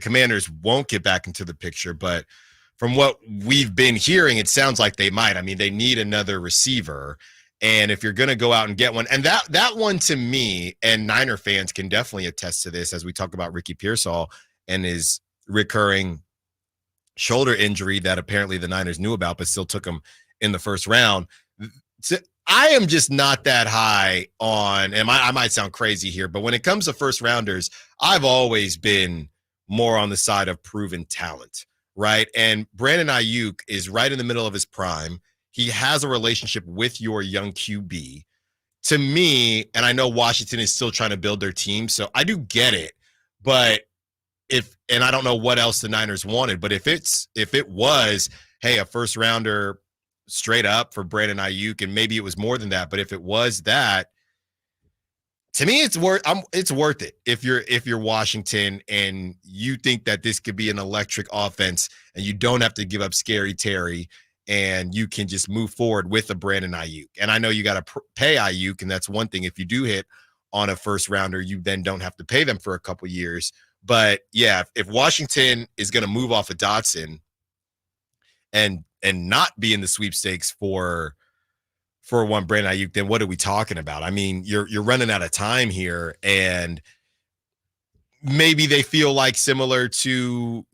Commanders won't get back into the picture, but from what we've been hearing, it sounds like they might. I mean, they need another receiver, and if you're going to go out and get one, and that one to me, and Niner fans can definitely attest to this as we talk about Ricky Pearsall and his recurring shoulder injury that apparently the Niners knew about, but still took him in the first round. I am just not that high on, and I might sound crazy here, but when it comes to first rounders, I've always been more on the side of proven talent, right? And Brandon Ayuk is right in the middle of his prime. He has a relationship with your young QB. To me, and I know Washington is still trying to build their team, so I do get it. But and I don't know what else the Niners wanted, but if it was, hey, a first rounder straight up for Brandon Ayuk, and maybe it was more than that, but if it was that, to me, it's worth it. If you're Washington and you think that this could be an electric offense, and you don't have to give up Scary Terry, and you can just move forward with a Brandon Ayuk. And I know you got to pay Ayuk, and that's one thing. If you do hit on a first rounder, you then don't have to pay them for a couple years. But yeah, if Washington is going to move off of Dotson, and not be in the sweepstakes for one Brandon Ayuk, then what are we talking about? I mean, you're running out of time here, and maybe they feel like similar to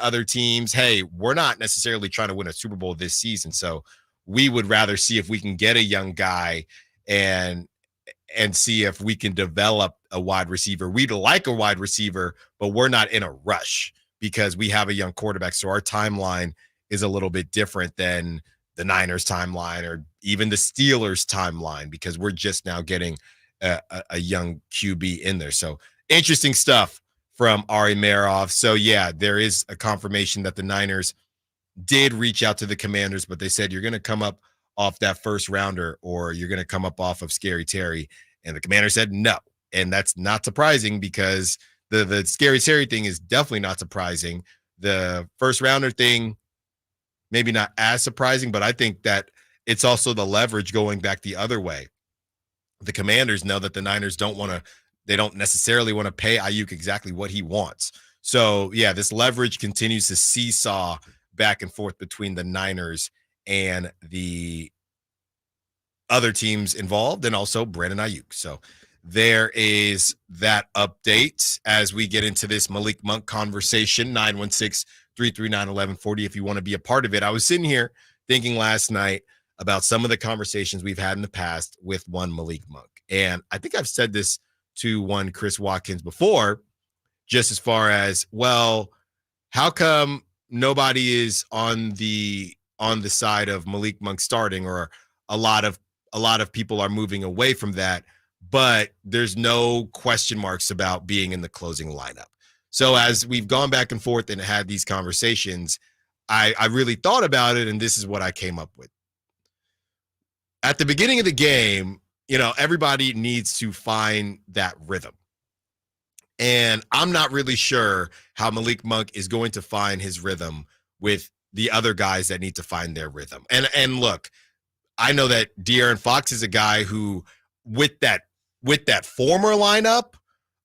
other teams. Hey, we're not necessarily trying to win a Super Bowl this season, so we would rather see if we can get a young guy and see if we can develop a wide receiver. We'd like a wide receiver, but we're not in a rush because we have a young quarterback. So our timeline is a little bit different than the Niners timeline or even the Steelers timeline, because we're just now getting a young QB in there. So interesting stuff from Ari Meirov. So yeah, there is a confirmation that the Niners did reach out to the Commanders, but they said, you're going to come up off that first rounder or you're going to come up off of Scary Terry. And the Commander said no. And that's not surprising because the Scary Terry thing is definitely not surprising. The first rounder thing, maybe not as surprising, but I think that it's also the leverage going back the other way. The Commanders know that the Niners they don't necessarily want to pay Ayuk exactly what he wants. So yeah, this leverage continues to seesaw back and forth between the Niners and the other teams involved, and also Brandon Ayuk. So there is that update as we get into this Malik Monk conversation. 916-339-1140 if you want to be a part of it. I was sitting here thinking last night about some of the conversations we've had in the past with one Malik Monk. And I think I've said this to one Chris Watkins before, just as far as, well, how come nobody is on the side of Malik Monk starting, or a lot of people are moving away from that, but there's no question marks about being in the closing lineup. So as we've gone back and forth and had these conversations, I really thought about it, and this is what I came up with. At the beginning of the game, everybody needs to find that rhythm. And I'm not really sure how Malik Monk is going to find his rhythm with the other guys that need to find their rhythm. And look, I know that De'Aaron Fox is a guy who, with that former lineup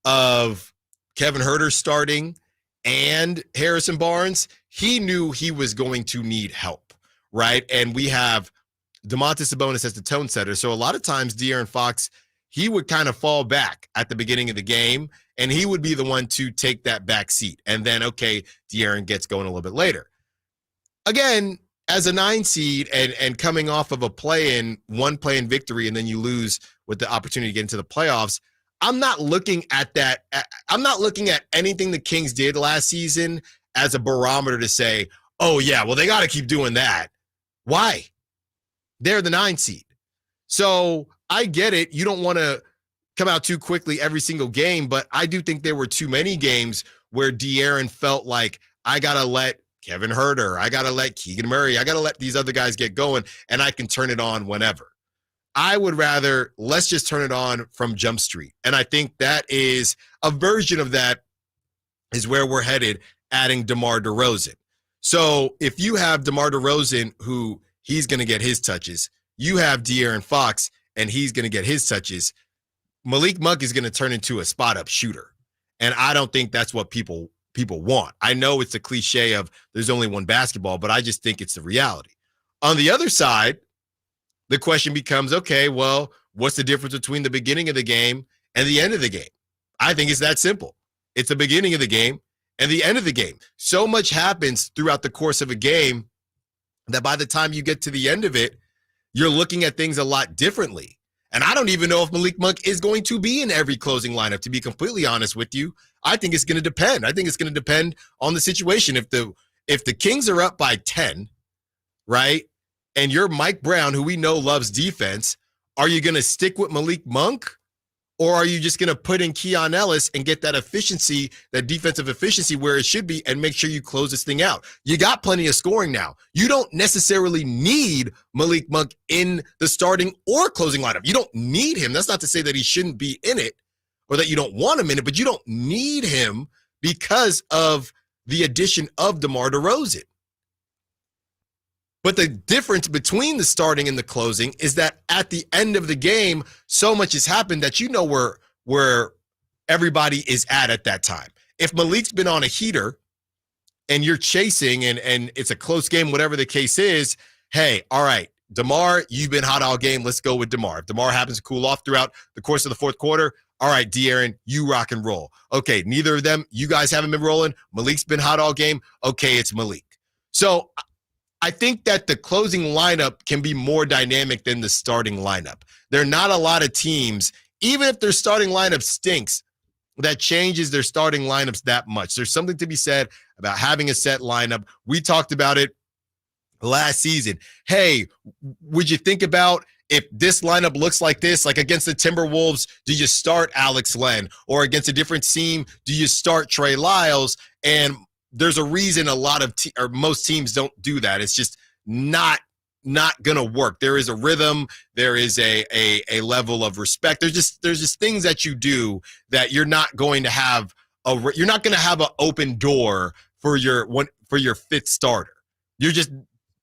of Kevin Huerter starting and Harrison Barnes, he knew he was going to need help, right? And we have Domantas Sabonis as the tone setter. So a lot of times De'Aaron Fox, he would kind of fall back at the beginning of the game, and he would be the one to take that back seat. And then, okay, De'Aaron gets going a little bit later. Again, as a 9 seed and coming off of one play-in victory, and then you lose with the opportunity to get into the playoffs, I'm not looking at that. I'm not looking at anything the Kings did last season as a barometer to say, oh, yeah, well, they got to keep doing that. Why? They're the 9 seed. So I get it. You don't want to come out too quickly every single game, but I do think there were too many games where De'Aaron felt like, I got to let Kevin Huerter, I got to let Keegan Murray, I got to let these other guys get going, and I can turn it on whenever. I would rather, let's just turn it on from Jump Street. And I think that is a version of that is where we're headed, adding DeMar DeRozan. So if you have DeMar DeRozan, who he's going to get his touches, you have De'Aaron Fox, and he's going to get his touches, Malik Monk is going to turn into a spot-up shooter. And I don't think that's what people want. I know it's a cliche of there's only one basketball, but I just think it's the reality. On the other side, the question becomes, okay, well, what's the difference between the beginning of the game and the end of the game? I think it's that simple. It's the beginning of the game and the end of the game. So much happens throughout the course of a game that by the time you get to the end of it, you're looking at things a lot differently. And I don't even know if Malik Monk is going to be in every closing lineup, to be completely honest with you. I think it's going to depend. I think it's going to depend on the situation. If the Kings are up by 10, right, and you're Mike Brown, who we know loves defense, are you going to stick with Malik Monk? Or are you just going to put in Keon Ellis and get that efficiency, that defensive efficiency where it should be, and make sure you close this thing out? You got plenty of scoring now. You don't necessarily need Malik Monk in the starting or closing lineup. You don't need him. That's not to say that he shouldn't be in it or that you don't want him in it, but you don't need him because of the addition of DeMar DeRozan. But the difference between the starting and the closing is that at the end of the game, so much has happened that you know where everybody is at that time. If Malik's been on a heater and you're chasing and it's a close game, whatever the case is, hey, all right, DeMar, you've been hot all game. Let's go with DeMar. If DeMar happens to cool off throughout the course of the fourth quarter, all right, De'Aaron, you rock and roll. Okay, neither of them, you guys haven't been rolling. Malik's been hot all game. Okay, it's Malik. So I think that the closing lineup can be more dynamic than the starting lineup. There are not a lot of teams, even if their starting lineup stinks, that changes their starting lineups that much. There's something to be said about having a set lineup. We talked about it last season. Hey, would you think about if this lineup looks like this, like against the Timberwolves, do you start Alex Len? Or against a different team, do you start Trey Lyles? And there's a reason a lot of or most teams don't do that. It's just not going to work. There is a rhythm. There is a level of respect. There's just things that you do that you're not going to have you're not going to have an open door for your fifth starter.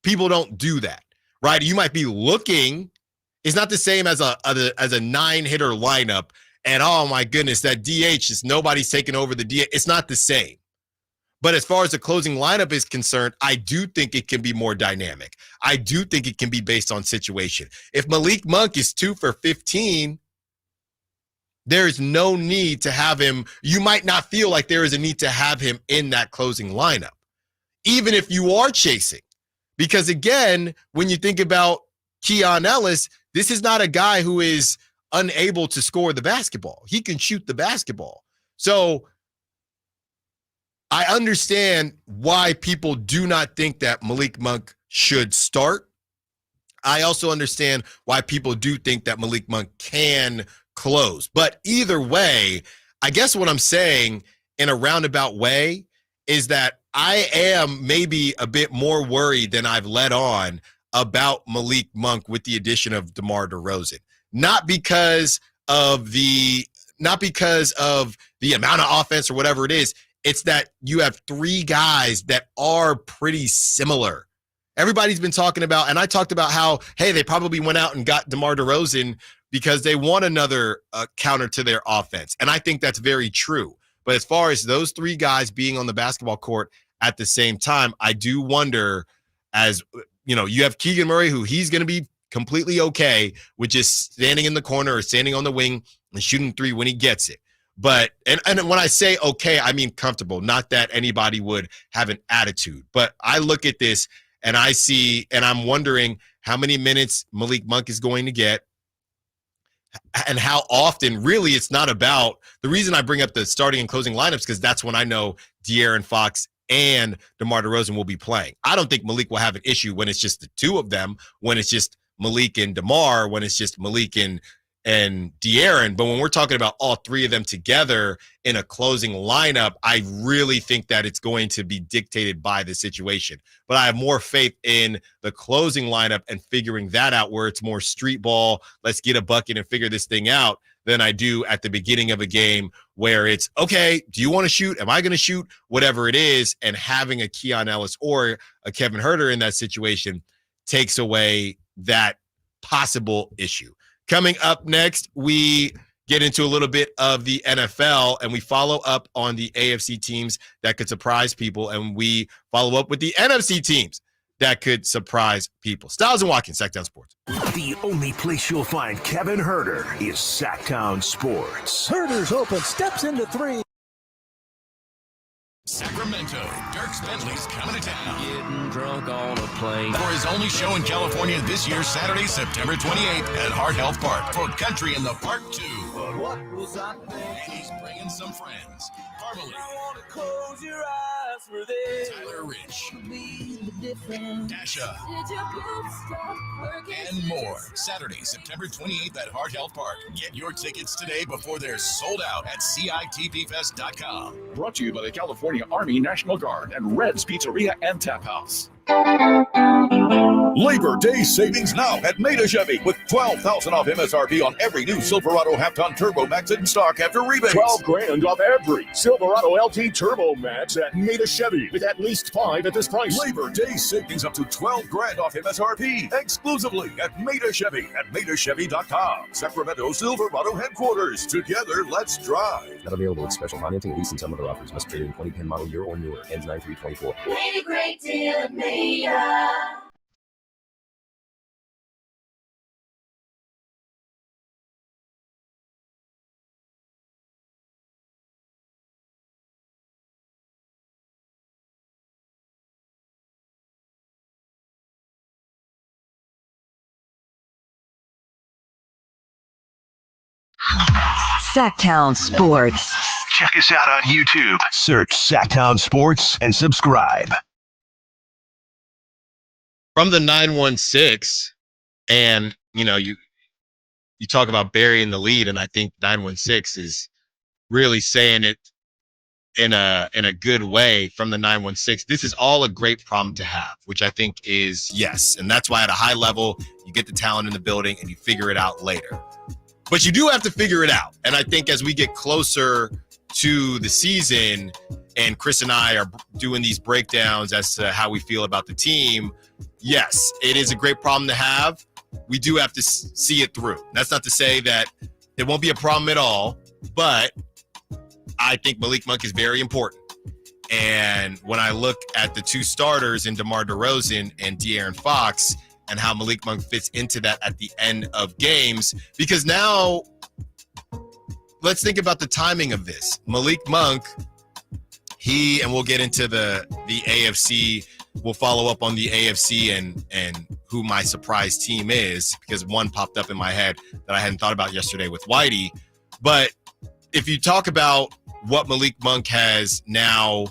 People don't do that, right? You might be looking. It's not the same as a 9-hitter lineup. And oh my goodness, that DH is nobody's taking over the DH. It's not the same. But as far as the closing lineup is concerned, I do think it can be more dynamic. I do think it can be based on situation. If Malik Monk is 2 for 15, there's no need to have him. You might not feel like there is a need to have him in that closing lineup, even if you are chasing. Because again, when you think about Keon Ellis, this is not a guy who is unable to score the basketball. He can shoot the basketball. So I understand why people do not think that Malik Monk should start. I also understand why people do think that Malik Monk can close. But either way, I guess what I'm saying in a roundabout way is that I am maybe a bit more worried than I've let on about Malik Monk with the addition of DeMar DeRozan. Not because of the amount of offense or whatever it is. It's that you have 3 guys that are pretty similar. Everybody's been talking about, and I talked about how, hey, they probably went out and got DeMar DeRozan because they want another counter to their offense. And I think that's very true. But as far as those 3 guys being on the basketball court at the same time, I do wonder, as you know, you have Keegan Murray, who he's going to be completely okay with just standing in the corner or standing on the wing and shooting 3 when he gets it. But, and when I say okay, I mean comfortable, not that anybody would have an attitude. But I look at this and I see, and I'm wondering how many minutes Malik Monk is going to get and how often. Really, it's not about, the reason I bring up the starting and closing lineups, because that's when I know De'Aaron Fox and DeMar DeRozan will be playing. I don't think Malik will have an issue when it's just the 2 of them, when it's just Malik and DeMar, when it's just Malik and De'Aaron. But when we're talking about all 3 of them together in a closing lineup, I really think that it's going to be dictated by the situation. But I have more faith in the closing lineup and figuring that out, where it's more street ball, let's get a bucket and figure this thing out, than I do at the beginning of a game where it's, okay, do you want to shoot? Am I going to shoot? Whatever it is. And having a Keon Ellis or a Kevin Huerter in that situation takes away that possible issue. Coming up next, we get into a little bit of the NFL, and we follow up on the AFC teams that could surprise people, and we follow up with the NFC teams that could surprise people. Stiles and Watkins, Sacktown Sports.
The only place you'll find Kevin Huerter is Sacktown Sports.
Herter's open, steps into 3.
Sacramento, Dierks Bentley's coming to town.
Getting drunk on a plane.
For his only show in California this year, Saturday, September 28th at Heart Health Park for Country in the Park 2.
But what was I thinking?
And he's bringing some friends. Parmalee.
I want to close your eyes for this.
Tyler Rich.
Be the difference.
Dasha.
Did your boobs stop working?
And more. Saturday, September 28th at Heart Health Park. Get your tickets today before they're sold out at CITPFest.com.
Brought to you by the California Army National Guard and Red's Pizzeria and Tap House. Labor Day savings now at Maida Chevy with $12,000 off MSRP on every new Silverado half-ton Turbo Max in stock after rebates.
$12,000 off every Silverado LT Turbo Max at Maida Chevy with at least 5 at this price.
Labor Day savings up to $12,000 off MSRP exclusively at Maida Chevy at MaidaChevy.com. Sacramento Silverado headquarters. Together, let's drive.
Not available with special financing, lease, and some other offers. Must trade in 2010 model year or newer. Ends 9/3/24.
Made a great deal at Maida.
Sacktown Sports. Check us out on YouTube. Search Sacktown Sports and subscribe.
From the 916, and you talk about burying the lead, and I think 916 is really saying it in a good way from the 916. This is all a great problem to have, which I think is yes, and that's why at a high level you get the talent in the building and you figure it out later. But you do have to figure it out. And I think as we get closer to the season and Chris and I are doing these breakdowns as to how we feel about the team, yes, it is a great problem to have. We do have to see it through. That's not to say that it won't be a problem at all, but I think Malik Monk is very important. And when I look at the two starters in DeMar DeRozan and De'Aaron Fox, and how Malik Monk fits into that at the end of games. Because now, let's think about the timing of this. Malik Monk, and we'll get into the AFC. We'll follow up on the AFC and who my surprise team is, because one popped up in my head that I hadn't thought about yesterday with Whitey. But if you talk about what Malik Monk has now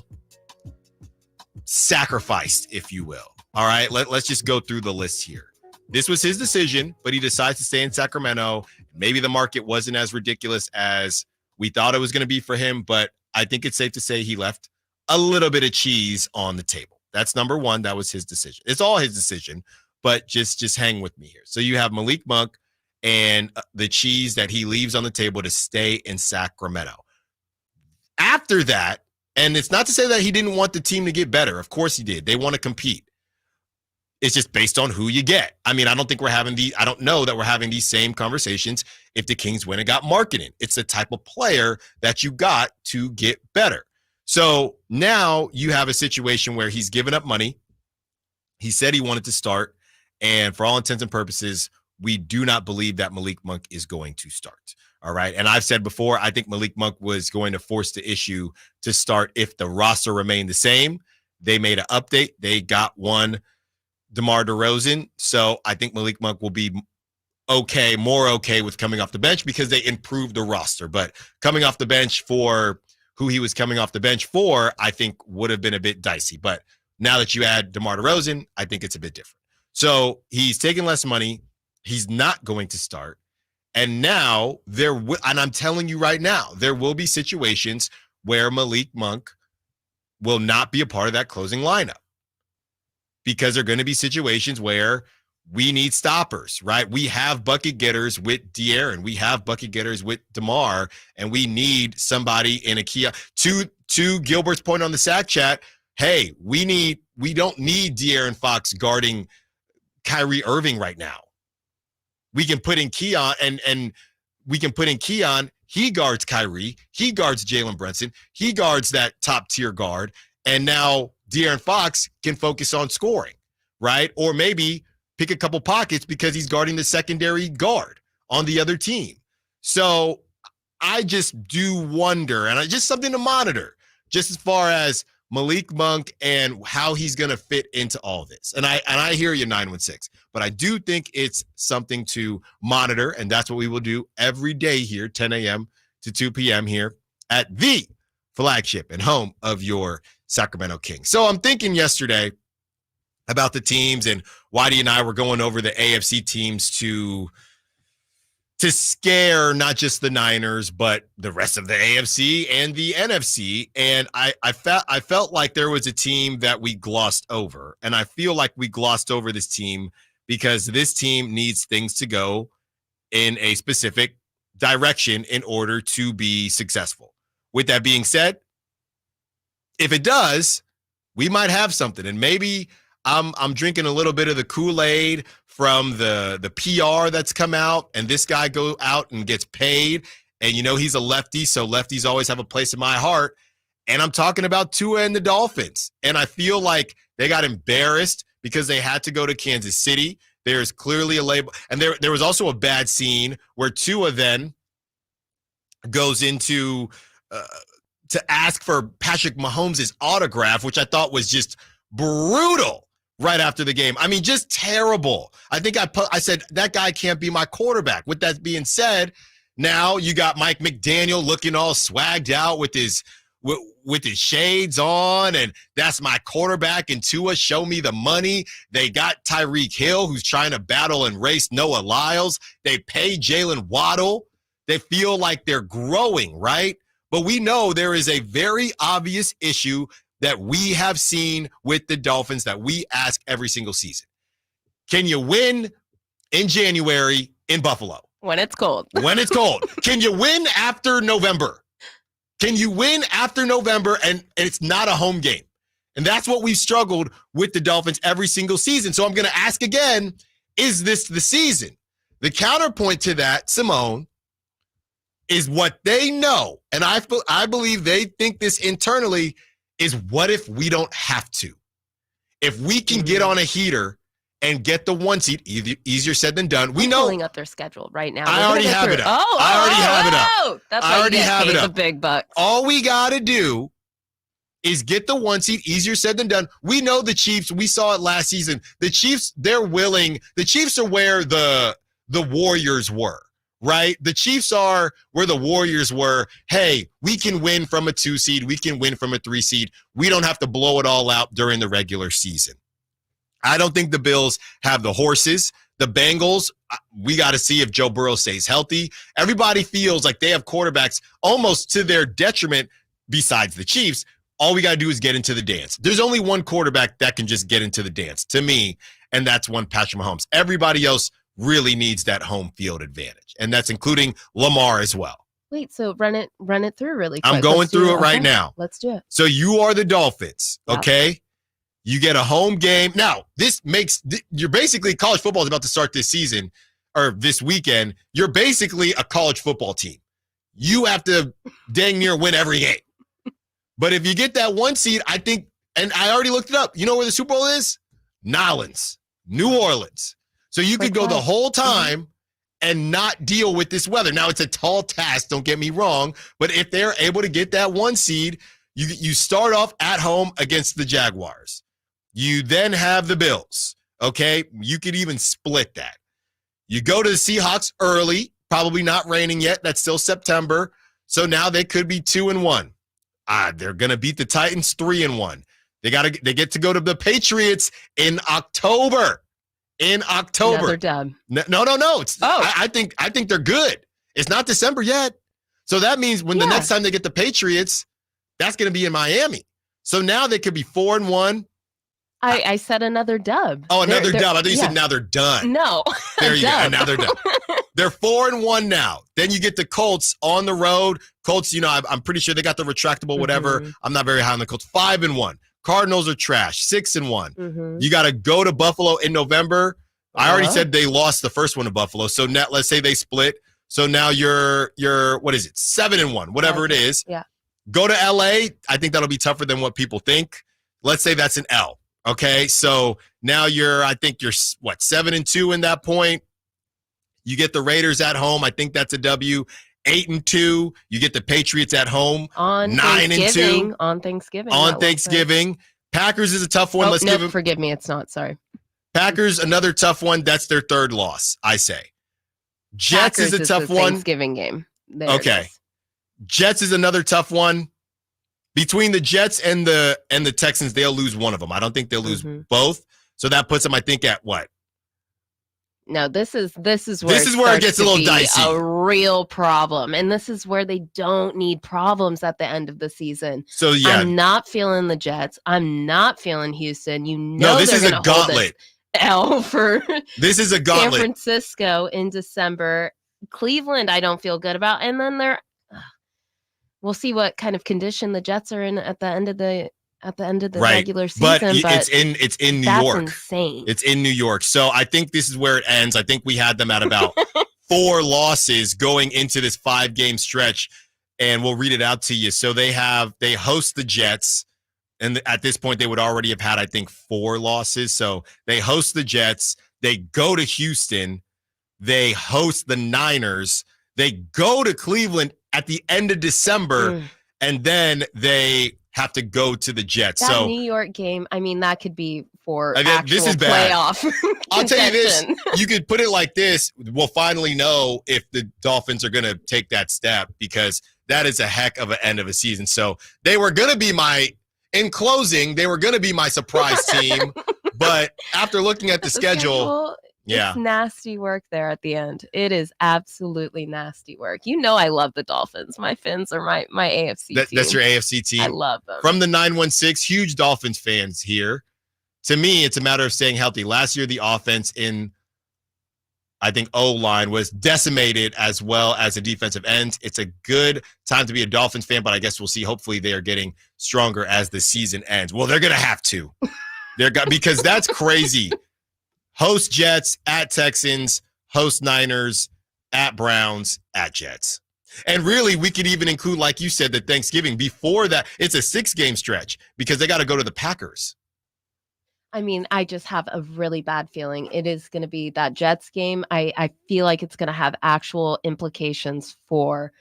sacrificed, if you will, all right, let's just go through the list here. This was his decision, but he decides to stay in Sacramento. Maybe the market wasn't as ridiculous as we thought it was going to be for him, but I think it's safe to say he left a little bit of cheese on the table. That's number one. That was his decision. It's all his decision, but just hang with me here. So you have Malik Monk and the cheese that he leaves on the table to stay in Sacramento. After that, and it's not to say that he didn't want the team to get better. Of course he did. They want to compete. It's just based on who you get. I mean, I don't know that we're having these same conversations if the Kings went and got marketing. It's the type of player that you got to get better. So now you have a situation where he's given up money. He said he wanted to start. And for all intents and purposes, we do not believe that Malik Monk is going to start. All right. And I've said before, I think Malik Monk was going to force the issue to start if the roster remained the same. They made an update. They got one DeMar DeRozan. So I think Malik Monk will be more okay with coming off the bench because they improved the roster. But coming off the bench for who he was coming off the bench for, I think would have been a bit dicey. But now that you add DeMar DeRozan, I think it's a bit different. So he's taking less money. He's not going to start. And now and I'm telling you right now, there will be situations where Malik Monk will not be a part of that closing lineup. Because there are going to be situations where we need stoppers, right? We have bucket getters with De'Aaron. We have bucket getters with DeMar, and we need somebody in a key. To Gilbert's point on the Sack Chat, hey, we don't need De'Aaron Fox guarding Kyrie Irving right now. We can put in Keon, and we can put in Keon. He guards Kyrie. He guards Jalen Brunson. He guards that top-tier guard. And now De'Aaron Fox can focus on scoring, right? Or maybe pick a couple pockets because he's guarding the secondary guard on the other team. So I just do wonder, and just something to monitor, just as far as Malik Monk and how he's going to fit into all this. And I hear you, 916, but I do think it's something to monitor, and that's what we will do every day here, 10 a.m. to 2 p.m. here at the flagship and home of your Sacramento Kings. So I'm thinking yesterday about the teams, and Whitey and I were going over the AFC teams to
to scare not just the Niners, but the rest of the AFC and the NFC. And I felt like there was a team that we glossed over. And I feel like we glossed over this team because this team needs things to go in a specific direction in order to be successful. With that being said, if it does, we might have something. And maybe I'm drinking a little bit of the Kool-Aid from the PR that's come out, and this guy go out and gets paid. And, he's a lefty, so lefties always have a place in my heart. And I'm talking about Tua and the Dolphins. And I feel like they got embarrassed because they had to go to Kansas City. There's clearly a label. And there was also a bad scene where Tua then goes into to ask for Patrick Mahomes' autograph, which I thought was just brutal right after the game. I mean, just terrible. I think I said that guy can't be my quarterback. With that being said, now you got Mike McDaniel looking all swagged out with his shades on, and that's my quarterback, and Tua, show me the money. They got Tyreek Hill, who's trying to battle and race Noah Lyles. They pay Jalen Waddle. They feel like they're growing, right? But we know there is a very obvious issue that we have seen with the Dolphins that we ask every single season. Can you win in January in Buffalo?
When it's cold.
When it's cold. Can you win after November? Can you win after November and it's not a home game? And that's what we've struggled with the Dolphins every single season. So I'm going to ask again, is this the season? The counterpoint to that, Simone, is what they know. And I believe they think this internally is, what if we don't have to? If we can get on a heater and get the 1 seed, easier said than done. We know.
Pulling up their schedule right now.
I already have it up. I already have it up.
That's why you get paid the big bucks.
All we got to do is get the 1 seed, easier said than done. We know the Chiefs. We saw it last season. The Chiefs, they're willing. The Chiefs are where the Warriors were. Right? The Chiefs are where the Warriors were. Hey, we can win from a 2 seed. We can win from a 3 seed. We don't have to blow it all out during the regular season. I don't think the Bills have the horses. The Bengals, we got to see if Joe Burrow stays healthy. Everybody feels like they have quarterbacks almost to their detriment besides the Chiefs. All we got to do is get into the dance. There's only one quarterback that can just get into the dance, to me, and that's one Patrick Mahomes. Everybody else really needs that home field advantage, and that's including Lamar as well.
Wait, so run it through really quick.
I'm going through it right now.
Let's do it.
So you are the Dolphins, okay? Yeah. You get a home game. Now, you're basically, college football is about to start this season or this weekend. You're basically a college football team. You have to dang near win every game. But if you get that 1 seed, I think, and I already looked it up. You know where the Super Bowl is? Nolens, New Orleans. So you could go the whole time and not deal with this weather. Now, it's a tall task, don't get me wrong, but if they're able to get that 1 seed, you start off at home against the Jaguars. You then have the Bills, okay? You could even split that. You go to the Seahawks early, probably not raining yet. That's still September. So now they could be 2-1. They're going to beat the Titans 3-1. They get to go to the Patriots in October.
Another dub.
No. I think they're good. It's not December yet. So that means when the next time they get the Patriots, that's going to be in Miami. So now they could be 4-1.
I said another dub.
Oh, another dub. I thought you said now they're done.
No.
There you go. And now they're done. They're 4-1 now. Then you get the Colts on the road. Colts, I'm pretty sure they got the retractable whatever. Mm-hmm. I'm not very high on the Colts. 5-1. Cardinals are trash. 6-1. Mm-hmm. You got to go to Buffalo in November. I already said they lost the first one to Buffalo. So now let's say they split. So now you're what is it? 7-1, whatever it is.
Yeah.
Go to LA. I think that'll be tougher than what people think. Let's say that's an L. Okay. So now you're 7-2 in that point. You get the Raiders at home. I think that's a W. 8-2. You get the Patriots at home.
On
9-2.
On Thanksgiving.
On Thanksgiving. Packers is a tough one. Let's give them.
Forgive me. It's not. Sorry.
Packers, another tough one. That's their third loss, I say. Jets
Packers
is a tough one.
Thanksgiving game.
Okay. Jets is another tough one. Between the Jets and the Texans, they'll lose one of them. I don't think they'll lose both. So that puts them, I think, at what?
No, this is where
it gets a little dicey.
A real problem, and this is where they don't need problems at the end of the season.
So yeah,
I'm not feeling the Jets. I'm not feeling Houston.
This is a gauntlet.
L for
this is a gauntlet.
San Francisco in December. Cleveland, I don't feel good about, and then we'll see what kind of condition the Jets are in at the end of the regular season.
But it's in New
that's
York.
Insane.
It's in New York. So I think this is where it ends. I think we had them at about 4 losses going into this 5-game stretch, and we'll read it out to you. So they host the Jets, and at this point they would already have had, I think, 4 losses. So they host the Jets, they go to Houston, they host the Niners, they go to Cleveland at the end of December, and then they have to go to the Jets.
That
so
New York game, I mean, that could be for
this is bad.
Playoff.
I'll tell you this: you could put it like this: we'll finally know if the Dolphins are going to take that step, because that is a heck of an end of a season. So they were going to be in closing, they were going to be my surprise team, but after looking at the schedule. Yeah.
It's nasty work there at the end. It is absolutely nasty work. I love the Dolphins. My Fins are my AFC team.
That's your AFC team.
I love them.
From the 916, huge Dolphins fans here. To me, it's a matter of staying healthy. Last year, the offense in, I think, O-line was decimated, as well as the defensive ends. It's a good time to be a Dolphins fan, but I guess we'll see. Hopefully, they are getting stronger as the season ends. Well, they're going to have to. Because that's crazy. Host Jets, at Texans, host Niners, at Browns, at Jets. And really, we could even include, like you said, the Thanksgiving. Before that, it's a 6-game stretch because they got to go to the Packers.
I mean, I just have a really bad feeling it is going to be that Jets game. I feel like it's going to have actual implications for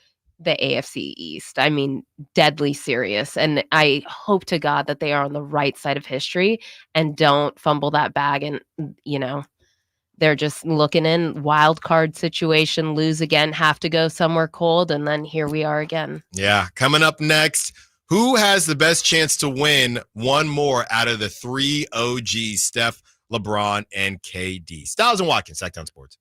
the AFC East. I mean, deadly serious. And I hope to God that they are on the right side of history and don't fumble that bag. And, they're just looking in, wild card situation, lose again, have to go somewhere cold. And then here we are again.
Yeah. Coming up next, who has the best chance to win one more out of the 3 OGs, Steph, LeBron, and KD? Stiles and Watkins, Sacktown Sports.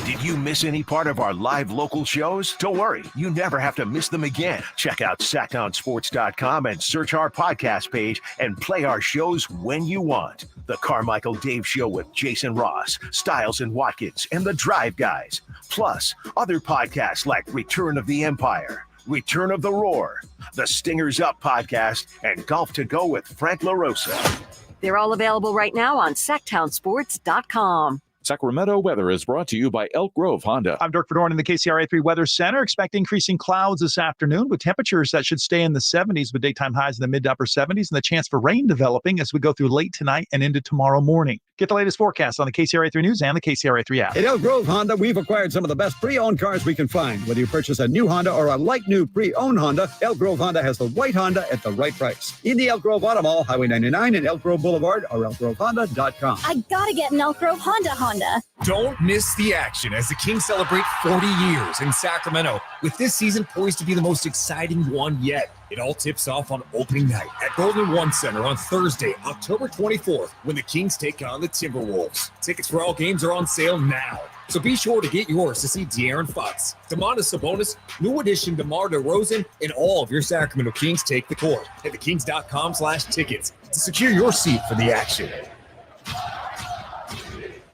Did you miss any part of our live local shows? Don't worry, you never have to miss them again. Check out SacktownSports.com and search our podcast page and play our shows when you want. The Carmichael Dave Show with Jason Ross, Stiles and Watkins, and the Drive Guys. Plus, other podcasts like Return of the Empire, Return of the Roar, the Stingers Up podcast, and Golf to Go with Frank LaRosa.
They're all available right now on SacktownSports.com.
Sacramento weather is brought to you by Elk Grove Honda.
I'm Dirk Fedorn in the KCRA 3 Weather Center. Expect increasing clouds this afternoon with temperatures that should stay in the 70s with daytime highs in the mid to upper 70s and the chance for rain developing as we go through late tonight and into tomorrow morning. Get the latest forecast on the KCRA 3 News and the KCRA 3 app.
At Elk Grove Honda, we've acquired some of the best pre-owned cars we can find. Whether you purchase a new Honda or a like new pre-owned Honda, Elk Grove Honda has the right Honda at the right price. In the Elk Grove Auto Mall, Highway 99 and Elk Grove Boulevard, or elkgrovehonda.com.
I gotta get an Elk Grove Honda.
Don't miss the action as the Kings celebrate 40 years in Sacramento, with this season poised to be the most exciting one yet. It all tips off on opening night at Golden One Center on Thursday, October 24th, when the Kings take on the Timberwolves. Tickets for all games are on sale now, so be sure to get yours to see De'Aaron Fox, Domantas Sabonis, new addition DeMar DeRozan, and all of your Sacramento Kings take the court at thekings.com/tickets to secure your seat for the action.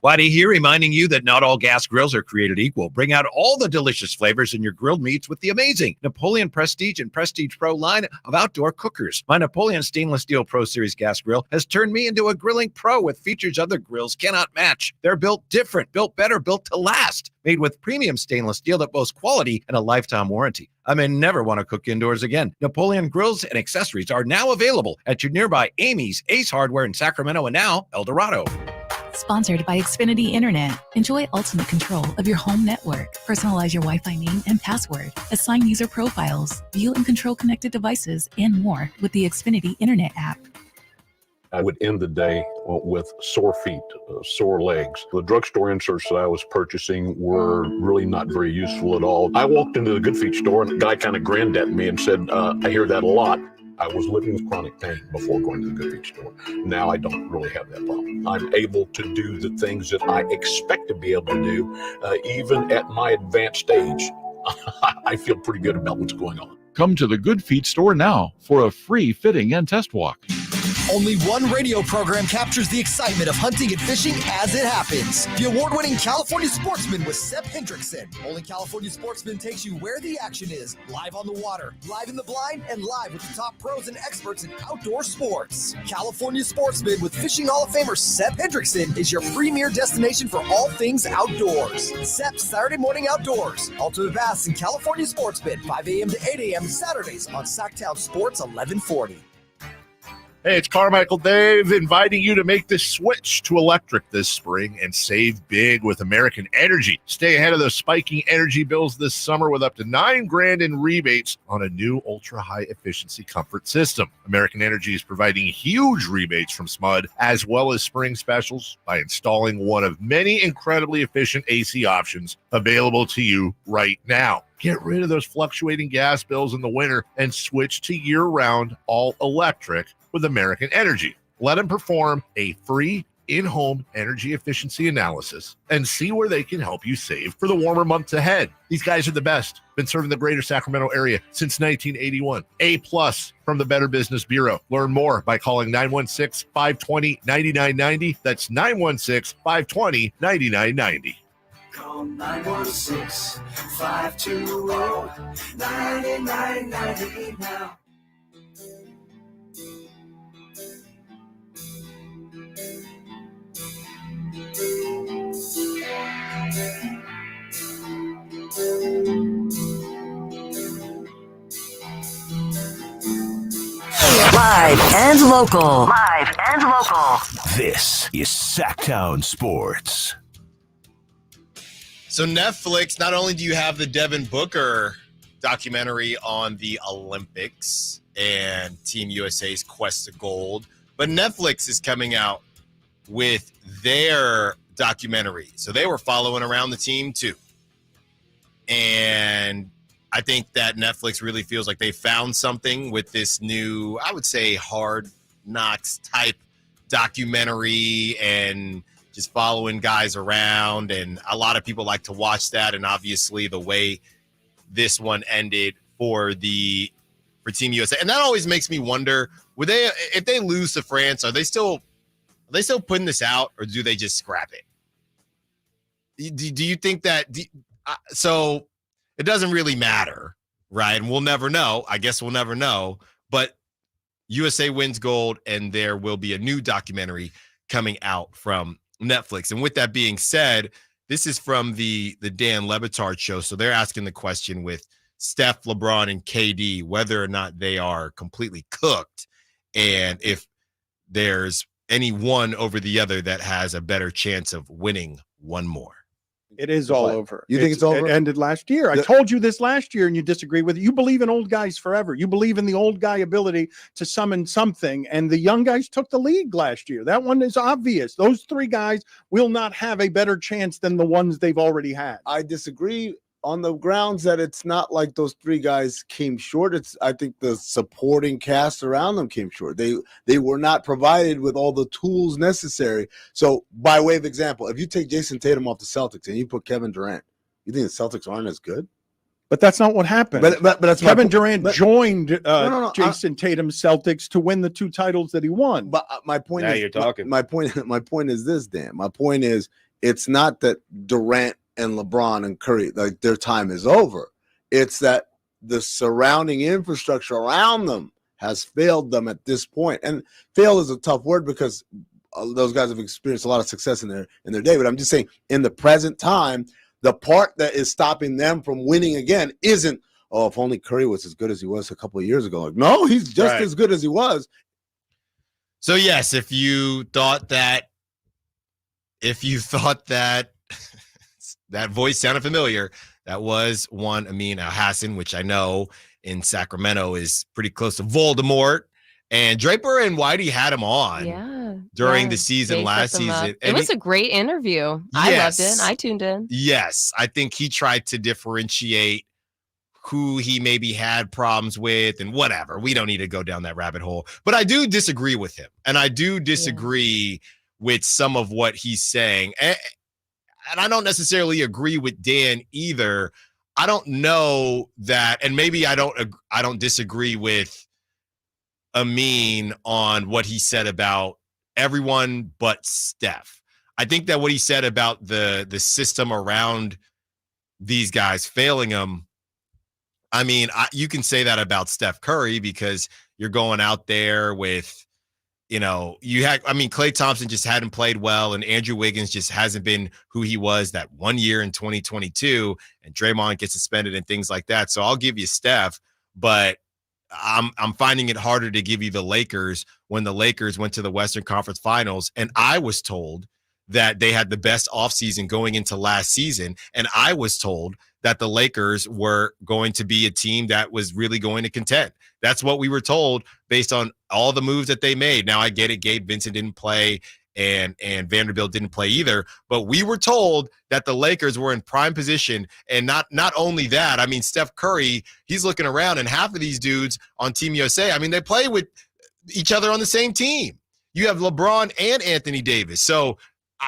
Whitey here, reminding you that not all gas grills are created equal. Bring out all the delicious flavors in your grilled meats with the amazing Napoleon Prestige and Prestige Pro line of outdoor cookers. My Napoleon Stainless Steel Pro Series gas grill has turned me into a grilling pro with features other grills cannot match. They're built different, built better, built to last. Made with premium stainless steel that boasts quality and a lifetime warranty. I may never want to cook indoors again. Napoleon grills and accessories are now available at your nearby Amy's, Ace Hardware in Sacramento, and now El Dorado.
Sponsored by Xfinity Internet. Enjoy ultimate control of your home network. Personalize your Wi-Fi name and password. Assign user profiles. View and control connected devices and more with the Xfinity Internet app.
I would end the day with sore feet, sore legs. The drugstore inserts that I was purchasing were really not very useful at all. I walked into the Good Feet store and the guy kind of grinned at me and said, I hear that a lot. I was living with chronic pain before going to the Good Feet store. Now I don't really have that problem. I'm able to do the things that I expect to be able to do, even at my advanced age. I feel pretty good about what's going on.
Come to the Good Feet store now for a free fitting and test walk.
Only one radio program captures the excitement of hunting and fishing as it happens. The award-winning California Sportsman with Sep Hendrickson. Only California Sportsman takes you where the action is, live on the water, live in the blind, and live with the top pros and experts in outdoor sports. California Sportsman with Fishing Hall of Famer Sep Hendrickson is your premier destination for all things outdoors. Sep's Saturday Morning Outdoors. Ultimate Bass and California Sportsman, 5 a.m. to 8 a.m. Saturdays on Sacktown Sports 1140.
Hey, it's Carmichael Dave inviting you to make the switch to electric this spring and save big with American Energy. Stay ahead of those spiking energy bills this summer with up to $9,000 in rebates on a new ultra-high efficiency comfort system. American Energy is providing huge rebates from SMUD as well as spring specials by installing one of many incredibly efficient AC options available to you right now. Get rid of those fluctuating gas bills in the winter and switch to year-round all-electric with American Energy. Let them perform a free in-home energy efficiency analysis and see where they can help you save for the warmer months ahead. These guys are the best. Been serving the greater Sacramento area since 1981. A+ from the Better Business Bureau. Learn more by calling 916-520-9990. That's 916-520-9990.
Call 916-520-9990 now.
Live and local. Live and local.
This is Sacktown Sports.
So Netflix, not only do you have the Devin Booker documentary on the Olympics and Team USA's quest to gold, but Netflix is coming out with their documentary. So they were following around the team too. And I think that Netflix really feels like they found something with this new, I would say, hard knocks type documentary and just following guys around. And a lot of people like to watch that. And obviously the way this one ended for Team USA. And that always makes me wonder, if they lose to France, are they still putting this out, or do they just scrap it? Do you think that so it doesn't really matter, right? And we'll never know. I guess we'll never know. But USA wins gold, and there will be a new documentary coming out from Netflix. And with that being said, this is from the Dan Le Batard show. So they're asking the question with Steph, LeBron, and KD, whether or not they are completely cooked, and if there's any one over the other that has a better chance of winning one more.
It is all over.
You think it's over?
It ended last year. I told you this last year, and you disagree with it. You believe in old guys forever. You believe in the old guy ability to summon something, and the young guys took the lead last year. That one is obvious. Those three guys will not have a better chance than the ones they've already had.
I disagree on the grounds that it's not like those three guys came short. I think the supporting cast around them came short. They were not provided with all the tools necessary. So by way of example, if you take Jason Tatum off the Celtics and you put Kevin Durant, you think the Celtics aren't as good?
But that's not what happened.
But that's
Kevin Durant joined
no,
Jason Tatum's Celtics to win the two titles that he won.
But my point
Now
is,
you're talking.
My point is this, Dan. My point is, it's not that Durant and LeBron and Curry, like, their time is over. It's that the surrounding infrastructure around them has failed them at this point. And fail is a tough word because those guys have experienced a lot of success in their day. But I'm just saying, in the present time, the part that is stopping them from winning again isn't, oh, if only Curry was as good as he was a couple of years ago. Like, no, he's just as good as he was.
So yes, if you thought that that voice sounded familiar, that was one Amin Al-Hassan, which I know in Sacramento is pretty close to Voldemort. And Draper and Whitey had him on during the season last season.
It was a great interview. I loved it. I tuned in.
Yes. I think he tried to differentiate
who he maybe had problems with and whatever. We don't need to go down that rabbit hole. But I do disagree with him. And I do disagree with some of what he's saying. And I don't necessarily agree with Dan either. I don't know that, and maybe I don't disagree with Amin on what he said about everyone but Steph. I think that what he said about the system around these guys failing him, I mean, you can say that about Steph Curry because you're going out there with, Klay Thompson just hadn't played well, and Andrew Wiggins just hasn't been who he was that 1 year in 2022, and Draymond gets suspended and things like that. So I'll give you Steph, but I'm finding it harder to give you the Lakers when the Lakers went to the Western Conference Finals, and I was told that they had the best offseason going into last season, and I was told that the Lakers were going to be a team that was really going to contend. That's what we were told based on all the moves that they made. Now, I get it. Gabe Vincent didn't play and Vanderbilt didn't play either, but we were told that the Lakers were in prime position. And not only that, I mean, Steph Curry, he's looking around, and half of these dudes on Team USA, I mean, they play with each other on the same team. You have LeBron and Anthony Davis. So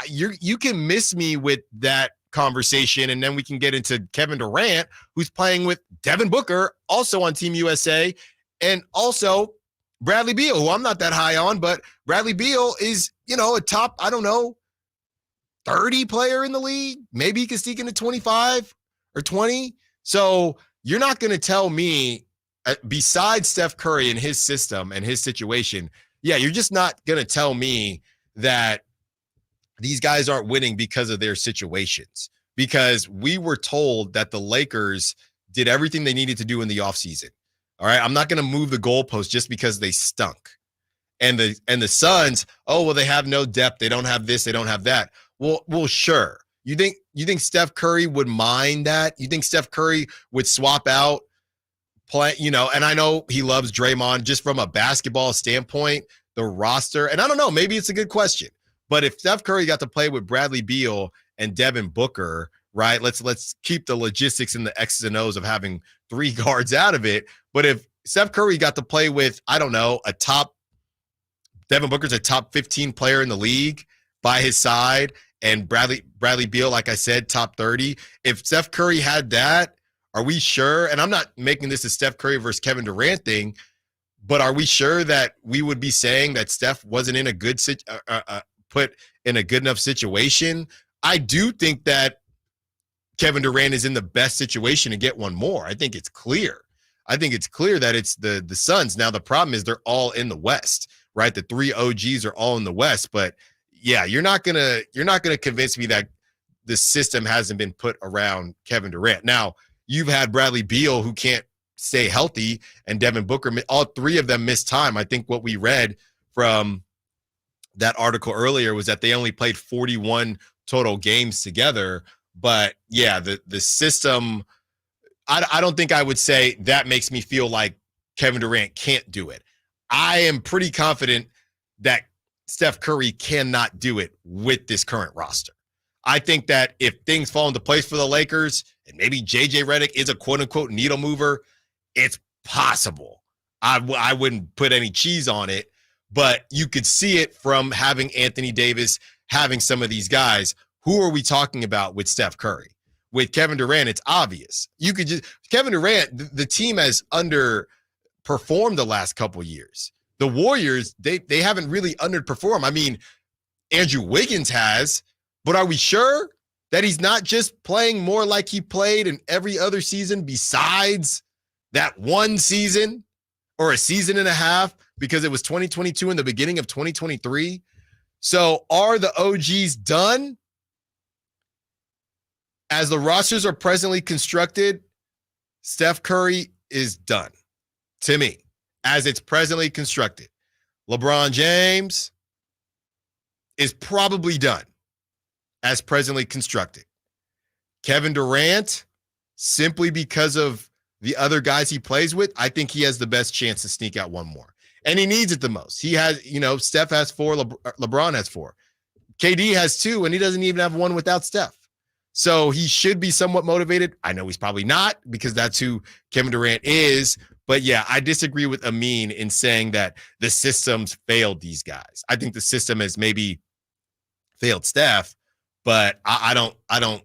you can miss me with that conversation, and then we can get into Kevin Durant, who's playing with Devin Booker, also on Team USA, and also Bradley Beal, who I'm not that high on, but Bradley Beal is, a top, 30 player in the league. Maybe he can sneak into 25 or 20. So you're not going to tell me, besides Steph Curry and his system and his situation, you're just not going to tell me that these guys aren't winning because of their situations, because we were told that the Lakers did everything they needed to do in the offseason. All right. I'm not going to move the goalpost just because they stunk. And the Suns, they have no depth. They don't have this. They don't have that. Well, sure. You think Steph Curry would mind that? You think Steph Curry would swap out play, and I know he loves Draymond just from a basketball standpoint, the roster. And I don't know, maybe it's a good question. But if Steph Curry got to play with Bradley Beal and Devin Booker, right? Let's keep the logistics and the X's and O's of having three guards out of it. But if Steph Curry got to play with, Devin Booker's a top 15 player in the league by his side, and Bradley Beal, like I said, top 30. If Steph Curry had that, are we sure? And I'm not making this a Steph Curry versus Kevin Durant thing, but are we sure that we would be saying that Steph wasn't in a good put in a good enough situation? I do think that Kevin Durant is in the best situation to get one more. I think it's clear. I think it's clear that it's the Suns. Now, the problem is they're all in the West, right? The three OGs are all in the West. But yeah, you're not gonna convince me that the system hasn't been put around Kevin Durant. Now, you've had Bradley Beal who can't stay healthy, and Devin Booker. All three of them missed time. I think what we read from that article earlier was that they only played 41 total games together. But yeah, the system, I don't think I would say that makes me feel like Kevin Durant can't do it. I am pretty confident that Steph Curry cannot do it with this current roster. I think that if things fall into place for the Lakers, and maybe JJ Redick is a quote unquote needle mover, it's possible. I wouldn't put any cheese on it, but you could see it from having Anthony Davis, having some of these guys. Who are we talking about with Steph Curry? With Kevin Durant, it's obvious. Kevin Durant, the team has underperformed the last couple of years. The Warriors, they haven't really underperformed. I mean, Andrew Wiggins has, but are we sure that he's not just playing more like he played in every other season besides that one season or a season and a half, because it was 2022 in the beginning of 2023? So are the OGs done? As the rosters are presently constructed, Steph Curry is done to me as it's presently constructed. LeBron James is probably done as presently constructed. Kevin Durant, simply because of the other guys he plays with, I think he has the best chance to sneak out one more. And he needs it the most. He has, Steph has 4, LeBron has 4. KD has 2, and he doesn't even have one without Steph.
So he should be somewhat motivated. I know he's probably not because that's who Kevin Durant is. But yeah, I disagree with Amin in saying that the system's failed these guys. I think the system has maybe failed Steph, but I don't,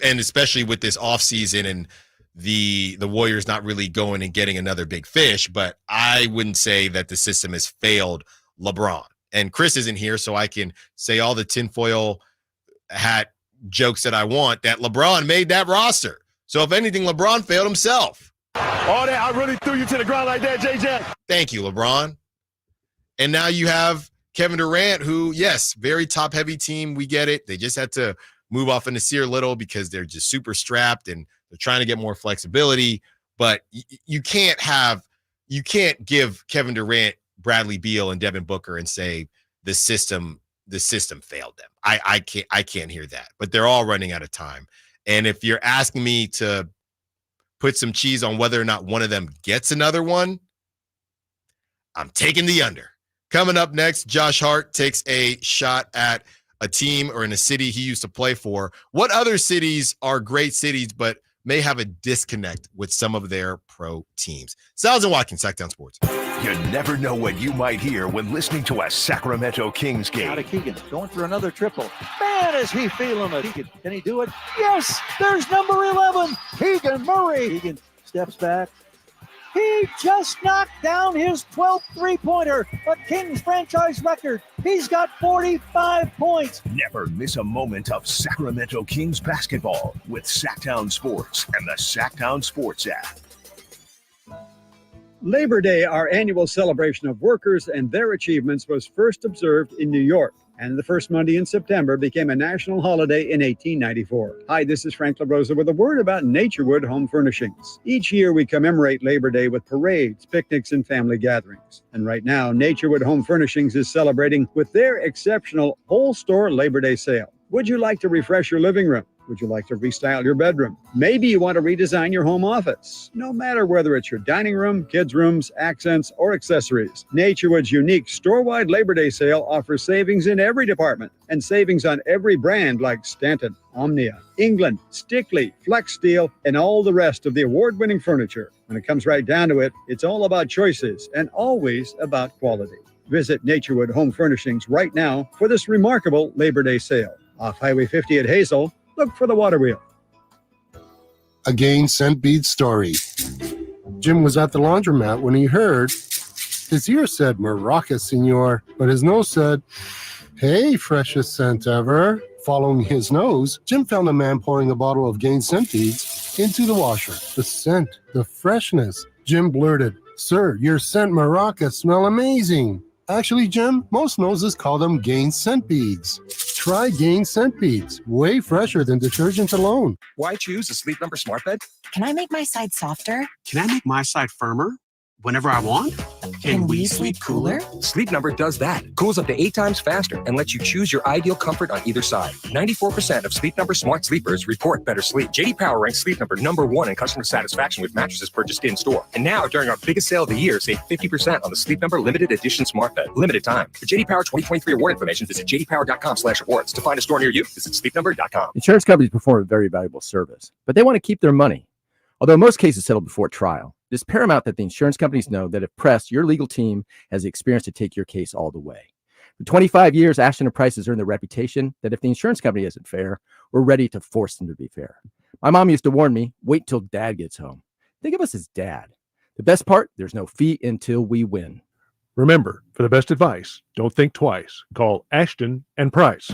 and especially with this offseason and the Warriors not really going and getting another big fish, but I wouldn't say that the system has failed LeBron. And Chris isn't here, so I can say all the tinfoil hat jokes that I want, that LeBron made that roster. So if anything, LeBron failed himself.
Oh, that I really threw you to the ground like that, JJ.
Thank you, LeBron. And now you have Kevin Durant, who, yes, very top-heavy team. We get it. They just had to move off into Sear Little because they're just super strapped and they're trying to get more flexibility. But you can't give Kevin Durant, Bradley Beal, and Devin Booker and say the system failed them. I can't hear that. But they're all running out of time. And if you're asking me to put some cheese on whether or not one of them gets another one, I'm taking the under. Coming up next, Josh Hart takes a shot at a team or in a city he used to play for. What other cities are great cities but may have a disconnect with some of their pro teams? Stiles Watkins, Sacktown Sports.
You never know what you might hear when listening to a Sacramento Kings game.
Out of Keegan, going for another triple. Man, is he feeling it. Keegan, can he do it? Yes, there's number 11, Keegan Murray. Keegan steps back. He just knocked down his 12th three-pointer, a Kings franchise record. He's got 45 points.
Never miss a moment of Sacramento Kings basketball with Sacktown Sports and the Sacktown Sports app.
Labor Day, our annual celebration of workers and their achievements, was first observed in New York, and the first Monday in September became a national holiday in 1894. Hi, this is Frank LaRosa with a word about Naturewood Home Furnishings. Each year we commemorate Labor Day with parades, picnics, and family gatherings. And right now, Naturewood Home Furnishings is celebrating with their exceptional whole store Labor Day sale. Would you like to refresh your living room? Would you like to restyle your bedroom? Maybe you want to redesign your home office. No matter whether it's your dining room, kids' rooms, accents, or accessories, Naturewood's unique store-wide Labor Day sale offers savings in every department and savings on every brand like Stanton, Omnia, England, Stickley, Flex Steel, and all the rest of the award-winning furniture. When it comes right down to it, it's all about choices and always about quality. Visit Naturewood Home Furnishings right now for this remarkable Labor Day sale. Off Highway 50 at Hazel, look for the water wheel.
A Gain Scent Bead story. Jim was at the laundromat when he heard his ear said, "Maraca, senor," but his nose said, "Hey, freshest scent ever." Following his nose, Jim found a man pouring a bottle of Gain Scent Beads into the washer. The scent, the freshness. Jim blurted, "Sir, your scent Maraca smell amazing." Actually, Jim, most noses call them Gain Scent Beads. Try Gain Scent Beads, way fresher than detergent alone.
Why choose a Sleep Number smart bed?
Can I make my side softer?
Can I make my side firmer whenever I want?
Can we sleep cooler?
Sleep Number does that. Cools up to 8 times faster and lets you choose your ideal comfort on either side. 94% of Sleep Number smart sleepers report better sleep. JD Power ranks Sleep Number #1 in customer satisfaction with mattresses purchased in-store. And now, during our biggest sale of the year, save 50% on the Sleep Number limited edition smart bed. Limited time. For JD Power 2023 award information, visit jdpower.com/awards. To find a store near you, visit sleepnumber.com.
Insurance companies perform a very valuable service, but they want to keep their money. Although most cases settle before trial, it is paramount that the insurance companies know that if pressed, your legal team has the experience to take your case all the way. For 25 years, Ashton & Price has earned the reputation that if the insurance company isn't fair, we're ready to force them to be fair. My mom used to warn me, wait till dad gets home. Think of us as dad. The best part, there's no fee until we win.
Remember, for the best advice, don't think twice. Call Ashton & Price.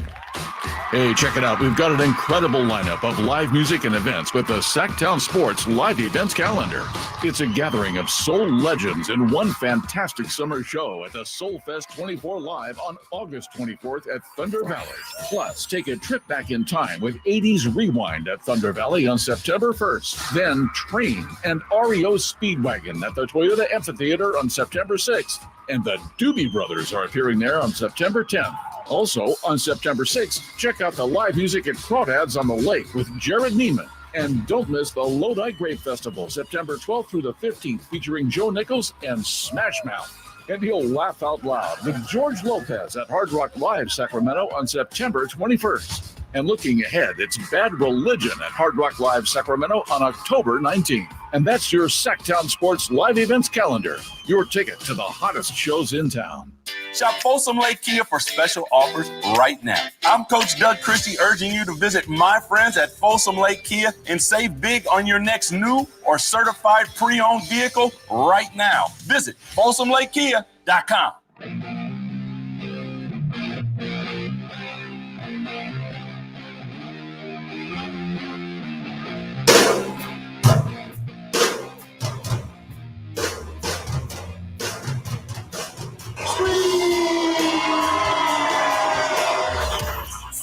Hey, check it out. We've got an incredible lineup of live music and events with the Sacktown Sports live events calendar. It's a gathering of soul legends in one fantastic summer show at the Soul Fest 24 Live on August 24th at Thunder Valley. Plus, take a trip back in time with 80s Rewind at Thunder Valley on September 1st. Then Train and REO Speedwagon at the Toyota Amphitheater on September 6th. And the Doobie Brothers are appearing there on September 10th. Also, on September 6th, check out the live music at Crawdads on the Lake with Jared Neiman. And don't miss the Lodi Grape Festival, September 12th through the 15th, featuring Joe Nichols and Smash Mouth. And you'll laugh out loud with George Lopez at Hard Rock Live Sacramento on September 21st. And looking ahead, it's Bad Religion at Hard Rock Live Sacramento on October 19th. And that's your Sacktown Sports live events calendar, your ticket to the hottest shows in town.
Shop Folsom Lake Kia for special offers right now. I'm Coach Doug Christie urging you to visit my friends at Folsom Lake Kia and save big on your next new or certified pre-owned vehicle right now. Visit FolsomLakeKia.com.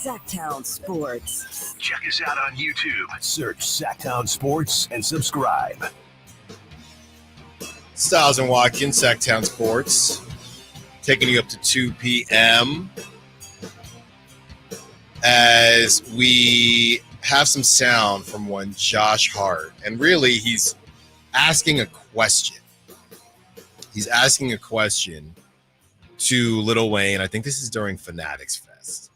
Sacktown Sports.
Check us out on YouTube. Search Sacktown Sports and subscribe.
Stiles and Watkins, Sacktown Sports, taking you up to 2 p.m. as we have some sound from one Josh Hart. And really, he's asking a question. He's asking a question to Lil Wayne. I think this is during Fanatics Fest.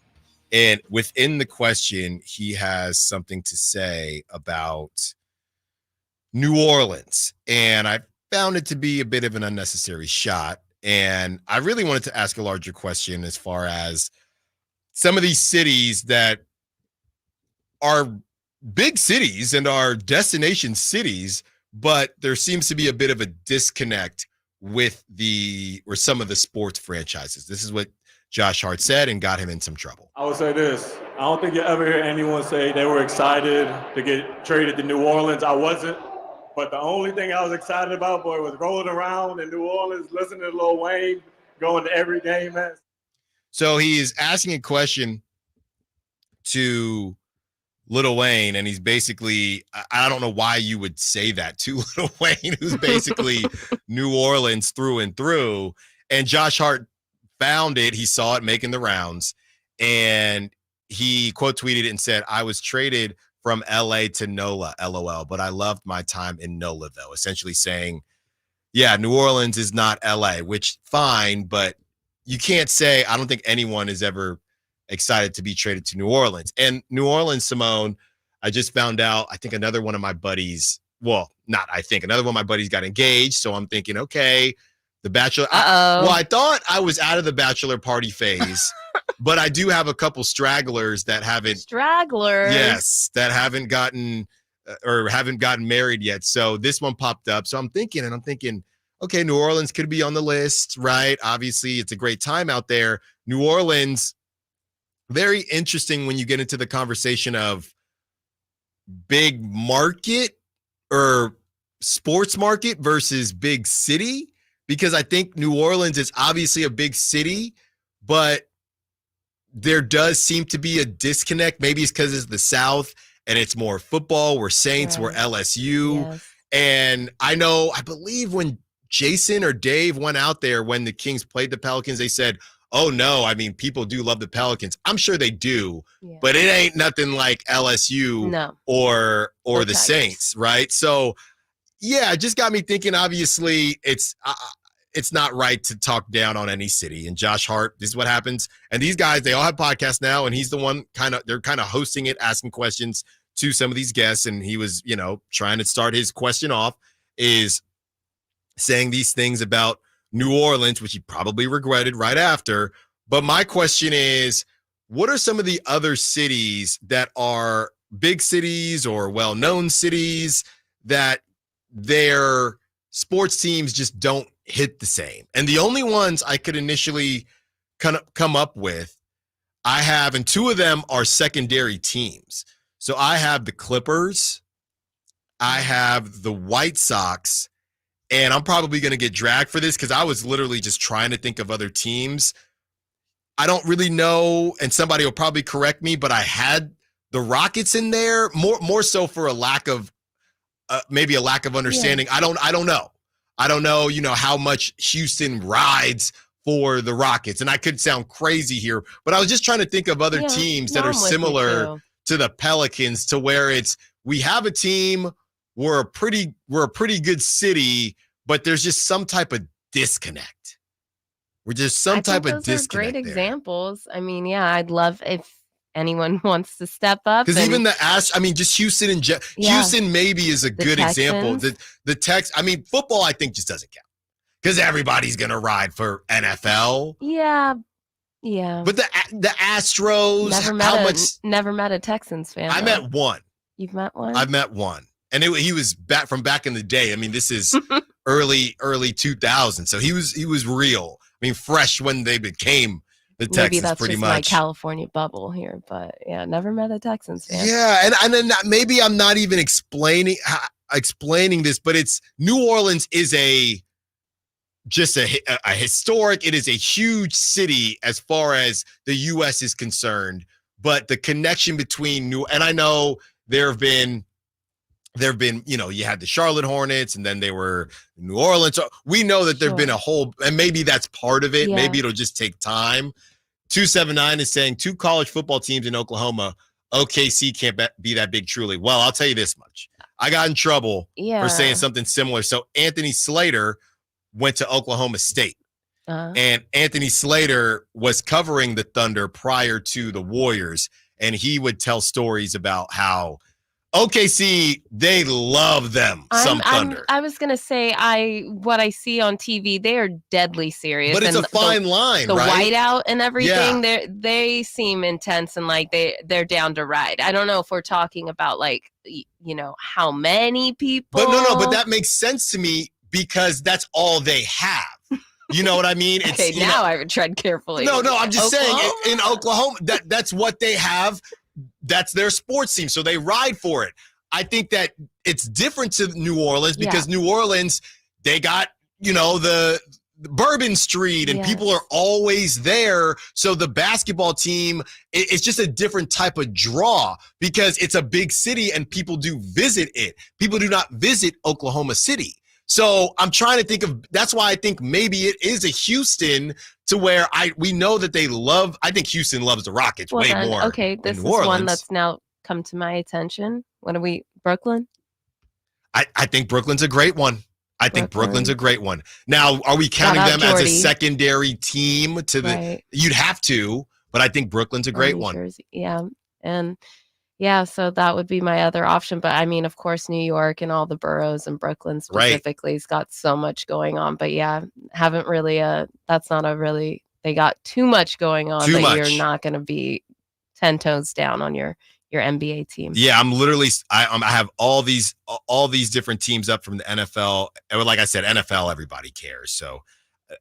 And within the question, he has something to say about New Orleans. And I found it to be a bit of an unnecessary shot. And I really wanted to ask a larger question as far as some of these cities that are big cities and are destination cities, but there seems to be a bit of a disconnect with some of the sports franchises. This is what Josh Hart said and got him in some trouble.
I would say this. I don't think you ever hear anyone say they were excited to get traded to New Orleans. I wasn't. But the only thing I was excited about, boy, was rolling around in New Orleans, listening to Lil Wayne, going to every game, man.
So he is asking a question to Lil Wayne, and he's basically, I don't know why you would say that to Lil Wayne, who's basically New Orleans through and through. And Josh Hart found it. He saw it making the rounds, and he quote tweeted it and said, "I was traded from LA to NOLA, LOL, but I loved my time in NOLA," though, essentially saying, yeah, New Orleans is not LA, which fine, but you can't say, I don't think anyone is ever excited to be traded to New Orleans. And New Orleans, Simone, I just found out, I think another one of my buddies, another one of my buddies got engaged. So I'm thinking, okay, the Bachelor. I thought I was out of the bachelor party phase, but I do have a couple stragglers that haven't.
Stragglers.
Yes, that haven't gotten married yet. So this one popped up. So I'm thinking, okay, New Orleans could be on the list, right? Obviously, it's a great time out there. New Orleans, very interesting when you get into the conversation of big market or sports market versus big city. Because I think New Orleans is obviously a big city, but there does seem to be a disconnect. Maybe it's because it's the South and it's more football. We're Saints, we're LSU. Yes. And I believe when Jason or Dave went out there when the Kings played the Pelicans, they said, oh, no, I mean, people do love the Pelicans. I'm sure they do, but it ain't nothing like LSU or the Saints, right? So, yeah, it just got me thinking, obviously, it's not right to talk down on any city. And Josh Hart, this is what happens. And these guys, they all have podcasts now, and he's the one they're kind of hosting it, asking questions to some of these guests. And he was, trying to start his question off is saying these things about New Orleans, which he probably regretted right after. But my question is, what are some of the other cities that are big cities or well-known cities that their sports teams just don't hit the same? And the only ones I could initially come up with, I have, and two of them are secondary teams. So I have the Clippers, I have the White Sox, and I'm probably going to get dragged for this because I was literally just trying to think of other teams. I don't really know, and somebody will probably correct me, but I had the Rockets in there more so for a lack of maybe a lack of understanding. Yeah. I don't know. I don't know, how much Houston rides for the Rockets. And I could sound crazy here, but I was just trying to think of other teams that are similar to the Pelicans, to where we have a team, we're a pretty good city, but there's just some type of disconnect. We're just some type of disconnect.
Those are great examples. I mean, yeah, I'd love if anyone wants to step up.
Because
and-
even just Houston and Houston maybe is a good example. The Tex, football I think just doesn't count because everybody's gonna ride for NFL.
Yeah.
But the Astros,
never met a Texans fan.
I met one.
You've met one?
I've met one, and he was back in the day. This is early 2000s, so he was real. Fresh when they became the Texans.
Maybe that's
pretty
just
much
my California bubble here, but yeah, never met a Texans fan.
Yeah, and then maybe I'm not even explaining this, but it's New Orleans is a historic. It is a huge city as far as the U.S. is concerned, but the connection between and I know there have been, you had the Charlotte Hornets and then they were New Orleans. So we know that there've been a whole, and maybe that's part of it.
Yeah.
Maybe it'll just take time. 279 is saying 2 college football teams in Oklahoma. OKC can't be that big truly. Well, I'll tell you this much. I got in trouble for saying something similar. So Anthony Slater went to Oklahoma State. And Anthony Slater was covering the Thunder prior to the Warriors. And he would tell stories about how OKC, they love them some Thunder.
I was gonna say what I see on TV, they are deadly serious.
But it's a fine line,
the
right?
whiteout and everything,
Yeah.
they seem intense and like they're down to ride. I don't know if we're talking about like how many people.
But that makes sense to me because that's all they have. You know what I mean?
Okay, now I would tread carefully.
No, I'm just saying in Oklahoma, that's what they have. That's their sports team, so they ride for it. I think that it's different to New Orleans because New Orleans, they got, the Bourbon Street and people are always there. So the basketball team, it's just a different type of draw because it's a big city and people do visit it. People do not visit Oklahoma City. So I'm trying to think of, that's why I think maybe it is a Houston to where we know that I think Houston loves the Rockets more.
Okay, this is
New Orleans.
one that's now come to my attention. Brooklyn?
I think Brooklyn's a great one. Brooklyn's a great one. Now, are we counting them as a secondary team to the, you'd have to, but I think Brooklyn's a great one.
Jersey. Yeah. And yeah, so that would be my other option. But of course, New York and all the boroughs and Brooklyn specifically has got so much going on. But yeah, haven't really, that's not they got too much going on that you're not going to be 10 toes down on your NBA team.
Yeah, I'm literally, I have all these different teams up from the NFL. And like I said, NFL, everybody cares. So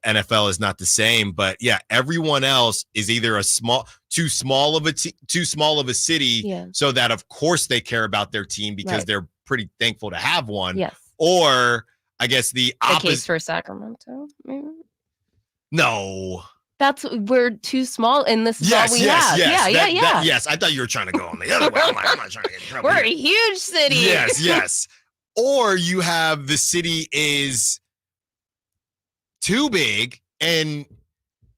NFL is not the same, but yeah, everyone else is either too small of a city, so that of course they care about their team because they're pretty thankful to have one.
Yes.
Or I guess the opposite.
The case for Sacramento, maybe?
No.
We're too small, and this is all we have. Yeah.
Yes, I thought you were trying to go on the other way. I'm not trying to get in trouble.
We're a huge city.
Yes. Or you have the city is too big and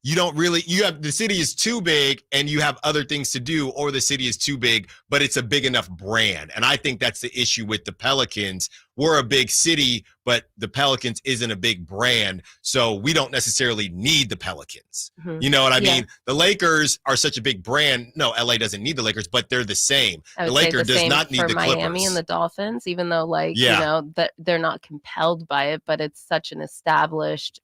the city is too big and you have other things to do, or the city is too big, but it's a big enough brand. And I think that's the issue with the Pelicans. We're a big city, but the Pelicans isn't a big brand. So we don't necessarily need the Pelicans. Mm-hmm. You know what I mean? The Lakers are such a big brand. No, LA doesn't need the Lakers, but they're the same.
The
Lakers does not need the Clippers.
Miami and the Dolphins, even though that they're not compelled by it, but it's such an established,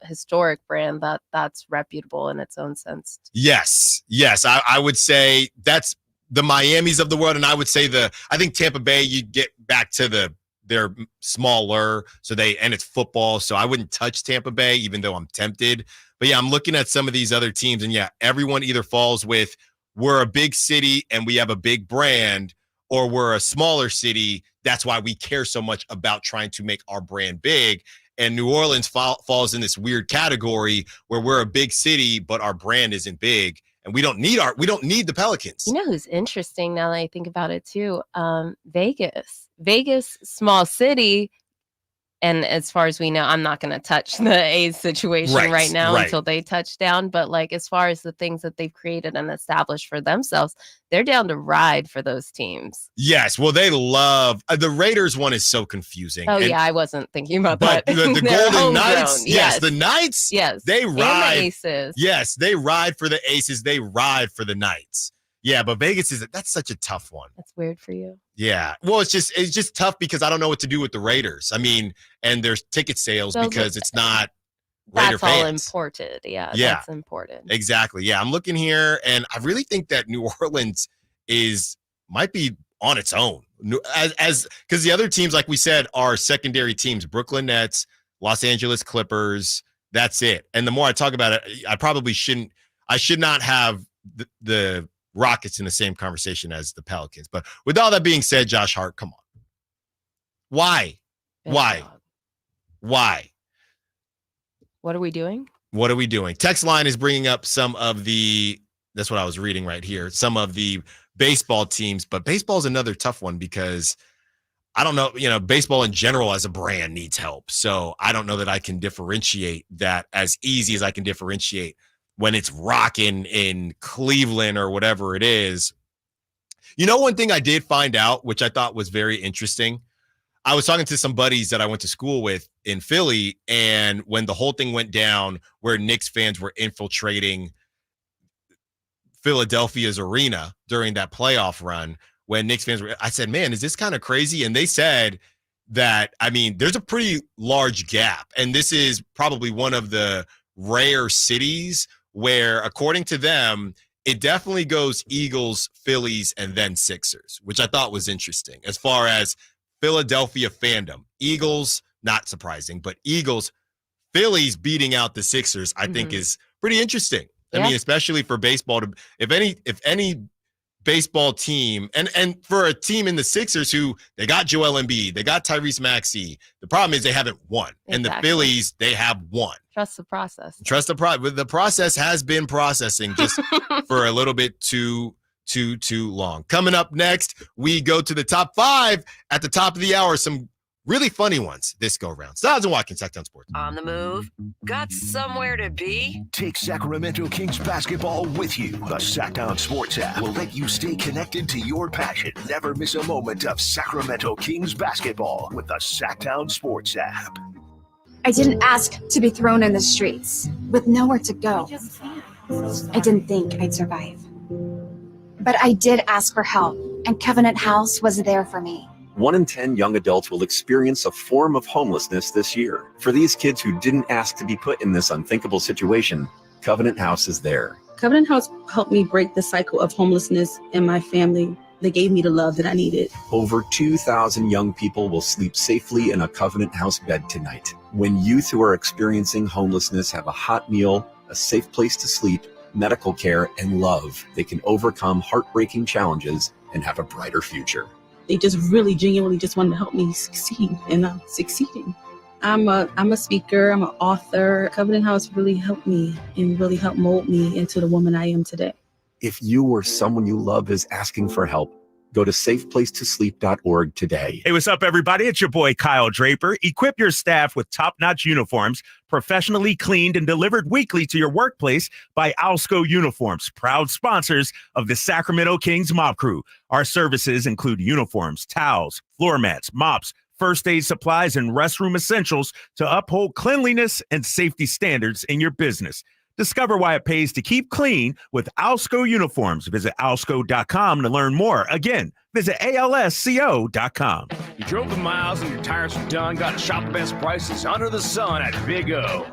historic brand that's reputable in its own sense.
Yes. I would say that's the Miamis of the world. And I would say I think Tampa Bay, you get back to they're smaller, and it's football. So I wouldn't touch Tampa Bay, even though I'm tempted. But yeah, I'm looking at some of these other teams, and yeah, everyone either falls with we're a big city and we have a big brand, or we're a smaller city. That's why we care so much about trying to make our brand big. And New Orleans falls in this weird category where we're a big city, but our brand isn't big. And we don't need the Pelicans.
You know who's interesting now that I think about it too? Vegas, small city. And as far as we know, I'm not going to touch the A's situation right now until they touch down. But as far as the things that they've created and established for themselves, they're down to ride for those teams.
Yes. Well, they love the Raiders one is so confusing.
Oh, yeah. I wasn't thinking about that.
But the Golden Knights. Yes. The Knights.
Yes.
They ride.
And the Aces.
Yes. They ride for the Aces. They ride for the Knights. Yeah, but Vegas that's such a tough one.
That's weird for you.
Yeah. Well, it's just tough because I don't know what to do with the Raiders. I mean, and there's ticket sales because it's not Raider
That's all
fans.
imported. Yeah,
Yeah.
that's imported.
Exactly. Yeah, I'm looking here, and I really think that New Orleans might be on its own as because the other teams, like we said, are secondary teams: Brooklyn Nets, Los Angeles Clippers. That's it. And the more I talk about it, I should not have the Rockets in the same conversation as the Pelicans. But with all that being said, Josh Hart, come on. Why?
What are we doing?
What are we doing? Text line is bringing up some of that's what I was reading right here, some of the baseball teams, but baseball is another tough one because I don't know, baseball in general as a brand needs help. So I don't know that I can differentiate that as easy as I can differentiate when it's rocking in Cleveland or whatever it is. One thing I did find out, which I thought was very interesting, I was talking to some buddies that I went to school with in Philly, and when the whole thing went down where Knicks fans were infiltrating Philadelphia's arena during that playoff run, when Knicks fans I said, man, is this kind of crazy? And they said that, there's a pretty large gap. And this is probably one of the rare cities where, according to them, it definitely goes Eagles, Phillies, and then Sixers, which I thought was interesting as far as Philadelphia fandom. Eagles, not surprising, but Eagles, Phillies beating out the Sixers, I think is pretty interesting.
Yeah.
Especially for baseball, if any baseball team, and for a team in the Sixers who they got Joel Embiid, they got Tyrese Maxey. The problem is they haven't won. Exactly. And the Phillies, they have won.
Trust the process.
The process has been processing just for a little bit too long. Coming up next, we go to the top 5 at the top of the hour. Some really funny ones this go around. Stiles Watkins, Sacktown Sports.
On the move? Got somewhere to be?
Take Sacramento Kings basketball with you. The Sacktown Sports app will let you stay connected to your passion. Never miss a moment of Sacramento Kings basketball with the Sacktown Sports app.
I didn't ask to be thrown in the streets with nowhere to go. I didn't think I'd survive. But I did ask for help, and Covenant House was there for me.
1 in 10 young adults will experience a form of homelessness this year. For these kids who didn't ask to be put in this unthinkable situation, Covenant House is there.
Covenant House helped me break the cycle of homelessness in my family. They gave me the love that I needed.
Over 2,000 young people will sleep safely in a Covenant House bed tonight. When youth who are experiencing homelessness have a hot meal, a safe place to sleep, medical care, and love, they can overcome heartbreaking challenges and have a brighter future.
They just really genuinely just wanted to help me succeed, and I'm succeeding. I'm a speaker, I'm an author. Covenant House really helped me and really helped mold me into the woman I am today.
If you or someone you love is asking for help, go to safeplacetosleep.org today.
Hey, what's up, everybody? It's your boy, Kyle Draper. Equip your staff with top-notch uniforms, professionally cleaned and delivered weekly to your workplace by Alsco Uniforms, proud sponsors of the Sacramento Kings Mop Crew. Our services include uniforms, towels, floor mats, mops, first aid supplies, and restroom essentials to uphold cleanliness and safety standards in your business. Discover why it pays to keep clean with Alsco Uniforms. Visit alsco.com to learn more. Again, visit alsco.com.
You drove the miles and your tires are done. Got to shop the best prices under the sun at Big O.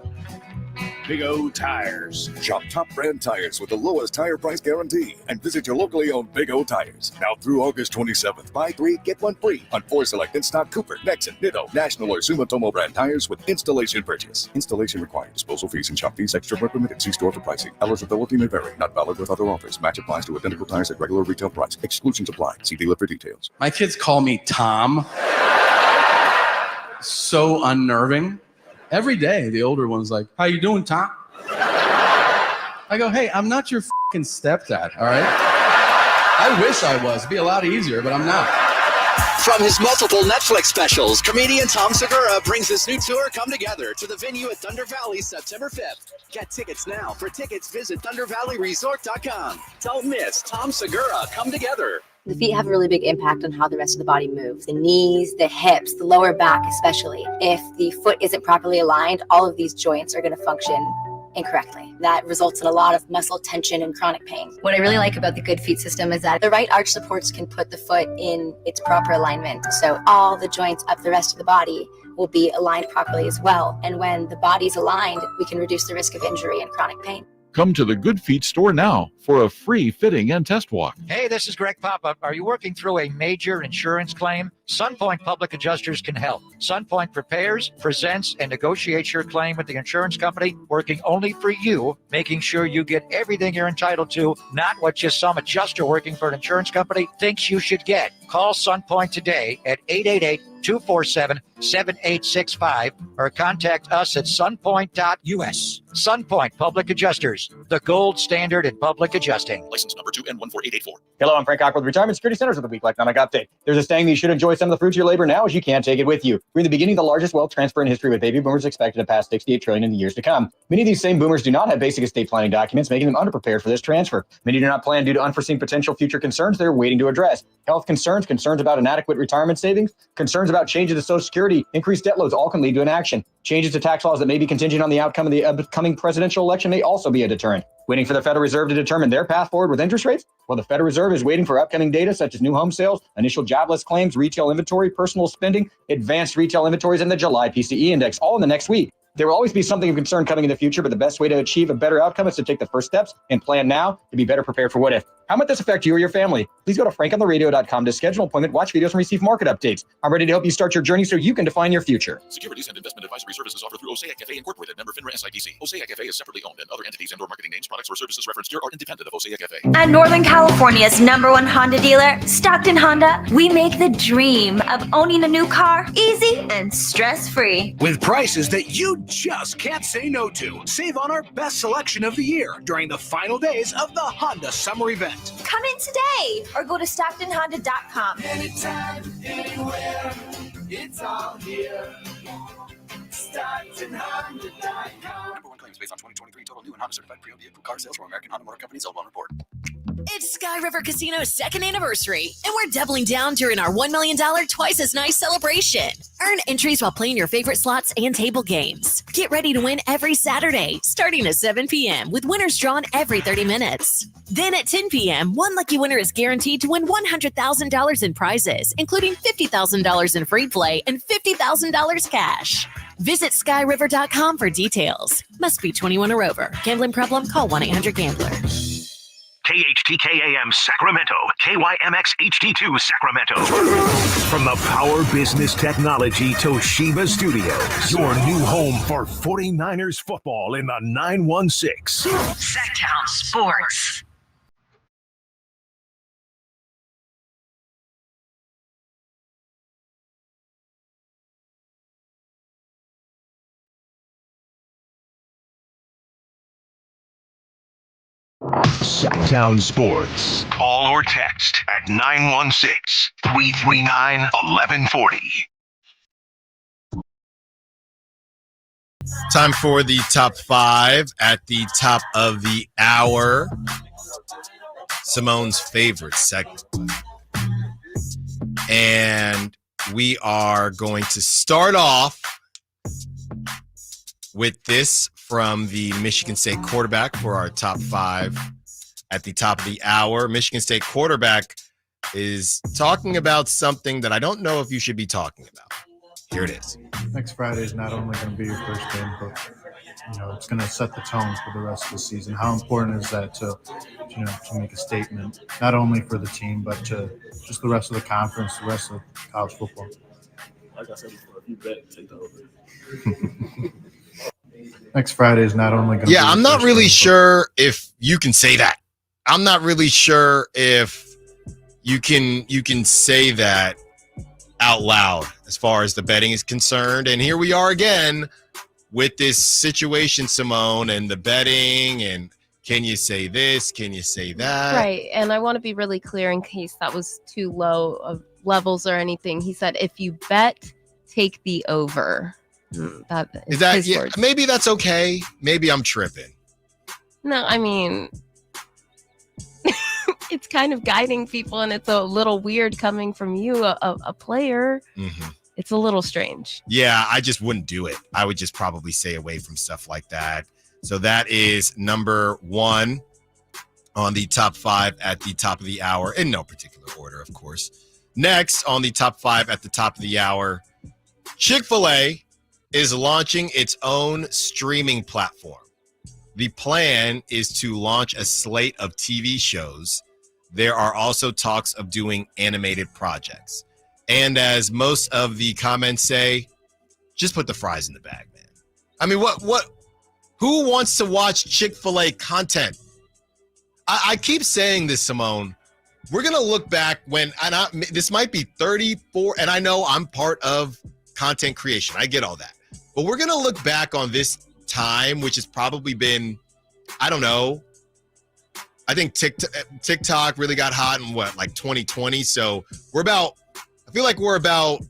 Big O Tires.
Shop top brand tires with the lowest tire price guarantee and visit your locally owned Big O Tires. Now through August 27th, buy 3, get 1 free on 4 select in-stock Cooper, Nexen, Nitto, National, or Sumitomo brand tires with installation purchase. Installation required. Disposal fees and shop fees extra where permitted. See store for pricing. Eligibility may vary. Not valid with other offers. Match applies to identical tires at regular retail price. Exclusions apply. See dealer for details.
My kids call me Tom. So unnerving. Every day, the older one's like, "How you doing, Tom?" I go, "Hey, I'm not your fucking stepdad, all right? I wish I was. It'd be a lot easier, but I'm not."
From his multiple Netflix specials, comedian Tom Segura brings his new tour, Come Together, to the venue at Thunder Valley September 5th. Get tickets now. For tickets, visit ThunderValleyResort.com. Don't miss Tom Segura, Come Together.
The feet have a really big impact on how the rest of the body moves. The knees, the hips, the lower back especially. If the foot isn't properly aligned, all of these joints are going to function incorrectly. That results in a lot of muscle tension and chronic pain. What I really like about the Good Feet system is that the right arch supports can put the foot in its proper alignment. So all the joints up the rest of the body will be aligned properly as well. And when the body's aligned, we can reduce the risk of injury and chronic pain.
Come to the Good Feet store now for a free fitting and test walk.
Hey, this is Greg Papa. Are you working through a major insurance claim? SunPoint Public Adjusters can help. SunPoint prepares, presents, and negotiates your claim with the insurance company, working only for you, making sure you get everything you're entitled to, not what just some adjuster working for an insurance company thinks you should get. Call SunPoint today at 888-247-7865 or contact us at sunpoint.us. SunPoint Public Adjusters, the gold standard in public adjusting.
License number 2N14884.
Hello, I'm Frank Cock with Retirement Security Centers of the Week Economic Update. There's a saying that you should enjoy some of the fruits of your labor now as you can take it with you. We're in the beginning of the largest wealth transfer in history, with baby boomers expected to pass $68 trillion in the years to come. Many of these same boomers do not have basic estate planning documents, making them underprepared for this transfer. Many do not plan due to unforeseen potential future concerns they're waiting to address. Health concerns about inadequate retirement savings, concerns about changes to Social Security, increased debt loads, all can lead to inaction. Changes to tax laws that may be contingent on the outcome of the upcoming presidential election may also be a deterrent. Waiting for the Federal Reserve to determine their path forward with interest rates? Well, the Federal Reserve is waiting for upcoming data such as new home sales, initial jobless claims, retail inventory, personal spending, advanced retail inventories, and the July PCE index, all in the next week. There will always be something of concern coming in the future, but the best way to achieve a better outcome is to take the first steps and plan now to be better prepared for what if. How might this affect you or your family? Please go to frankontheradio.com to schedule an appointment, watch videos, and receive market updates. I'm ready to help you start your journey so you can define your future.
Securities and investment advisory services offered through Osaic Cafe Incorporated, member FINRA SIPC. Osaic Cafe is separately owned, and other entities and/or marketing names, products, or services referenced here are independent of Osaic Cafe.
At Northern California's #1 Honda dealer, Stockton Honda, we make the dream of owning a new car easy and stress-free.
With prices that you just can't say no to. Save on our best selection of the year during the final days of the Honda Summer Event.
Come in today or go to StocktonHonda.com.
Anytime, anywhere, it's all here. StocktonHonda.com.
#1 claims based on 2023 total new and Honda certified pre-owned vehicle car sales from American Honda Motor Company, L1 report.
It's Sky River Casino's second anniversary, and we're doubling down during our $1 million Twice as Nice celebration. Earn entries while playing your favorite slots and table games. Get ready to win every Saturday, starting at 7 p.m. with winners drawn every 30 minutes. Then at 10 p.m., one lucky winner is guaranteed to win $100,000 in prizes, including $50,000 in free play and $50,000 cash. Visit skyriver.com for details. Must be 21 or over. Gambling problem? Call 1-800-GAMBLER.
KHTKAM Sacramento, KYMX HD2 Sacramento. From the Power Business Technology Toshiba Studios, your new home for 49ers football in the 916.
Sacktown Sports.
Sacktown Sports. Call or text at 916-339-1140.
Time for the top 5 at the top of the hour. Simone's favorite segment. And we are going to start off with this from the Michigan State quarterback for our top 5 at the top of the hour. Michigan State quarterback is talking about something that I don't know if you should be talking about. Here it is.
Next Friday is not only going to be your first game, but it's going to set the tone for the rest of the season. How important is that to make a statement, not only for the team, but to just the rest of the conference, the rest of college football?
Like I said before, if you bet, take the over.
Next Friday is not only going to be
I'm not really sure if you can say that. I'm not really sure if you can say that out loud as far as the betting is concerned. And here we are again with this situation, Simone, and the betting, and can you say this? Can you say that?
Right. And I want to be really clear in case that was too low of levels or anything. He said, if you bet, take the over.
Maybe that's okay. Maybe I'm tripping.
No, I mean, it's kind of guiding people, and it's a little weird coming from you, a player.
Mm-hmm.
It's a little strange.
Yeah, I just wouldn't do it. I would just probably stay away from stuff like that. So that is number 1 on the top 5 at the top of the hour, in no particular order, of course. Next on the top 5 at the top of the hour, Chick-fil-A is launching its own streaming platform. The plan is to launch a slate of TV shows. There are also talks of doing animated projects. And as most of the comments say, just put the fries in the bag, man. I mean, who wants to watch Chick-fil-A content? I keep saying this, Simone. We're going to look back when, this might be 34, and I know I'm part of content creation. I get all that. But we're going to look back on this time, which has probably been, I don't know, I think TikTok really got hot in like 2020. So I feel like we're about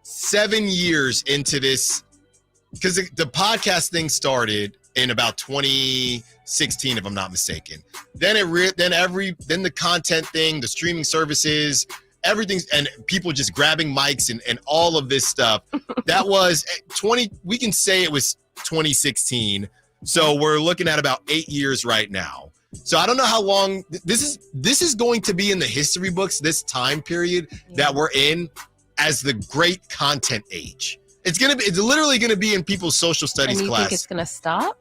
7 years into this, because the podcast thing started in about 2016, if I'm not mistaken. Then the content thing, the streaming services, everything's, and people just grabbing mics and all of this stuff. That was we can say it was 2016. So we're looking at about 8 years right now. So I don't know how long this is going to be in the history books, this time period that we're in as the great content age. It's literally gonna be in people's social studies
and you
class.
Think it's gonna stop?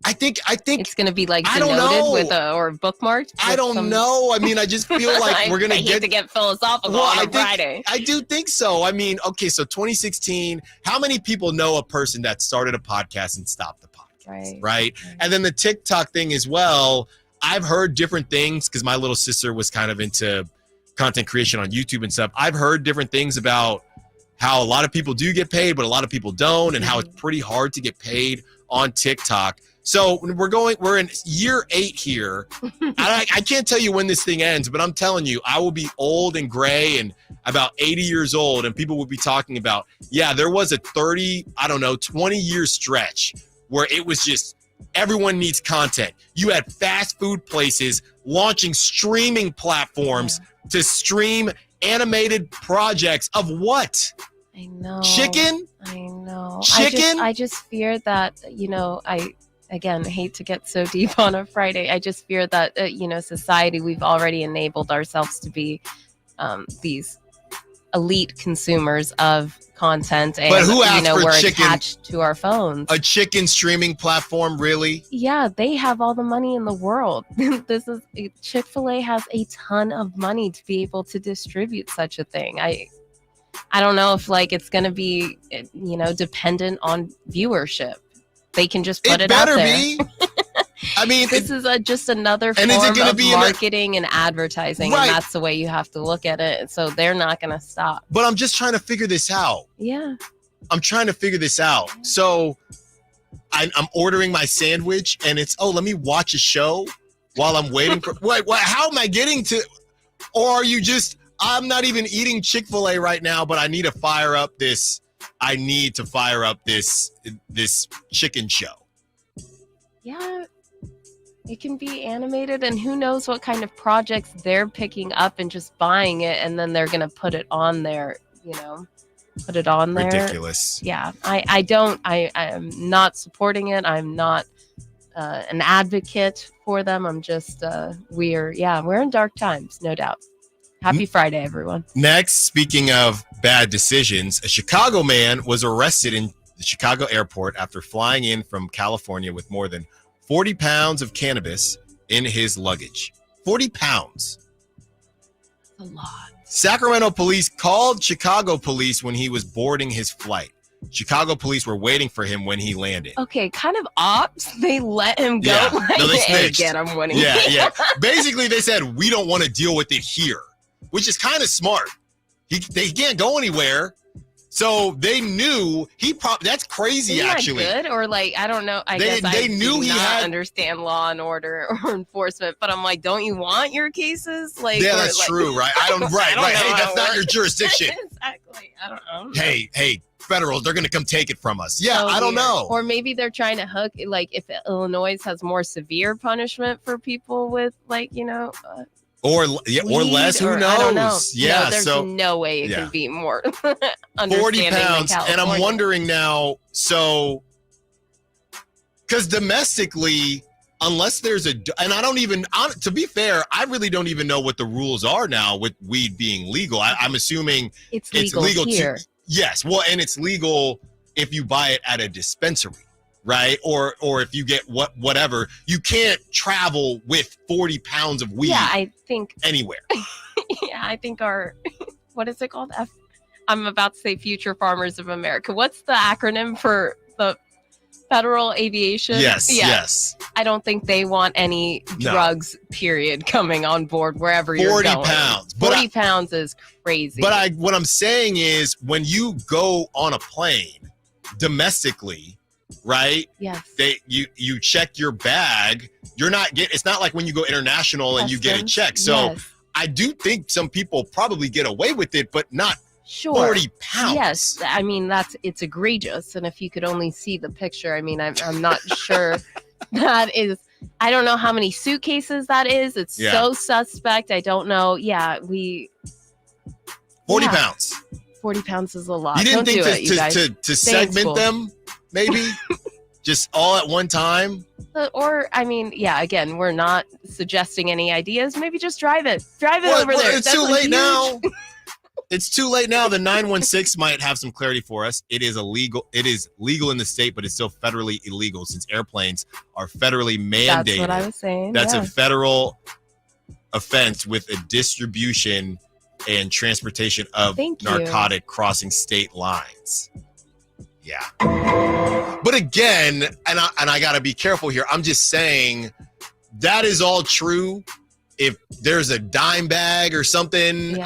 I think
it's gonna be like denoted with or bookmarked.
I don't know. I mean, I just feel like we're gonna
get to get philosophical on a Friday.
I do think so. I mean, okay, so 2016. How many people know a person that started a podcast and stopped the podcast? Right? And then the TikTok thing as well. I've heard different things because my little sister was kind of into content creation on YouTube and stuff. I've heard different things about how a lot of people do get paid, but a lot of people don't, and how it's pretty hard to get paid on TikTok. So we're in year 8 here. I can't tell you when this thing ends, but I'm telling you, I will be old and gray and about 80 years old, and people will be talking about, there was a 20-year stretch where it was just everyone needs content. You had fast food places launching streaming platforms to stream animated projects of what?
I know.
Chicken?
I know.
Chicken?
I just fear that, I hate to get so deep on a Friday. I just fear that, society, we've already enabled ourselves to be these elite consumers of content. And,
but who asked for
we're
chicken?
Attached to our phones.
A chicken streaming platform, really?
Yeah, they have all the money in the world. Chick-fil-A has a ton of money to be able to distribute such a thing. I don't know if it's going to be, dependent on viewership. They can just put it out there. It better be. I mean, this is just another form of marketing and advertising, and that's the way you have to look at it. So they're not going to stop.
But I'm just trying to figure this out.
Yeah.
I'm trying to figure this out. So I'm ordering my sandwich, and it's, let me watch a show while I'm waiting for. Wait, how am I getting to? Or are you just? I'm not even eating Chick-fil-A right now, but I need to fire up this. I need to fire up this chicken show.
Yeah, it can be animated, and who knows what kind of projects they're picking up and just buying it, and then they're gonna put it on there. Put it on there.
Ridiculous.
Yeah, I am not supporting it. I'm not an advocate for them. I'm just we're in dark times, no doubt. Happy Friday, everyone.
Next, speaking of bad decisions, a Chicago man was arrested in the Chicago airport after flying in from California with more than 40 pounds of cannabis in his luggage. 40 pounds.
That's a lot.
Sacramento police called Chicago police when he was boarding his flight. Chicago police were waiting for him when he landed.
Okay, kind of ops. They let him go.
Yeah, no, they
Hey,
snitched.
get him when he
Yeah. Basically, they said, we don't want to deal with it here, which is kind of smart. They can't go anywhere. So they knew that's crazy.
Isn't that
actually
good? Or I don't know. I guess
they
I
knew
do
he
not
had
understand law and order or enforcement, but I'm like, don't you want your cases?
That's true, right? I don't. Right. Hey, that's not your jurisdiction.
Exactly. I don't know.
Hey, federal, they're gonna come take it from us. Yeah,
So
I don't
weird.
know.
Or maybe they're trying to hook, if Illinois has more severe punishment for people with
Or less. Who knows?
I don't know.
Yeah.
No, there's no way it can be more.
40 pounds, and I'm wondering now. So Because domestically, unless there's and I don't even, to be fair, I really don't even know what the rules are now with weed being legal. I'm assuming
it's legal here.
Yes, well, and it's legal if you buy it at a dispensary, right? Or if you get whatever. You can't travel with 40 pounds of weed.
Yeah, I think
anywhere.
Yeah, I think our what is it called? I'm about to say Future Farmers of America. What's the acronym for the Federal Aviation?
Yes.
I don't think they want any drugs, period, coming on board wherever you're
40
going.
pounds.
40 pounds is crazy.
But what I'm saying is when you go on a plane domestically, right?
Yes.
You check your bag. It's not like when you go international and you get a check. So
yes.
I do think some people probably get away with it, but not 40 pounds.
Yes, I mean it's egregious, and if you could only see the picture, I mean I'm not sure that is. I don't know how many suitcases that is. It's so suspect. I don't know. Yeah,
40 pounds.
40 pounds is a lot.
You didn't
Don't
think
do it, you guys.
to segment them, maybe just all at one time.
Or, I mean, yeah, again, we're not suggesting any ideas. Maybe just drive it. Drive it over there.
It's too late now. It's too late now. The 916 might have some clarity for us. It is illegal. It is legal in the state, but it's still federally illegal since airplanes are federally mandated.
That's what I was saying.
That's a federal offense with a distribution and transportation of narcotic crossing state lines. Yeah. But again, and I got to be careful here. I'm just saying that is all true. If there's a dime bag or something,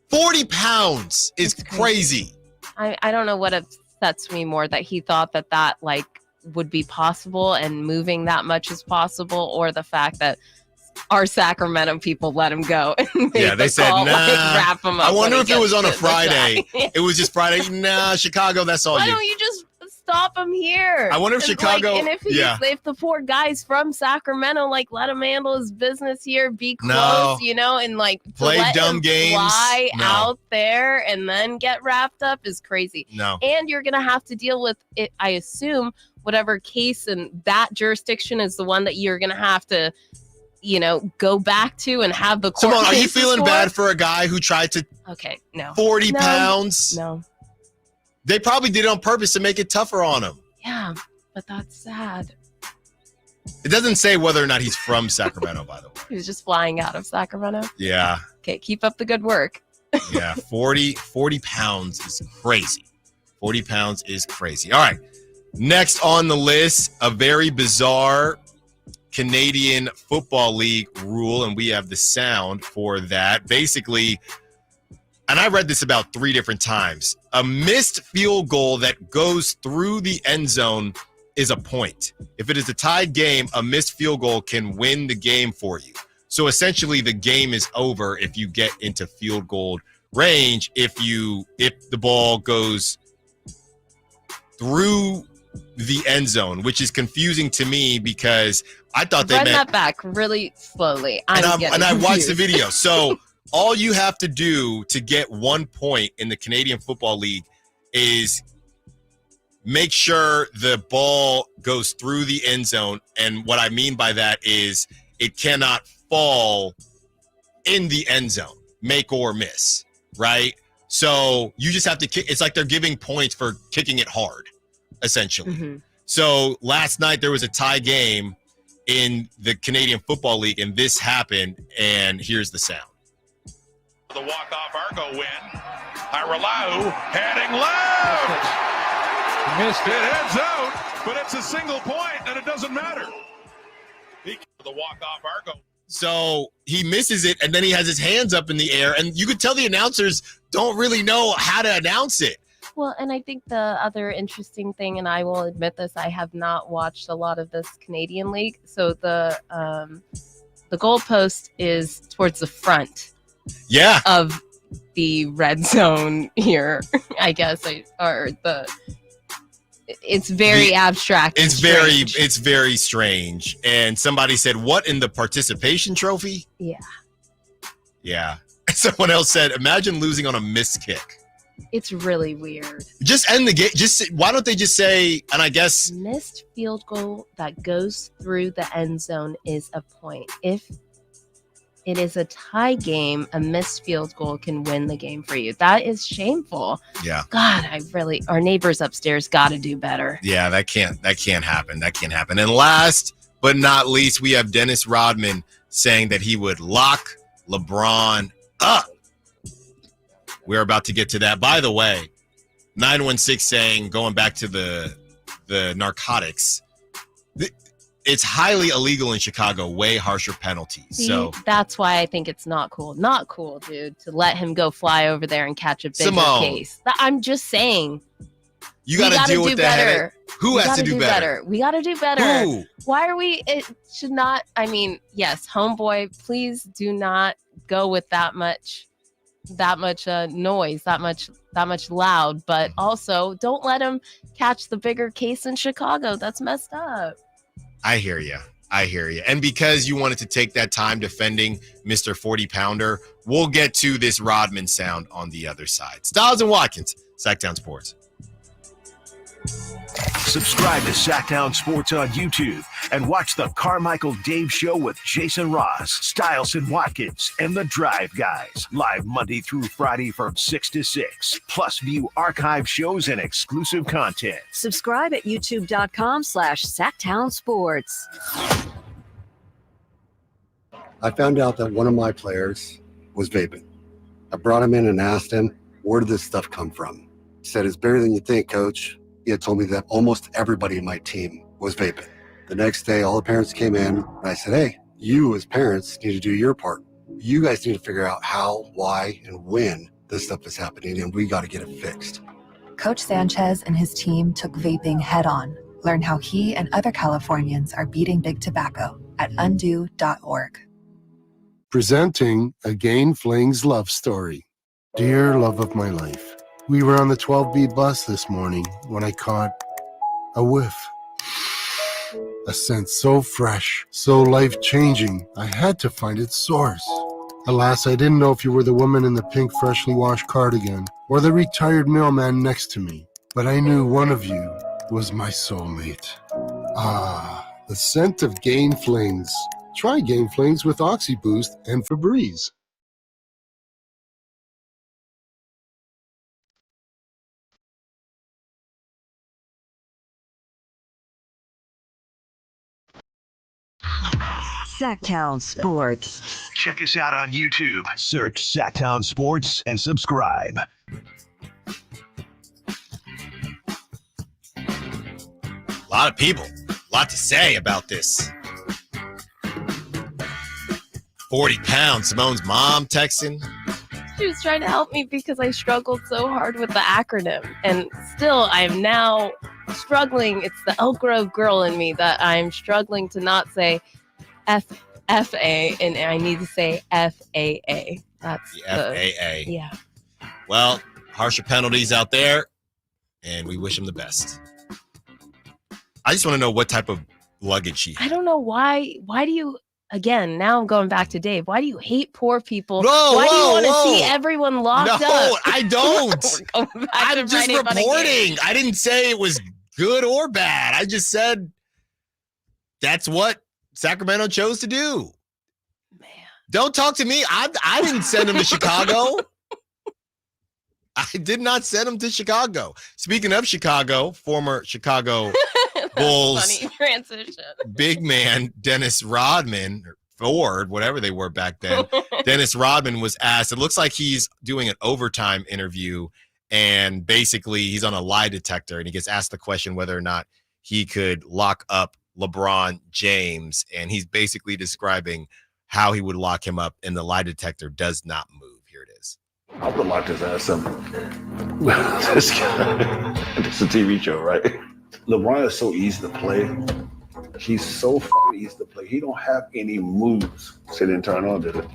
40 pounds is crazy.
I don't know what upsets me more, that he thought that like would be possible and moving that much is possible, or the fact that our Sacramento people let him go.
Yeah, they said, nah.
Wrap him up.
I wonder if it was on a Friday. It was just Friday. Nah, Chicago, that's all
Why
you.
don't you just stop him here?
I wonder if Chicago.
And if the poor guy's from Sacramento, like, let him handle his business here, be close, and like
play
let
dumb
him
games.
Fly out there and then get wrapped up is crazy.
No.
And you're gonna have to deal with it. I assume whatever case in that jurisdiction is the one that you're gonna have to, go back to and have the court.
Simone, are you
cases
feeling
for?
bad for a guy who tried to?
Okay, no.
40 pounds.
No.
They probably did it on purpose to make it tougher on him.
Yeah, but that's sad.
It doesn't say whether or not he's from Sacramento, by the way.
He was just flying out of Sacramento.
Yeah.
Okay, keep up the good work.
Yeah, 40 pounds is crazy. 40 pounds is crazy. All right. Next on the list, a very bizarre Canadian Football League rule, and we have the sound for that. Basically, and I read this about 3 different times, a missed field goal that goes through the end zone is a point. If it is a tied game, a missed field goal can win the game for you. So essentially the game is over if you get into field goal range, if the ball goes through the end zone, which is confusing to me because I thought they meant
that back really slowly.
I watched the video. So all you have to do to get 1 point in the Canadian Football League is make sure the ball goes through the end zone. And what I mean by that is it cannot fall in the end zone, make or miss, right? So you just have to kick. It's like they're giving points for kicking it hard, essentially. Mm-hmm. So last night there was a tie game in the Canadian Football League, and this happened, and here's the sound.
The walk-off Argo win. Hiralau heading left. Missed it, heads out, but it's a single point, and it doesn't matter. The walk-off Argo.
So he misses it, and then he has his hands up in the air, and you could tell the announcers don't really know how to announce it.
Well, and I think the other interesting thing, and I will admit this, I have not watched a lot of this Canadian League. So the goalpost is towards the front.
Yeah.
Of the red zone here, I guess, it's very abstract.
It's very strange. And somebody said, "What, in the participation trophy?"
Yeah.
Yeah. Someone else said, "Imagine losing on a missed kick."
It's really weird.
Just end the game. Why don't they just say, and I guess
missed field goal that goes through the end zone is a point. If it is a tie game, a missed field goal can win the game for you. That is shameful.
Yeah.
God, our neighbors upstairs got to do better.
Yeah, that can't happen. That can't happen. And last but not least, we have Dennis Rodman saying that he would lock LeBron up. We're about to get to that. By the way, 916 saying, going back to the narcotics, it's highly illegal in Chicago, way harsher penalties.
See,
so
that's why I think it's not cool. Not cool, dude, to let him go fly over there and catch a bigger
Simone,
case. I'm just saying.
You got to deal with the headache. Who has to do better?
We got to do better.
Who?
Why are we? It should not. I mean, yes, homeboy, please do not go with that much noise, that much loud. But also, don't let him catch the bigger case in Chicago. That's messed up.
I hear you. And because you wanted to take that time defending Mr. 40-pounder, we'll get to this Rodman sound on the other side. Stiles and Watkins, Sacktown Sports.
Subscribe to Sacktown Sports on YouTube and watch the Carmichael Dave Show with Jason Ross, Stiles and Watkins, and the Drive Guys. Live Monday through Friday from 6 to 6. Plus view archive shows and exclusive content.
Subscribe at youtube.com/Sacktown Sports.
I found out that one of my players was vaping. I brought him in and asked him, where did this stuff come from? He said, it's better than you think, coach. He had told me that almost everybody in my team was vaping. The next day, all the parents came in, and I said, hey, you as parents need to do your part. You guys need to figure out how, why, and when this stuff is happening, and we got to get it fixed.
Coach Sanchez and his team took vaping head on. Learn how he and other Californians are beating big tobacco at undo.org.
Presenting a Gain Flings love story. Dear love of my life, we were on the 12B bus this morning when I caught a whiff. A scent so fresh, so life-changing, I had to find its source. Alas, I didn't know if you were the woman in the pink freshly washed cardigan or the retired mailman next to me, but I knew one of you was my soulmate. Ah, the scent of Gain Flings. Try Gain Flings with OxyBoost and Febreze.
Sacktown Sports.
Check us out on YouTube. Search Sacktown Sports and subscribe.
A lot of people, a lot to say about this. 40 pounds, Simone's mom texting.
She was trying to help me because I struggled so hard with the acronym. And still, I am now struggling. It's the Elk Grove girl in me that I'm struggling to not say FFA, and I need to say FAA. That's
the FAA.
Yeah.
Well, harsher penalties out there, and we wish him the best. I just want to know what type of luggage she had.
I don't know why. Why do you? Again, now I'm going back to Dave. Why do you hate poor people?
Whoa,
why do you want to
whoa.
see everyone locked up?
No, I don't. I'm just reporting. I didn't say it was good or bad. I just said that's what Sacramento chose to do. Man. Don't talk to me. I didn't send him to Chicago. I did not send him to Chicago. Speaking of Chicago, former Chicago Bulls
funny transition.
Big man Dennis Rodman, or Ford, whatever they were back then. Dennis Rodman was asked, it looks like he's doing an overtime interview, and basically he's on a lie detector, and he gets asked the question whether or not he could lock up LeBron James, and he's basically describing how he would lock him up, and the lie detector does not move. Here it is.
I would lock his ass up. This guy, it's a TV show, right? LeBron is so easy to play. He's so fucking easy to play. He don't have any moves. Say didn't turn on, did it?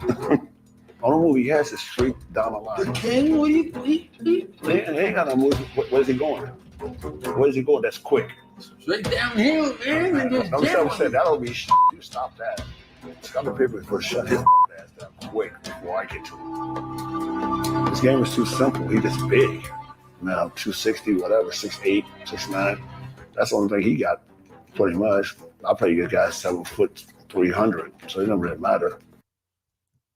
Only move he has is straight down the line. Okay, what do you ain't got no moves. Where's he going? Where's he going? That's quick. Straight downhill, man. And just I'm saying that'll be shit. You stop that. Scott Pippen for shut his ass down quick before I get to him. His game is too simple. He just big. Now 260, whatever, 6'8", 6'9". That's the only thing he got, pretty much. I play a guy 7 foot 300, so it doesn't really matter.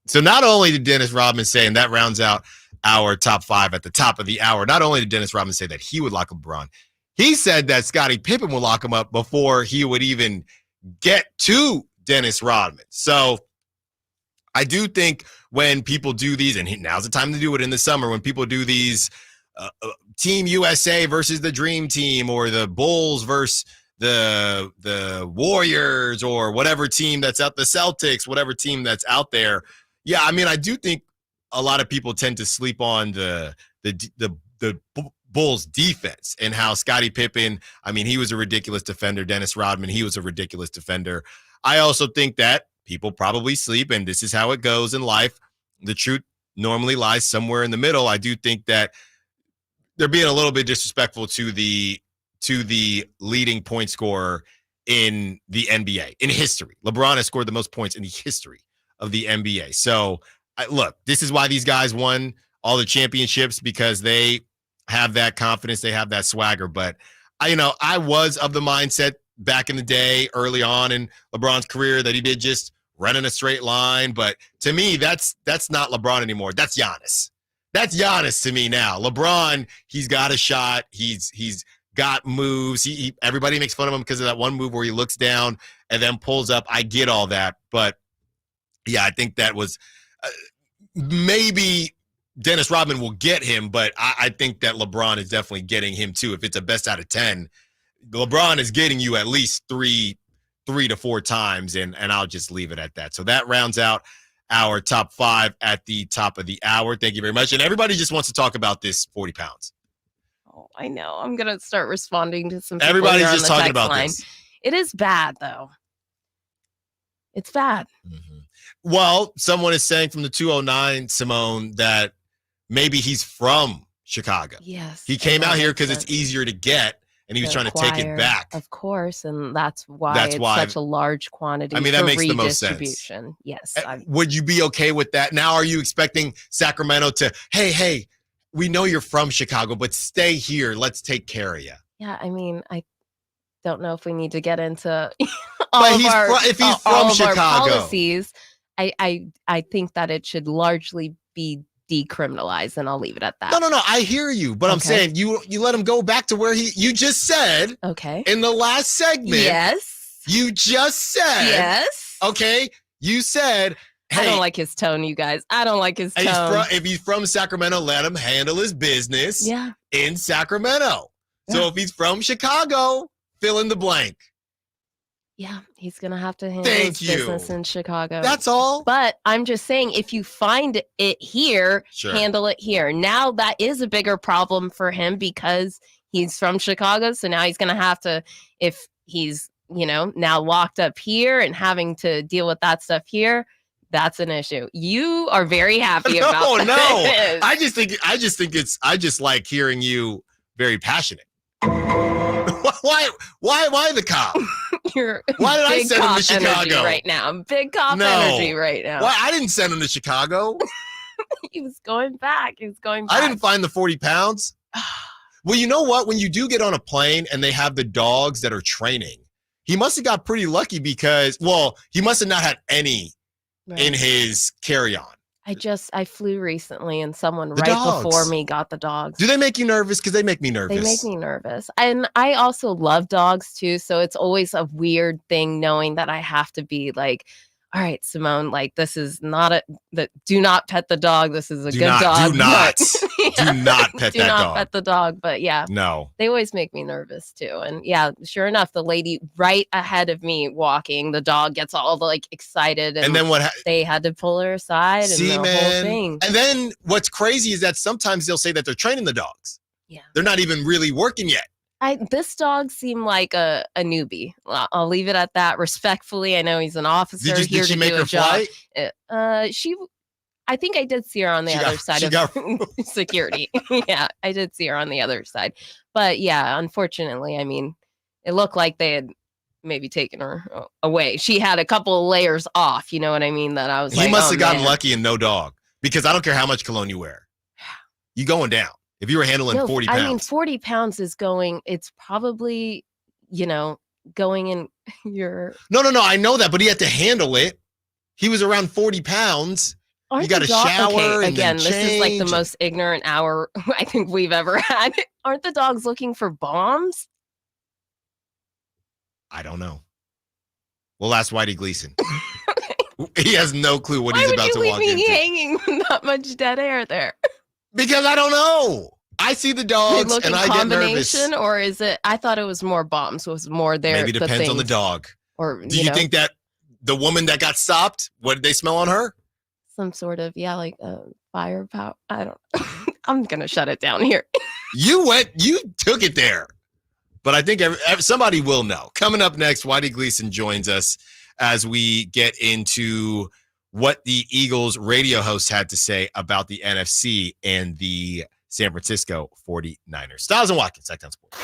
So not only did Dennis Rodman say, and that rounds out our top 5 at the top of the hour, not only did Dennis Rodman say that he would lock LeBron, he said that Scottie Pippen would lock him up before he would even get to Dennis Rodman. So I do think when people do these, and now's the time to do it in the summer, when people do these Team USA versus the Dream Team, or the Bulls versus the Warriors, or whatever team that's out, the Celtics, whatever team that's out there. Yeah, I mean, I do think a lot of people tend to sleep on the Bulls defense and how Scottie Pippen, I mean, he was a ridiculous defender. Dennis Rodman, he was a ridiculous defender. I also think that people probably sleep, and this is how it goes in life. The truth normally lies somewhere in the middle. I do think that they're being a little bit disrespectful to the leading point scorer in the NBA, in history. LeBron has scored the most points in the history of the NBA. So, look, this is why these guys won all the championships, because they have that confidence, they have that swagger. But I was of the mindset back in the day, early on in LeBron's career, that he did just run in a straight line. But to me, that's not LeBron anymore. That's Giannis. That's Giannis to me now. LeBron, he's got a shot. He's got moves. Everybody makes fun of him because of that one move where he looks down and then pulls up. I get all that, but yeah, I think that was maybe Dennis Rodman will get him, but I think that LeBron is definitely getting him too. If it's a best out of 10, LeBron is getting you at least three to 4 times, and I'll just leave it at that. So that rounds out our top 5 at the top of the hour. Thank you very much. And everybody just wants to talk about this 40 pounds.
Oh, I know. I'm going to start responding to some people.
Everybody's
here on
just
the
talking
text
about
line.
this.
It is bad, though. It's bad.
Well, someone is saying from the 209, Simone, that maybe he's from Chicago.
Yes.
He came out here because it's easier to get, and he was trying to take it back.
Of course, and that's why it's such a large quantity.
I mean, that
for
makes the most sense.
redistribution. Yes.
Would you be okay with that? Now, are you expecting Sacramento to, hey, we know you're from Chicago, but stay here. Let's take care of you.
Yeah, I mean, I don't know if we need to get into
if he's from Chicago,
policies. I think that it should largely be decriminalized, and I'll leave it at that.
No. I hear you, but I'm saying you let him go back to where you just said.
Okay.
In the last segment.
Yes.
You just said.
Yes.
Okay. You said. Hey,
I don't like his tone, you guys. I don't like his tone.
If he's from Sacramento, let him handle his business.
Yeah.
In Sacramento. Yeah. So if he's from Chicago, fill in the blank.
Yeah, he's going to have to handle his business in Chicago.
That's all.
But I'm just saying, if you find it here, handle it here. Now that is a bigger problem for him because he's from Chicago. So now he's going to have to, if he's, now locked up here and having to deal with that stuff here, that's an issue. You are very happy about that.
No. I just like hearing you very passionate. Why the cop? Why did I send him to Chicago
right now? Big cop energy right now.
Why? I didn't send him to Chicago.
He was going back.
I didn't find the 40 pounds. Well, you know what? When you do get on a plane and they have the dogs that are training, he must have got pretty lucky because, he must have not had any in his carry-on.
I flew recently and someone before me got the dogs.
Do they make you nervous? Because they make me nervous.
They make me nervous. And I also love dogs too. So it's always a weird thing knowing that I have to be like, all right, Simone, like this is not do not pet the dog. This is a good dog.
Do not pet that dog.
Do not pet the dog. But yeah,
no,
they always make me nervous too. And yeah, sure enough, the lady right ahead of me walking, the dog gets all excited. And then they had to pull her aside and the whole thing.
And then what's crazy is that sometimes they'll say that they're training the dogs.
Yeah.
They're not even really working yet.
This dog seemed like a newbie. I'll leave it at that. Respectfully, I know he's an officer here to do a job. I think I did see her on the other side of security. Yeah, I did see her on the other side. But yeah, unfortunately, I mean, it looked like they had maybe taken her away. She had a couple of layers off. You know what I mean? That I was.
He must have gotten lucky and no dog because I don't care how much cologne you wear. You going down. If you were handling 40 pounds.
I mean, 40 pounds is going, it's probably, going in your.
No. I know that, but he had to handle it. He was around 40 pounds. You got to shower.
Okay,
and
again,
then
this is like the
change.
most ignorant hour I think we've ever had. Aren't the dogs looking for bombs?
I don't know. We'll ask Whitey Gleason. He has no clue what he's about to walk
Why would you
into.
leave me hanging with not much dead air there?
Because I don't know. I see the dogs and I get nervous.
Combination, or is it? I thought it was more bombs. So it was more there.
Maybe it depends on the dog.
Or
do you think that the woman that got stopped, what did they smell on her?
Some sort of firepower. I don't. I'm gonna shut it down here.
You took it there. But I think somebody will know. Coming up next, Whitey Gleason joins us as we get into what the Eagles radio host had to say about the NFC and the San Francisco 49ers. Stiles and Watkins, Sacktown Sports.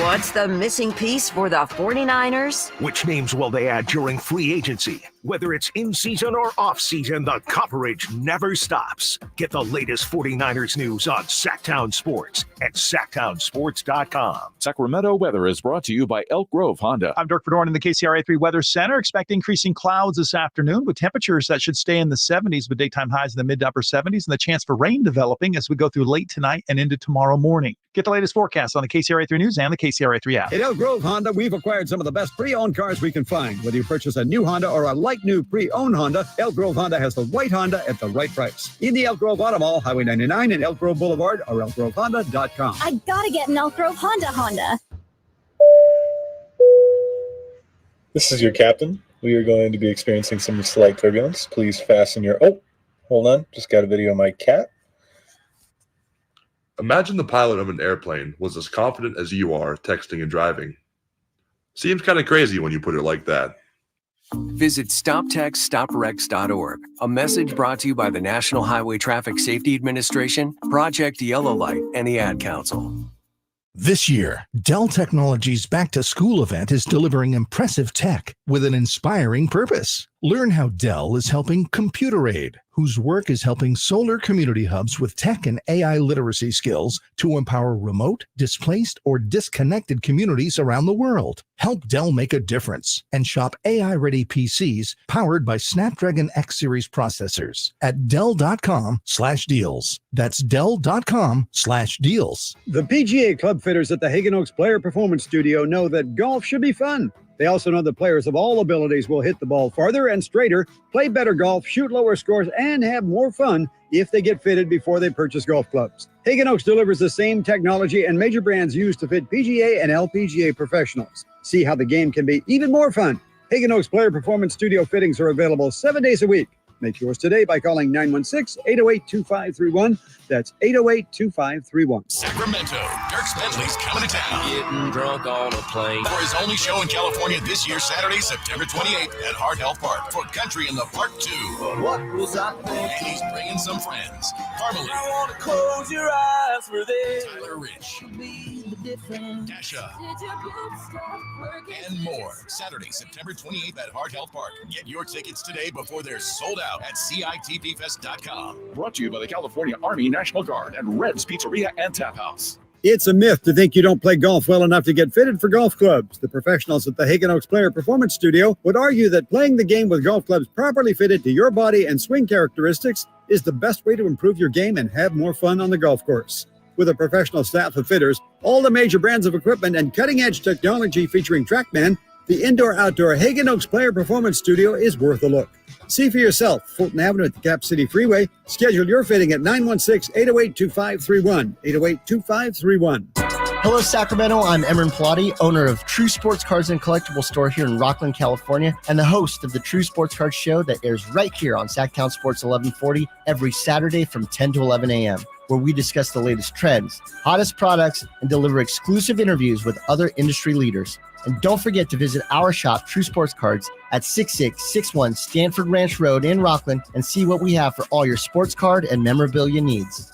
What's the missing piece for the 49ers?
Which names will they add during free agency? Whether it's in season or off season, the coverage never stops. Get the latest 49ers news on Sacktown Sports at sacktownsports.com.
Sacramento weather is brought to you by Elk Grove Honda.
I'm Dirk Fedorn in the KCRA 3 Weather Center. Expect increasing clouds this afternoon with temperatures that should stay in the 70s with daytime highs in the mid to upper 70s and the chance for rain developing as we go through late tonight and into tomorrow morning. Get the latest forecast on the KCRA 3 News and the KCRA 3 app.
At Elk Grove Honda, we've acquired some of the best pre-owned cars we can find. Whether you purchase a new Honda or a like new pre-owned Honda, Elk Grove Honda has the right Honda at the right price. In the Elk Grove Auto Mall, Highway 99 and Elk Grove Boulevard, or elkgrovehonda.com.
I gotta get an Elk Grove Honda.
This is your captain. We are going to be experiencing some slight turbulence. Please fasten your... Oh, hold on. Just got a video of my cat.
Imagine the pilot of an airplane was as confident as you are texting and driving. Seems kind of crazy when you put it like that.
Visit StopTextStopWrecks.org. A message brought to you by the National Highway Traffic Safety Administration, Project Yellow Light, and the Ad Council.
This year, Dell Technologies' Back to School event is delivering impressive tech with an inspiring purpose. Learn how Dell is helping Computer Aid, whose work is helping solar community hubs with tech and AI literacy skills to empower remote, displaced, or disconnected communities around the world. Help Dell make a difference and shop AI-ready PCs powered by Snapdragon X Series processors at Dell.com/deals. That's Dell.com/deals.
The PGA Club fitters at the Hagen Oaks Player Performance Studio know that golf should be fun. They also know that players of all abilities will hit the ball farther and straighter, play better golf, shoot lower scores, and have more fun if they get fitted before they purchase golf clubs. Hagen Oaks delivers the same technology and major brands used to fit PGA and LPGA professionals. See how the game can be even more fun. Hagen Oaks Player Performance Studio fittings are available 7 days a week. Make yours today by calling 916-808-2531. That's 808-2531.
Sacramento, Dirk Bentley's coming to town.
Getting drunk on a plane.
For his only show in California this year, Saturday, September 28th at Hard Health Park for Country in the Park 2.
What was I thinking?
And he's bringing some friends. Carmelie.
I want to close your eyes for this.
Tyler Rich. Dasha. And more. Saturday, September 28th at Hard Health Park. Get your tickets today before they're sold out at CITPFest.com. Brought to you by the California Army National Guard and Red's Pizzeria and Tap House.
It's a myth to think you don't play golf well enough to get fitted for golf clubs. The professionals at the Hagen Oaks Player Performance Studio would argue that playing the game with golf clubs properly fitted to your body and swing characteristics is the best way to improve your game and have more fun on the golf course. With a professional staff of fitters, all the major brands of equipment, and cutting-edge technology featuring TrackMan, the indoor-outdoor Hagen Oaks Player Performance Studio is worth a look. See for yourself, Fulton Avenue at the Cap City Freeway. Schedule your fitting at 916-808-2531, 808-2531.
Hello, Sacramento. I'm Emron Pilati, owner of True Sports Cards and Collectible Store here in Rockland, California, and the host of the True Sports Cards Show that airs right here on Sacktown Sports 1140 every Saturday from 10 to 11 a.m., where we discuss the latest trends, hottest products, and deliver exclusive interviews with other industry leaders. And don't forget to visit our shop, True Sports Cards, at 6661 Stanford Ranch Road in Rockland, and see what we have for all your sports card and memorabilia needs.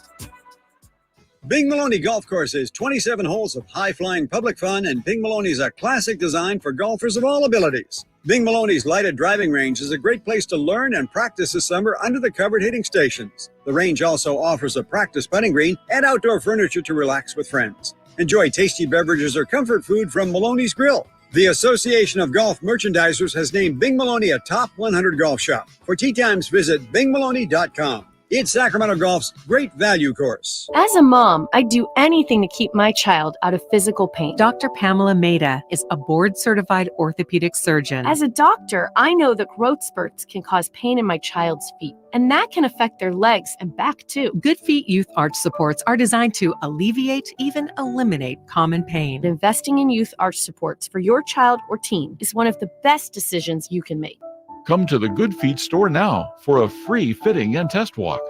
Bing Maloney Golf Course is 27 holes of high-flying public fun, and Bing Maloney is a classic design for golfers of all abilities. Bing Maloney's lighted driving range is a great place to learn and practice this summer under the covered hitting stations. The range also offers a practice putting green and outdoor furniture to relax with friends. Enjoy tasty beverages or comfort food from Maloney's Grill. The Association of Golf Merchandisers has named Bing Maloney a top 100 golf shop. For tee times, visit bingmaloney.com. It's Sacramento Golf's great value course.
As a mom, I'd do anything to keep my child out of physical pain.
Dr. Pamela Maida is a board-certified orthopedic surgeon.
As a doctor, I know that growth spurts can cause pain in my child's feet, and that can affect their legs and back too.
Good Feet Youth Arch supports are designed to alleviate, even eliminate common pain.
Investing in youth arch supports for your child or teen is one of the best decisions you can make.
Come to the Good Feet store now for a free fitting and test walk.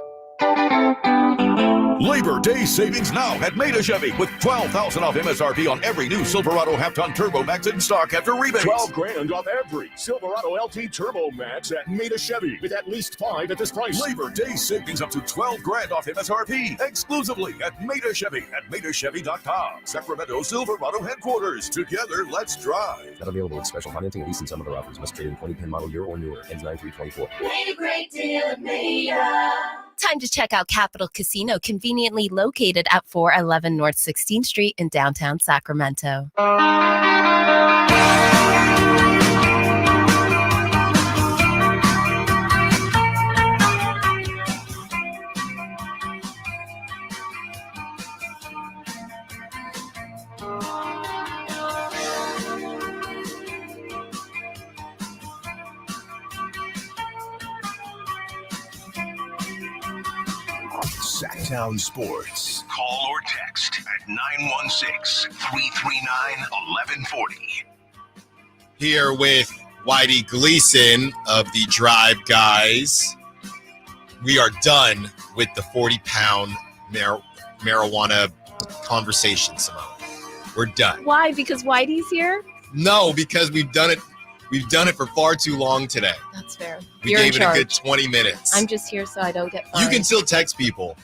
Labor Day savings now at Maida Chevy with $12,000 off MSRP on every new Silverado half-ton Turbo Max in stock after rebates.
$12,000 off every Silverado LT Turbo Max at Maida Chevy with at least 5 at this price.
Labor Day savings up to $12,000 off MSRP exclusively at Maida Chevy at MaidaChevy.com. Sacramento Silverado headquarters. Together, let's drive.
Not available with special financing and leasing. Some other offers must trade in 2010 model year or newer. Ends 9/3/24.
Made a great deal at Maida.
Time to check out Capital Casino, conveniently located at 411 North 16th Street in downtown Sacramento.
Sacktown Sports. Call or text at 916-339-1140.
Here with Whitey Gleason of the Drive Guys. We are done with the 40-pound marijuana conversation, Simone. We're done.
Why? Because Whitey's here?
No, because we've done it. We've done it for far too long today.
That's fair.
We
You're
gave
in
it a
charge.
good 20 minutes.
I'm just here so I don't get fined.
You can still text people.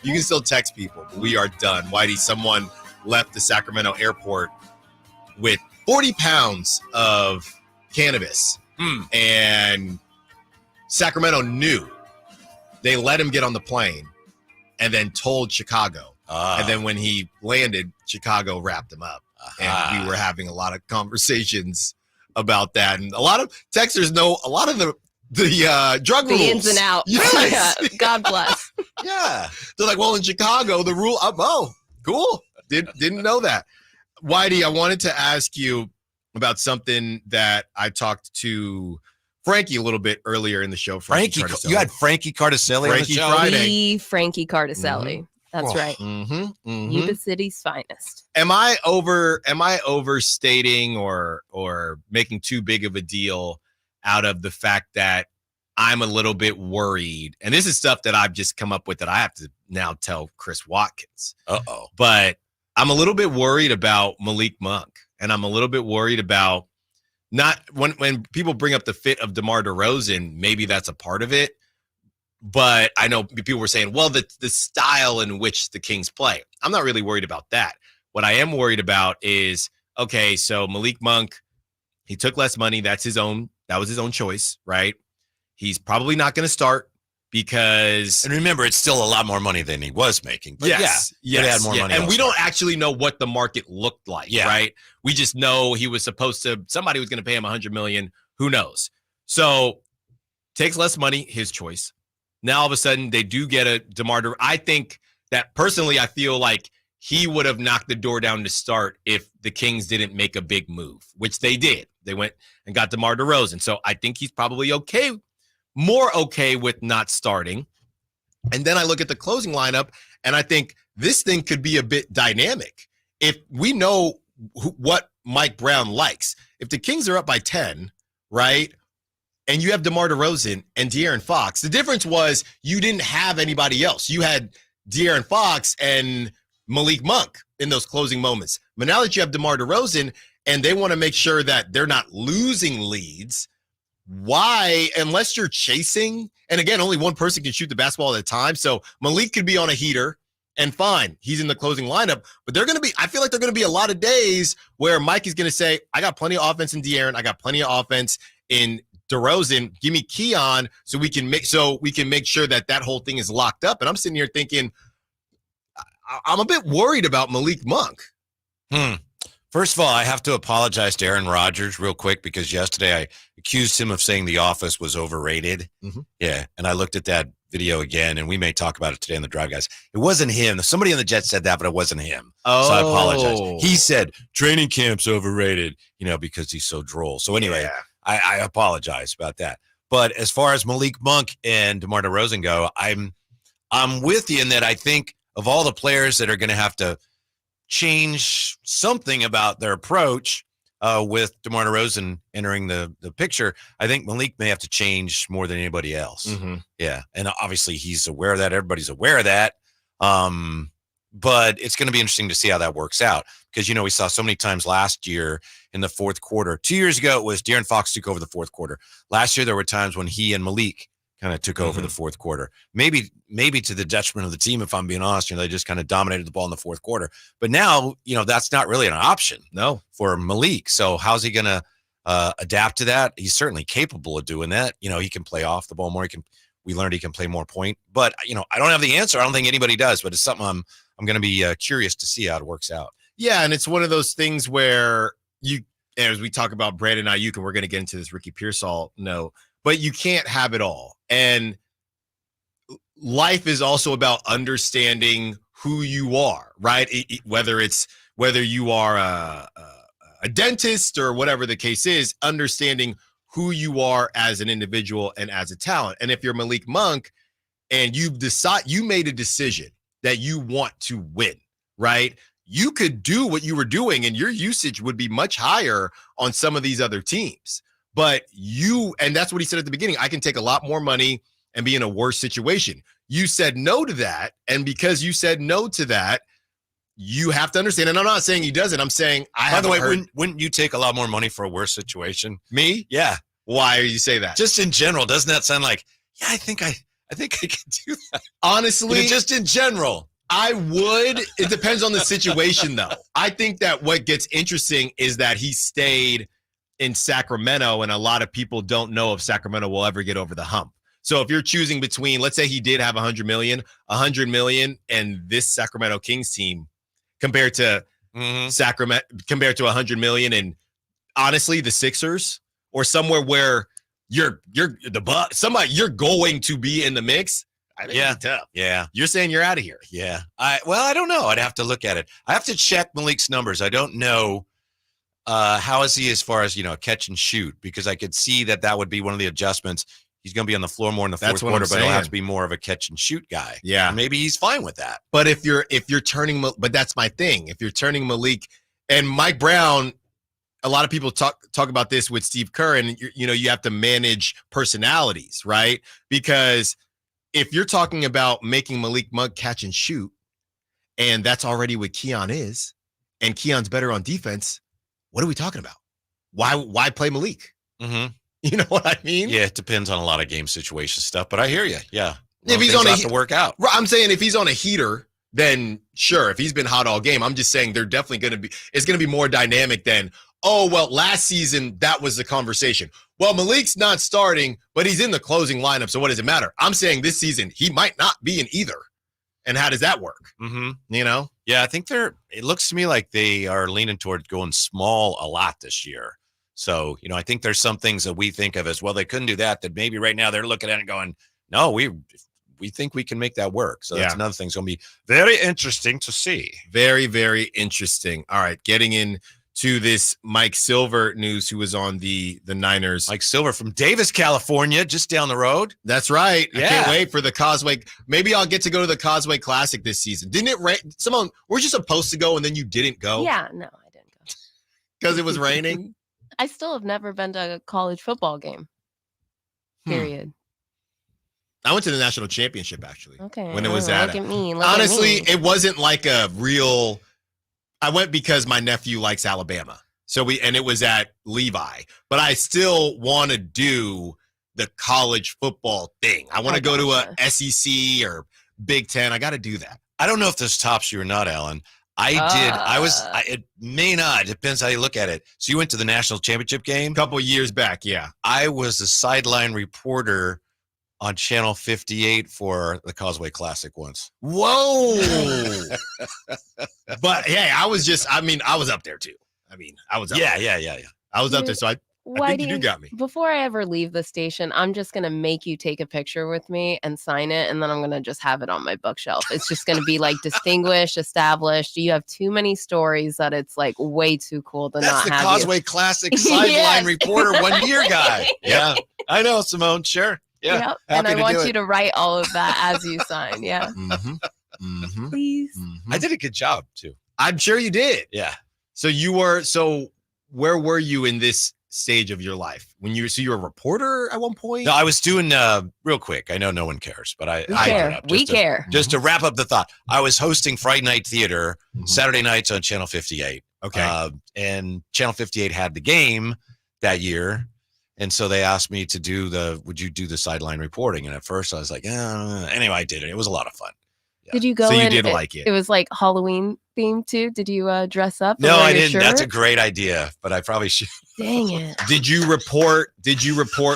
But we are done. Whitey, someone left the Sacramento airport with 40 pounds of cannabis. And Sacramento knew. They let him get on the plane and then told Chicago. And then when he landed, Chicago wrapped him up. And we were having a lot of conversations about that. And a lot of texters know a lot of the drug rules.
The ins and outs.
Yes.
Yeah. God bless.
Yeah. They're like, well, in Chicago, the rule, oh, cool. Didn't know that. Whitey, I wanted to ask you about something that I talked to Frankie a little bit earlier in the show.
Frankie, you had Frankie Cardicelli on the show?
Friday.
The Frankie Cardicelli.
Mm-hmm.
That's right.
Mm-hmm.
Yuba City's finest.
Am I overstating or making too big of a deal out of the fact that I'm a little bit worried? And this is stuff that I've just come up with that I have to now tell Chris Watkins. But I'm a little bit worried about Malik Monk. And I'm a little bit worried about not when people bring up the fit of DeMar DeRozan, maybe that's a part of it. But I know people were saying, well, the style in which the Kings play. I'm not really worried about that. What I am worried about is, okay, so Malik Monk, he took less money. That was his own choice, right? He's probably not going to start because...
And remember, it's still a lot more money than he was making. But
yes.
He had more money.
And we don't actually know what the market looked like, right? We just know he was supposed to... Somebody was going to pay him $100 million. Who knows? So, takes less money, his choice. Now, all of a sudden, they do get a DeMar DeRozan. I think that, personally, I feel like he would have knocked the door down to start if the Kings didn't make a big move, which they did. They went and got DeMar DeRozan. So I think he's probably more okay with not starting. And then I look at the closing lineup, and I think this thing could be a bit dynamic. If we know what Mike Brown likes, if the Kings are up by 10, right, and you have DeMar DeRozan and De'Aaron Fox, the difference was you didn't have anybody else. You had De'Aaron Fox and Malik Monk in those closing moments. But now that you have DeMar DeRozan and they want to make sure that they're not losing leads, why, unless you're chasing, and again, only one person can shoot the basketball at a time. So Malik could be on a heater And fine, he's in the closing lineup, but I feel like there are going to be a lot of days where Mike is going to say, I got plenty of offense in De'Aaron. I got plenty of offense in DeRozan. Give me Keon so we can make sure that whole thing is locked up. And I'm sitting here thinking, I'm a bit worried about Malik Monk.
First of all, I have to apologize to Aaron Rodgers real quick because yesterday I accused him of saying The Office was overrated. Yeah, and I looked at that video again, and we may talk about it today on the Drive, guys. It wasn't him. Somebody on the Jets said that, but it wasn't him. So I apologize. He said training camp's overrated, because he's so droll. So anyway, I apologize about that. But as far as Malik Monk and DeMar DeRozan go, I'm with you in that I think of all the players that are going to have to change something about their approach with DeMar DeRozan entering the picture, I think Malik may have to change more than anybody else. Yeah, and obviously he's aware of that. Everybody's aware of that. But it's going to be interesting to see how that works out because, we saw so many times last year in the fourth quarter. 2 years ago, it was De'Aaron Fox took over the fourth quarter. Last year, there were times when he and Malik kind of took over the fourth quarter. Maybe to the detriment of the team, if I'm being honest. They just kind of dominated the ball in the fourth quarter. But now, that's not really an option for Malik. So how's he going to adapt to that? He's certainly capable of doing that. He can play off the ball more. We learned he can play more point. But, I don't have the answer. I don't think anybody does. But it's something I'm going to be curious to see how it works out.
Yeah, and it's one of those things where as we talk about Brandon Ayuk, and we're going to get into this Ricky Pearsall note, but you can't have it all. And life is also about understanding who you are, right? Whether you are a dentist or whatever the case is, understanding who you are as an individual and as a talent. And if you're Malik Monk and you made a decision that you want to win, right? You could do what you were doing and your usage would be much higher on some of these other teams. But and that's what he said at the beginning, I can take a lot more money and be in a worse situation. You said no to that. And because you said no to that, you have to understand. And I'm not saying he doesn't. I'm saying
By the way, wouldn't you take a lot more money for a worse situation?
Me?
Yeah.
Why do you say that?
Just in general, doesn't that sound like, yeah, I think I can do that.
Honestly,
just in general.
I would. It depends on the situation, though. I think that what gets interesting is that he stayed in Sacramento, and a lot of people don't know if Sacramento will ever get over the hump. So if you're choosing between, let's say he did have $100 million, and this Sacramento Kings team compared to $100 million, and honestly, the Sixers or somewhere where you're going to be in the mix. I think it's tough.
Yeah.
You're saying you're out of here.
Yeah. I don't know. I'd have to look at it. I have to check Malik's numbers. I don't know how is he as far as, catch and shoot, because I could see that would be one of the adjustments. He's going to be on the floor more in the fourth quarter, but he'll have to be more of a catch and shoot guy.
Yeah.
And maybe he's fine with that.
But if you're turning, but that's my thing. If you're turning Malik and Mike Brown, a lot of people talk about this with Steve Kerr, and you have to manage personalities, right? Because if you're talking about making Malik Monk catch and shoot, and that's already what Keon is, and Keon's better on defense, what are we talking about? Why play Malik? You know what I mean?
Yeah, it depends on a lot of game situation stuff, but I hear you. Yeah.
If he's on
to work out.
I'm saying if he's on a heater, then sure. If he's been hot all game, I'm just saying they're definitely it's going to be more dynamic than, oh, well, last season, that was the conversation. Well, Malik's not starting, but he's in the closing lineup, so what does it matter? I'm saying this season, he might not be in either. And how does that work?
Yeah, I think it looks to me like they are leaning toward going small a lot this year. So, I think there's some things that we think of as, well, they couldn't do that maybe right now they're looking at it and going, no, we think we can make that work. So that's another thing. It's going to be very interesting to see.
Very, very interesting. All right, getting into this Mike Silver news, who was on the Niners.
Mike Silver from Davis, California, just down the road.
That's right. Yeah. I can't wait for the Causeway. Maybe I'll get to go to the Causeway Classic this season. Didn't it rain? We're just supposed to go and then you didn't go?
Yeah, no, I didn't go.
Because it was raining?
I still have never been to a college football game. Period.
I went to the national championship, actually.
Okay.
When it was
Look at me.
Honestly, it wasn't like a real. I went because my nephew likes Alabama. And it was at Levi. But I still want to do the college football thing. I want to go to a SEC or Big Ten. I got to do that.
I don't know if this tops you or not, Alan. It may not. It depends how you look at it. So you went to the national championship game?
A couple years back, yeah.
I was the sideline reporter on Channel 58 for the Causeway Classic once.
Whoa. But hey, I was up there too. I was up there.
Yeah.
I was up there, so I think you do got me.
Before I ever leave the station, I'm just going to make you take a picture with me and sign it, and then I'm going to just have it on my bookshelf. It's just going to be like distinguished, established. You have too many stories that it's like way too cool to not have
That's the Causeway Classic sideline reporter 1 year guy. Yeah, I know, Simone. Sure. Yeah.
Yep. And I want you to write all of that as you sign. Yeah. Please.
I did a good job too.
I'm sure you did.
Yeah.
So where were you in this stage of your life when you were a reporter at one point?
No, I was doing real quick. I know no one cares, but I
care. We care.
Just to wrap up the thought, I was hosting Friday Night Theater Saturday nights on Channel 58.
Okay.
And Channel 58 had the game that year. And so they asked me to would you do the sideline reporting? And at first I was like, anyway, I did it. It was a lot of fun. Yeah.
Did you go
so
in?
You did like it.
It was like Halloween themed too. Did you dress up?
No, I didn't. That's a great idea, but I probably should.
Dang it.
Did you report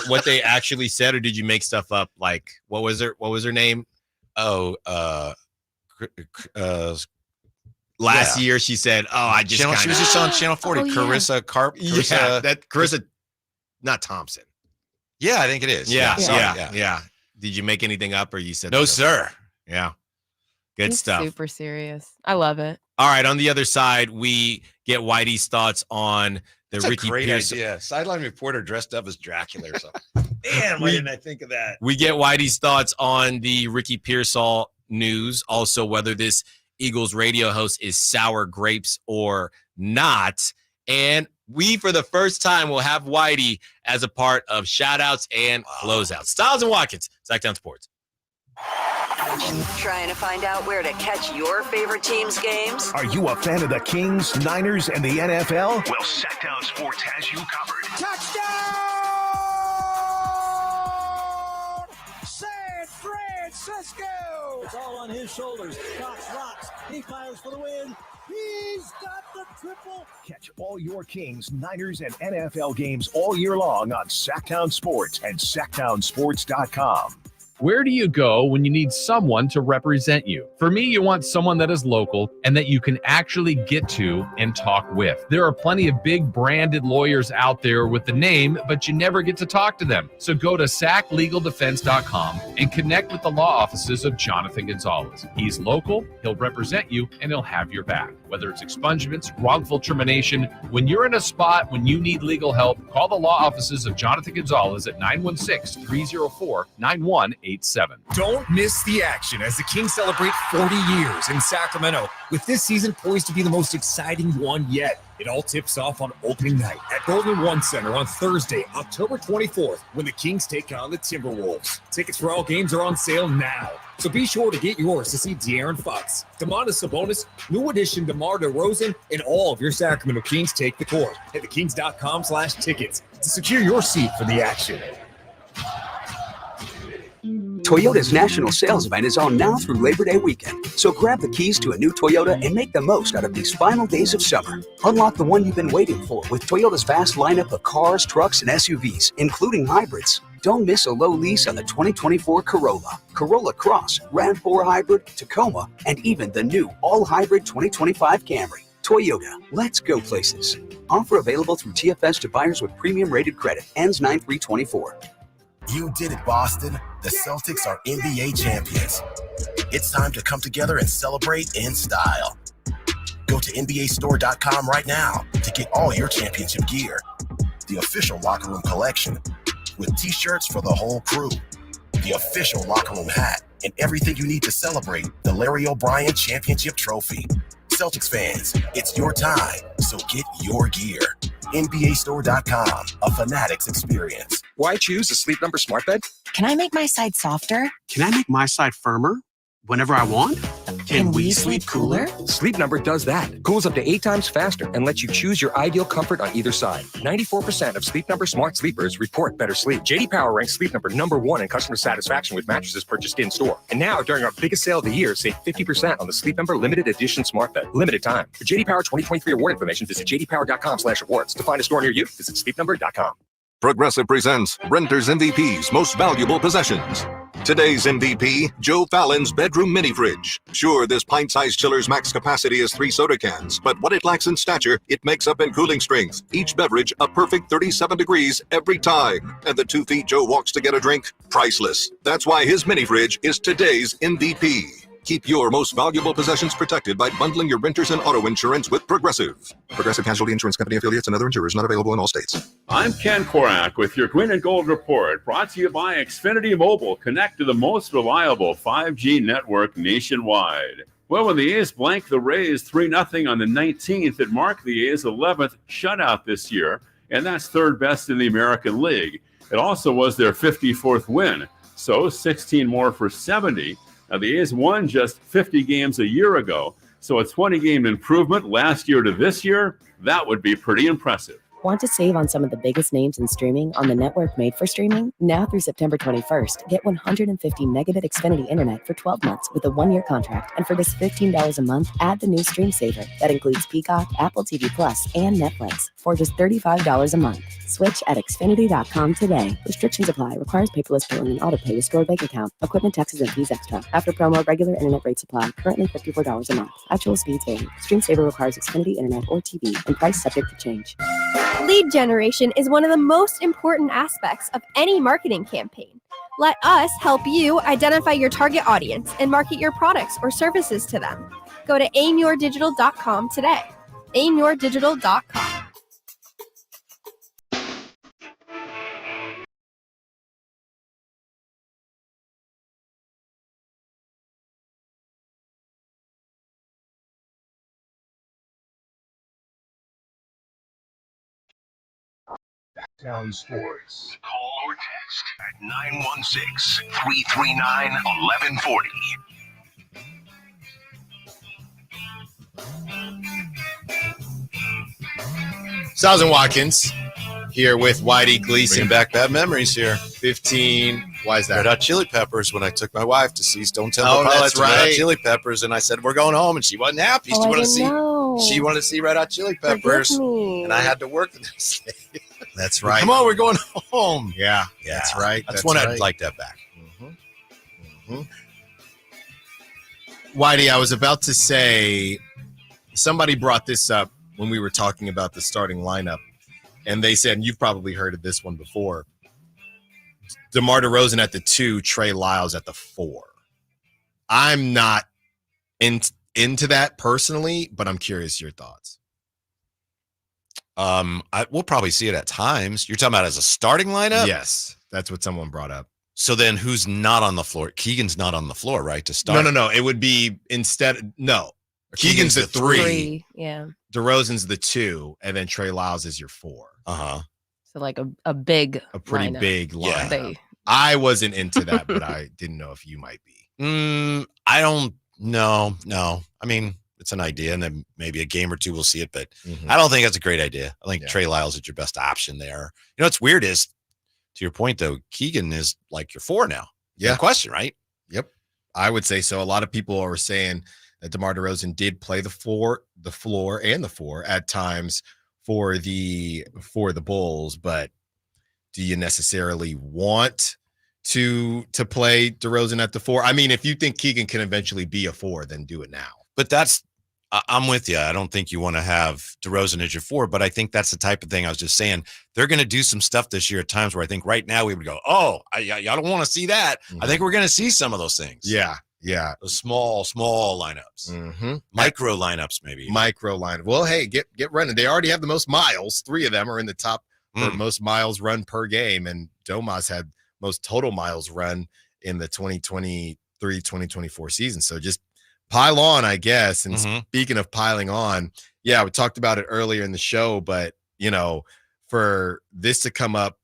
what they actually said, or did you make stuff up? Like, what was her name?
Oh,
last year she said, she was just on Channel 40.
Carissa Carp.
Carissa, not Thompson.
Yeah, I think it is.
Yeah. Did you make anything up, or you said
no, sir?
Yeah. Good
He's
stuff.
Super serious. I love it.
All right. On the other side, we get Whitey's thoughts on the
That's
Ricky
a great
Pierce.
idea. Sideline reporter dressed up as Dracula or something. Damn, why didn't I think of that?
We get Whitey's thoughts on the Ricky Pearsall news. Also, whether this Eagles radio host is sour grapes or not. And we, for the first time, will have Whitey as a part of shout-outs and closeouts. Stiles and Watkins, Sacktown Sports.
Trying to find out where to catch your favorite team's games?
Are you a fan of the Kings, Niners, and the NFL? Well, Sacktown Sports has you covered.
Touchdown! San Francisco! It's all on his shoulders. Cox rocks. He fires for the win. He's got the triple.
Catch all your Kings, Niners, and NFL games all year long on Sacktown Sports and SacktownSports.com.
Where do you go when you need someone to represent you? For me, you want someone that is local and that you can actually get to and talk with. There are plenty of big branded lawyers out there with the name, but you never get to talk to them. So go to sacklegaldefense.com and connect with the law offices of Jonathan Gonzalez. He's local, he'll represent you, and he'll have your back. Whether it's expungements, wrongful termination, when you're in a spot when you need legal help, call the law offices of Jonathan Gonzalez at 916-304-9187.
Don't miss the action as the Kings celebrate 40 years in Sacramento, with this season poised to be the most exciting one yet. It all tips off on opening night at Golden One Center on Thursday, October 24th, when the Kings take on the Timberwolves. Tickets for all games are on sale now, so be sure to get yours to see De'Aaron Fox, Domantas Sabonis, new addition DeMar DeRozan, and all of your Sacramento Kings take the court. Head to kings.com/tickets to secure your seat for the action.
Toyota's national sales event is on now through Labor Day weekend. So grab the keys to a new Toyota and make the most out of these final days of summer. Unlock the one you've been waiting for with Toyota's vast lineup of cars, trucks, and SUVs, including hybrids. Don't miss a low lease on the 2024 Corolla, Corolla Cross, RAV4 Hybrid, Tacoma, and even the new all-hybrid 2025 Camry. Toyota, let's go places. Offer available through TFS to buyers with premium rated credit. Ends 9/3/24.
You did it, Boston. The Celtics are NBA champions. It's time to come together and celebrate in style. Go to NBAstore.com right now to get all your championship gear. The official locker room collection with t-shirts for the whole crew. The official locker room hat and everything you need to celebrate the Larry O'Brien Championship Trophy. Celtics fans, it's your time, so get your gear. NBAstore.com, a Fanatics experience.
Why choose a Sleep Number smart bed?
Can I make my side softer?
Can I make my side firmer?
whenever I want? Can we sleep cooler?
Sleep Number does that. Cools up to 8 times faster and lets you choose your ideal comfort on either side. 94% of Sleep Number smart sleepers report better sleep. J.D. Power ranks Sleep Number #1 in customer satisfaction with mattresses purchased in-store. And now, during our biggest sale of the year, save 50% on the Sleep Number limited edition smart bed. Limited time. For J.D. Power 2023 award information, visit jdpower.com/awards. To find a store near you, visit sleepnumber.com.
Progressive presents Renter's MVP's Most Valuable Possessions. Today's MVP, Joe Fallon's bedroom mini fridge. Sure, this pint-sized chiller's max capacity is 3 soda cans, but what it lacks in stature, it makes up in cooling strength. Each beverage a perfect 37 degrees every time. And the 2 feet Joe walks to get a drink, priceless. That's why his mini fridge is today's MVP. Keep your most valuable possessions protected by bundling your renters and auto insurance with Progressive. Progressive Casualty Insurance Company affiliates and other insurers not available in all states.
I'm Ken Korak with your Green and Gold Report, brought to you by Xfinity Mobile. Connect to the most reliable 5G network nationwide. Well, when the A's blanked the Rays 3-0 on the 19th, it marked the A's 11th shutout this year, and that's third best in the American League. It also was their 54th win, so 16 more for 70. Now, the A's won just 50 games a year ago, so a 20-game improvement last year to this year, that would be pretty impressive.
Want to save on some of the biggest names in streaming on the network made for streaming? Now through September 21st, get 150 megabit Xfinity internet for 12 months with a 1-year contract. And for just $15 a month, add the new Stream Saver. That includes Peacock, Apple TV Plus, and Netflix for just $35 a month. Switch at Xfinity.com today. Restrictions apply. Requires paperless billing and autopay with stored bank account. Equipment, taxes, and fees extra. After promo, regular internet rates apply. Currently $54 a month. Actual speeds vary. Stream Saver requires Xfinity internet or TV and price subject to change.
Lead generation is one of the most important aspects of any marketing campaign. Let us help you identify your target audience and market your products or services to them. Go to aimyourdigital.com today. aimyourdigital.com.
Town Sports. Call or text at 916-339-1140.
Stiles Watkins here with Whitey Gleason.
Bringing back bad memories here.
15. Why is that?
Red Hot Chili Peppers when I took my wife to see Stone Temple
Oh,
Pilots.
that's
and Red Hot
right.
Chili Peppers, and I said, we're going home, and she wasn't happy.
Oh, I didn't know.
She wanted to see Red Hot Chili Peppers,
Forgive me.
and I had to work the next day.
That's right.
Come on, we're going home.
Yeah, that's right.
That's one
right.
I'd like that back.
Whitey, I was about to say, somebody brought this up when we were talking about the starting lineup, and they said, and you've probably heard of this one before, DeMar DeRozan at the 2, Trey Lyles at the 4. I'm not into that personally, but I'm curious your thoughts.
We'll probably see it at times. You're talking about as a starting lineup?
Yes, that's what someone brought up.
So then who's not on the floor? Keegan's not on the floor, right, to start?
No. It would be Keegan's the 3.
Yeah.
DeRozan's the 2, and then Trey Lyles is your 4.
Uh-huh.
So like a big
pretty
lineup.
big lineup.
They-
I wasn't into that, but I didn't know if you might be.
I don't know. No. I mean, it's an idea, and then maybe a game or two we'll see it, but I don't think that's a great idea. I think Trey Lyles is your best option there. You know what's weird is, to your point, though, Keegan is like your 4 now.
Yeah.
No question, right?
Yep. I would say so. A lot of people are saying that DeMar DeRozan did play the floor and the 4 at times for the Bulls, but do you necessarily want to play DeRozan at the 4? I mean, if you think Keegan can eventually be a 4, then do it now.
But I'm with you. I don't think you want to have DeRozan as your 4, but I think that's the type of thing I was just saying. They're going to do some stuff this year at times where I think right now we would go, oh, I don't want to see that. I think we're going to see some of those things.
Yeah.
Those small lineups. Micro lineups, maybe.
Micro lineup. Well, hey, get running. They already have the most miles. 3 of them are in the top for most miles run per game, and Domas had most total miles run in the 2023-2024 season. So just pile on, I guess. And speaking of piling on, we talked about it earlier in the show, but, for this to come up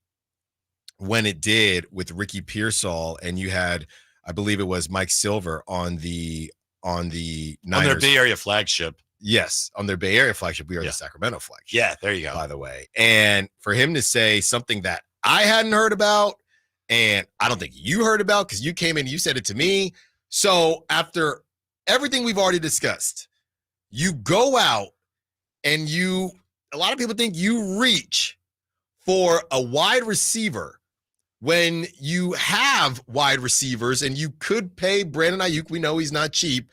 when it did with Ricky Pearsall, and you had I believe it was Mike Silver on the Niners.
On their Bay Area flagship.
Yes, on their Bay Area flagship. We are the Sacramento flagship.
Yeah, there you go.
By the way. And for him to say something that I hadn't heard about, and I don't think you heard about because you came in, you said it to me. So after everything we've already discussed, you go out and a lot of people think you reach for a wide receiver when you have wide receivers and you could pay Brandon Ayuk. We know he's not cheap.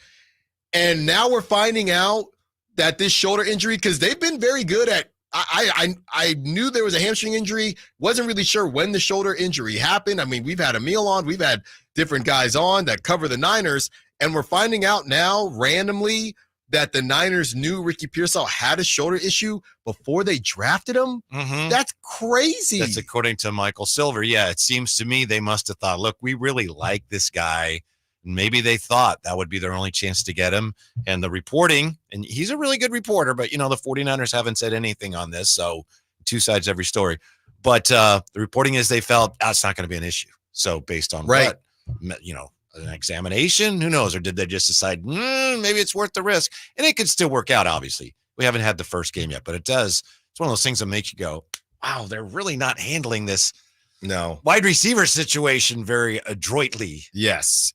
And now we're finding out that this shoulder injury, because they've been very good at, I knew there was a hamstring injury, wasn't really sure when the shoulder injury happened. I mean, we've had Emil on, we've had different guys on that cover the Niners, and we're finding out now randomly that the Niners knew Ricky Pearsall had a shoulder issue before they drafted him.
Mm-hmm.
That's crazy.
That's according to Michael Silver. Yeah, it seems to me they must have thought, look, we really like this guy. Maybe they thought that would be their only chance to get him. And the reporting, and he's a really good reporter, but, the 49ers haven't said anything on this, so two sides every story. But the reporting is they felt it's not going to be an issue. So based on what? An examination? Who knows? Or did they just decide, maybe it's worth the risk? And it could still work out, obviously. We haven't had the first game yet, but it does. It's one of those things that makes you go, wow, they're really not handling this wide receiver situation very adroitly.
Yes.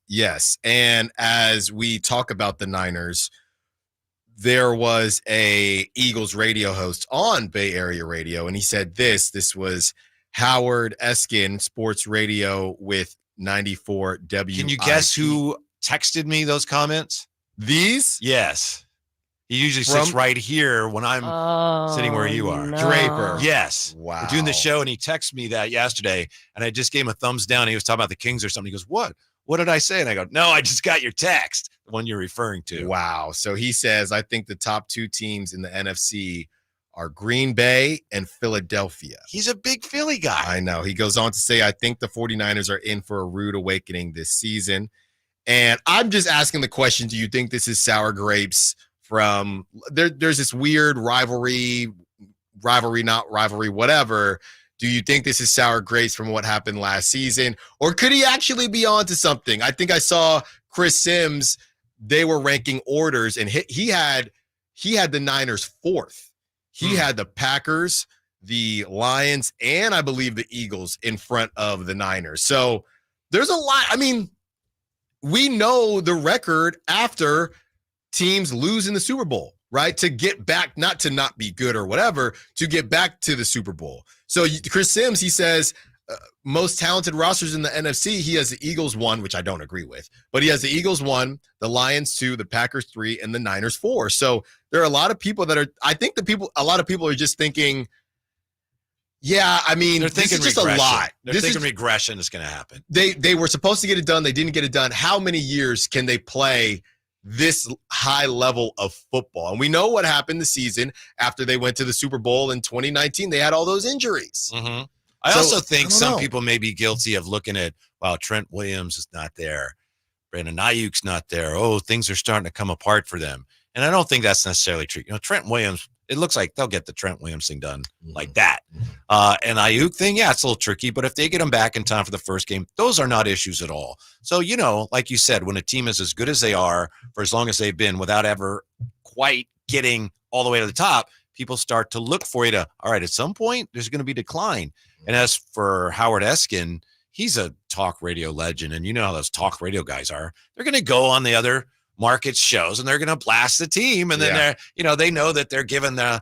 And as we talk about the Niners, there was a Eagles radio host on Bay Area radio, and he said this was Howard Eskin, sports radio with 94 W.
Can you guess who texted me those comments?
These?
Yes. He usually sits right here when I'm sitting where you are.
No.
Draper.
Yes.
Wow.
We're doing the show, and he texted me that yesterday, and I just gave him a thumbs down. He was talking about the Kings or something. He goes, what? What did I say? And I go, no, I just got your text, the one you're referring to.
Wow. So he says, I think the top two teams in the NFC are Green Bay and Philadelphia.
He's a big Philly guy.
I know. He goes on to say, I think the 49ers are in for a rude awakening this season. And I'm just asking the question, do you think this is sour grapes from there's this weird rivalry, not rivalry, whatever. Do you think this is sour grapes from what happened last season? Or could he actually be on to something? I think I saw Chris Sims, they were ranking orders, and he had the Niners fourth. He had the Packers, the Lions, and I believe the Eagles in front of the Niners. So there's a lot. I mean, we know the record after teams lose in the Super Bowl, right? To get back, not to not be good or whatever, to get back to the Super Bowl. So Chris Sims, he says, most talented rosters in the NFC, he has the Eagles 1, which I don't agree with, but he has the Eagles 1, the Lions 2, the Packers 3, and the Niners 4. So there are a lot of people that are, I think a lot of people are just thinking, yeah, I mean,
they're
this
thinking
is just
regression.
a lot.
They're thinking regression is going to happen.
They were supposed to get it done. They didn't get it done. How many years can they play this high level of football? And we know what happened the season after they went to the Super Bowl in 2019. They had all those injuries.
Mm-hmm. I also think some people may be guilty of looking at, wow, Trent Williams is not there. Brandon Ayuk's not there. Oh, things are starting to come apart for them. And I don't think that's necessarily true. Trent Williams, it looks like they'll get the Trent Williams thing done like that. And Ayuk thing, yeah, it's a little tricky, but if they get him back in time for the first game, those are not issues at all. So, like you said, when a team is as good as they are for as long as they've been without ever quite getting all the way to the top, people start to look for you to, all right, at some point, there's going to be decline. And as for Howard Eskin, he's a talk radio legend, and you know how those talk radio guys are. They're going to go on the other market shows and they're going to blast the team, and then they know that they're giving the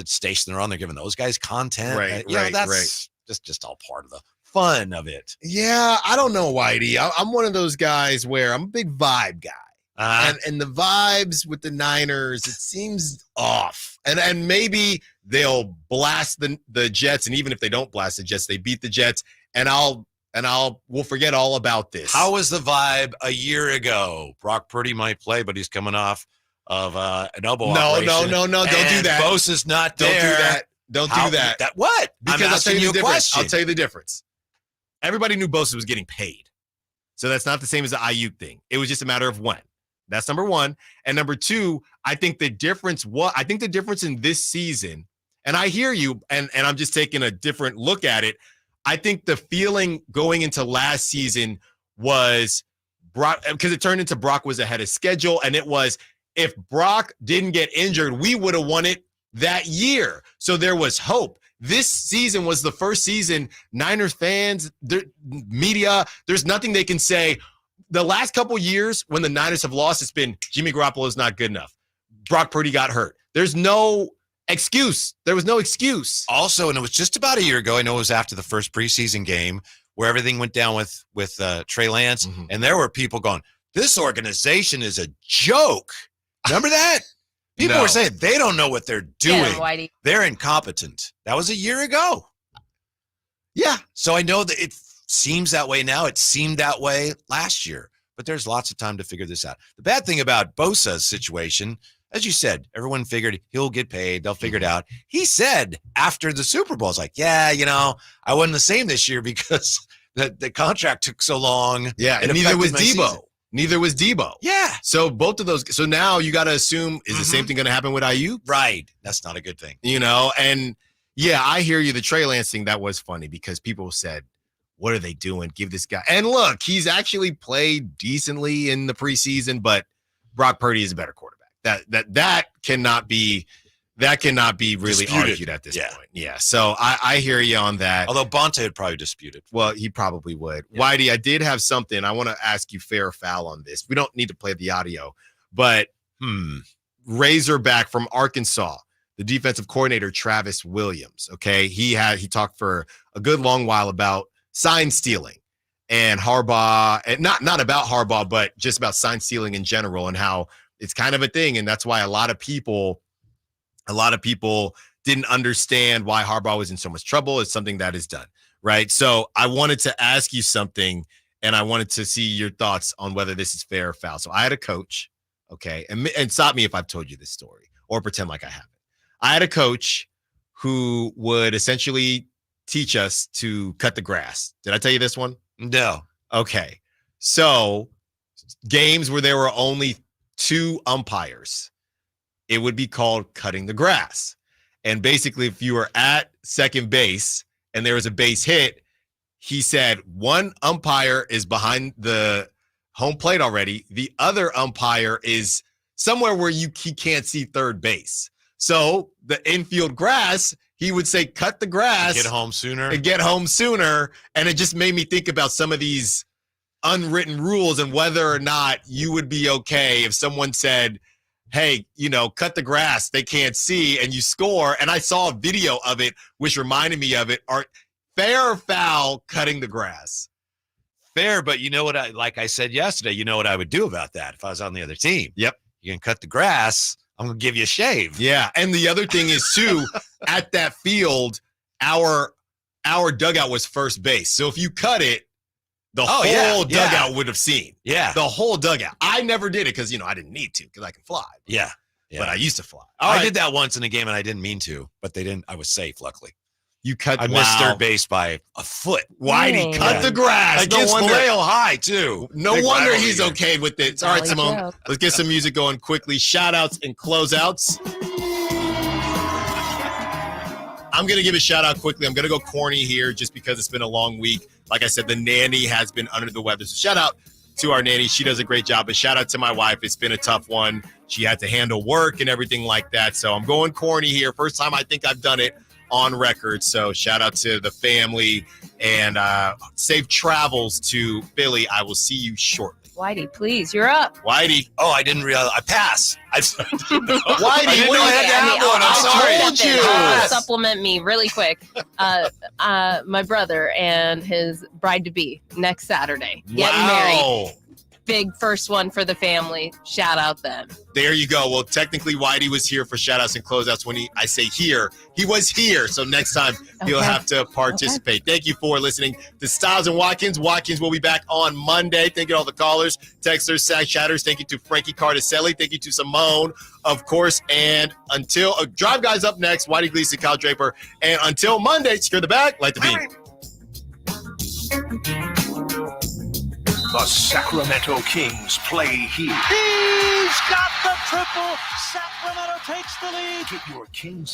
station they're on, they're giving those guys content. That's just all part of the fun of it.
Yeah, I don't know, Whitey. I'm one of those guys where I'm a big vibe guy. And the vibes with the Niners, it seems off. And maybe they'll blast the Jets, and even if they don't blast the Jets, they beat the Jets, and we'll forget all about this.
How was the vibe a year ago? Brock Purdy might play, but he's coming off of an elbow operation.
No, don't do that.
Bose is not there.
Don't do that.
What?
Because
I'm
I'll
asking
tell you
you
the
a
difference.
question.
I'll tell you the difference. Everybody knew Bosa was getting paid. So that's not the same as the Ayuk thing. It was just a matter of when. That's number one. And number two, I think the difference in this season, and I hear you, and I'm just taking a different look at it. I think the feeling going into last season was Brock, because it turned into Brock was ahead of schedule, and it was if Brock didn't get injured, we would have won it that year. So there was hope. This season was the first season Niners fans, media, there's nothing they can say. The last couple years when the Niners have lost, it's been Jimmy Garoppolo is not good enough. Brock Purdy got hurt. There's no excuse. There was no excuse.
Also, and it was just about a year ago, I know it was after the first preseason game where everything went down with Trey Lance, and there were people going, this organization is a joke. Remember that? People were saying they don't know what they're doing.
Whitey.
They're incompetent. That was a year ago.
Yeah.
So I know that it seems that way now. It seemed that way last year, but there's lots of time to figure this out. The bad thing about Bosa's situation, as you said, everyone figured he'll get paid. They'll figure it out. He said after the Super Bowl, it's like, yeah, I wasn't the same this year because the contract took so long.
Yeah, and neither was Debo.
Season.
Neither was Debo.
Yeah.
So both of those. So now you got to assume, is the same thing going to happen with Ayuk?
Right. That's not a good thing.
And yeah, I hear you. The Trey Lance thing, that was funny because people said, what are they doing? Give this guy. And look, he's actually played decently in the preseason, but Brock Purdy is a better quarterback. That cannot be really
Disputed.
argued at this point. Yeah. So I hear you on that.
Although Bonte would probably dispute it.
Well, he probably would. Yeah. Whitey, I did have something. I want to ask you fair or foul on this. We don't need to play the audio, but Razorback from Arkansas, the defensive coordinator, Travis Williams. Okay. He talked for a good long while about sign stealing and Harbaugh, and not about Harbaugh, but just about sign stealing in general and how it's kind of a thing. And that's why a lot of people didn't understand why Harbaugh was in so much trouble. It's something that is done, right? So I wanted to ask you something, and I wanted to see your thoughts on whether this is fair or foul. So I had a coach, okay, and stop me if I've told you this story or pretend like I haven't. I had a coach who would essentially teach us to cut the grass. Did I tell you this one?
No.
Okay. So games where there were only 2 umpires, it would be called cutting the grass. And basically, if you were at second base and there was a base hit, he said one umpire is behind the home plate already. The other umpire is somewhere where he can't see third base. So the infield grass, he would say, cut the grass.
Get home sooner.
And get home sooner. And it just made me think about some of these unwritten rules and whether or not you would be okay if someone said, hey, cut the grass, they can't see, and you score. And I saw a video of it, which reminded me of it. Are fair or foul cutting the grass?
Fair, but like I said yesterday, what I would do about that if I was on the other team.
Yep.
You can cut the grass, I'm going to give you a shave.
Yeah, and the other thing is, too, at that field, our dugout was first base. So if you cut it, the whole dugout would have seen.
Yeah.
The whole dugout. I never did it because, I didn't need to because I can fly.
Yeah.
But I used to fly.
I did that once in a game and I didn't mean to, but they didn't. I was safe, luckily.
I
missed third base by a foot.
Whitey, cut the grass.
Against Vallejo High, too.
No wonder he's okay with it. All right, Simone, let's get some music going quickly. Shout-outs and closeouts. I'm going to give a shout-out quickly. I'm going to go corny here just because it's been a long week. Like I said, the nanny has been under the weather. So shout-out to our nanny. She does a great job. But shout-out to my wife. It's been a tough one. She had to handle work and everything like that. So I'm going corny here. First time I think I've done it on record. So shout out to the family and safe travels to Philly. I will see you shortly.
Whitey, please, you're up.
Whitey.
Oh, I didn't realize. I pass.
Whitey,
I didn't know I had to have one. I'm sorry.
Supplement me really quick. My brother and his bride-to-be next Saturday. Getting married. Big first one for the family. Shout out them.
There you go. Well, technically, Whitey was here for shout outs and closeouts. When I say here, he was here. So next time he'll have to participate. Thank you for listening to Stiles and Watkins. Watkins will be back on Monday. Thank you to all the callers, texters, sack chatters. Thank you to Frankie Cardicelli. Thank you to Simone, of course. And until Drive Guys up next, Whitey Gleason, Kyle Draper. And until Monday, secure the bag, light the beam.
The Sacramento Kings play here.
He's got the triple. Sacramento takes the lead.
Get your Kings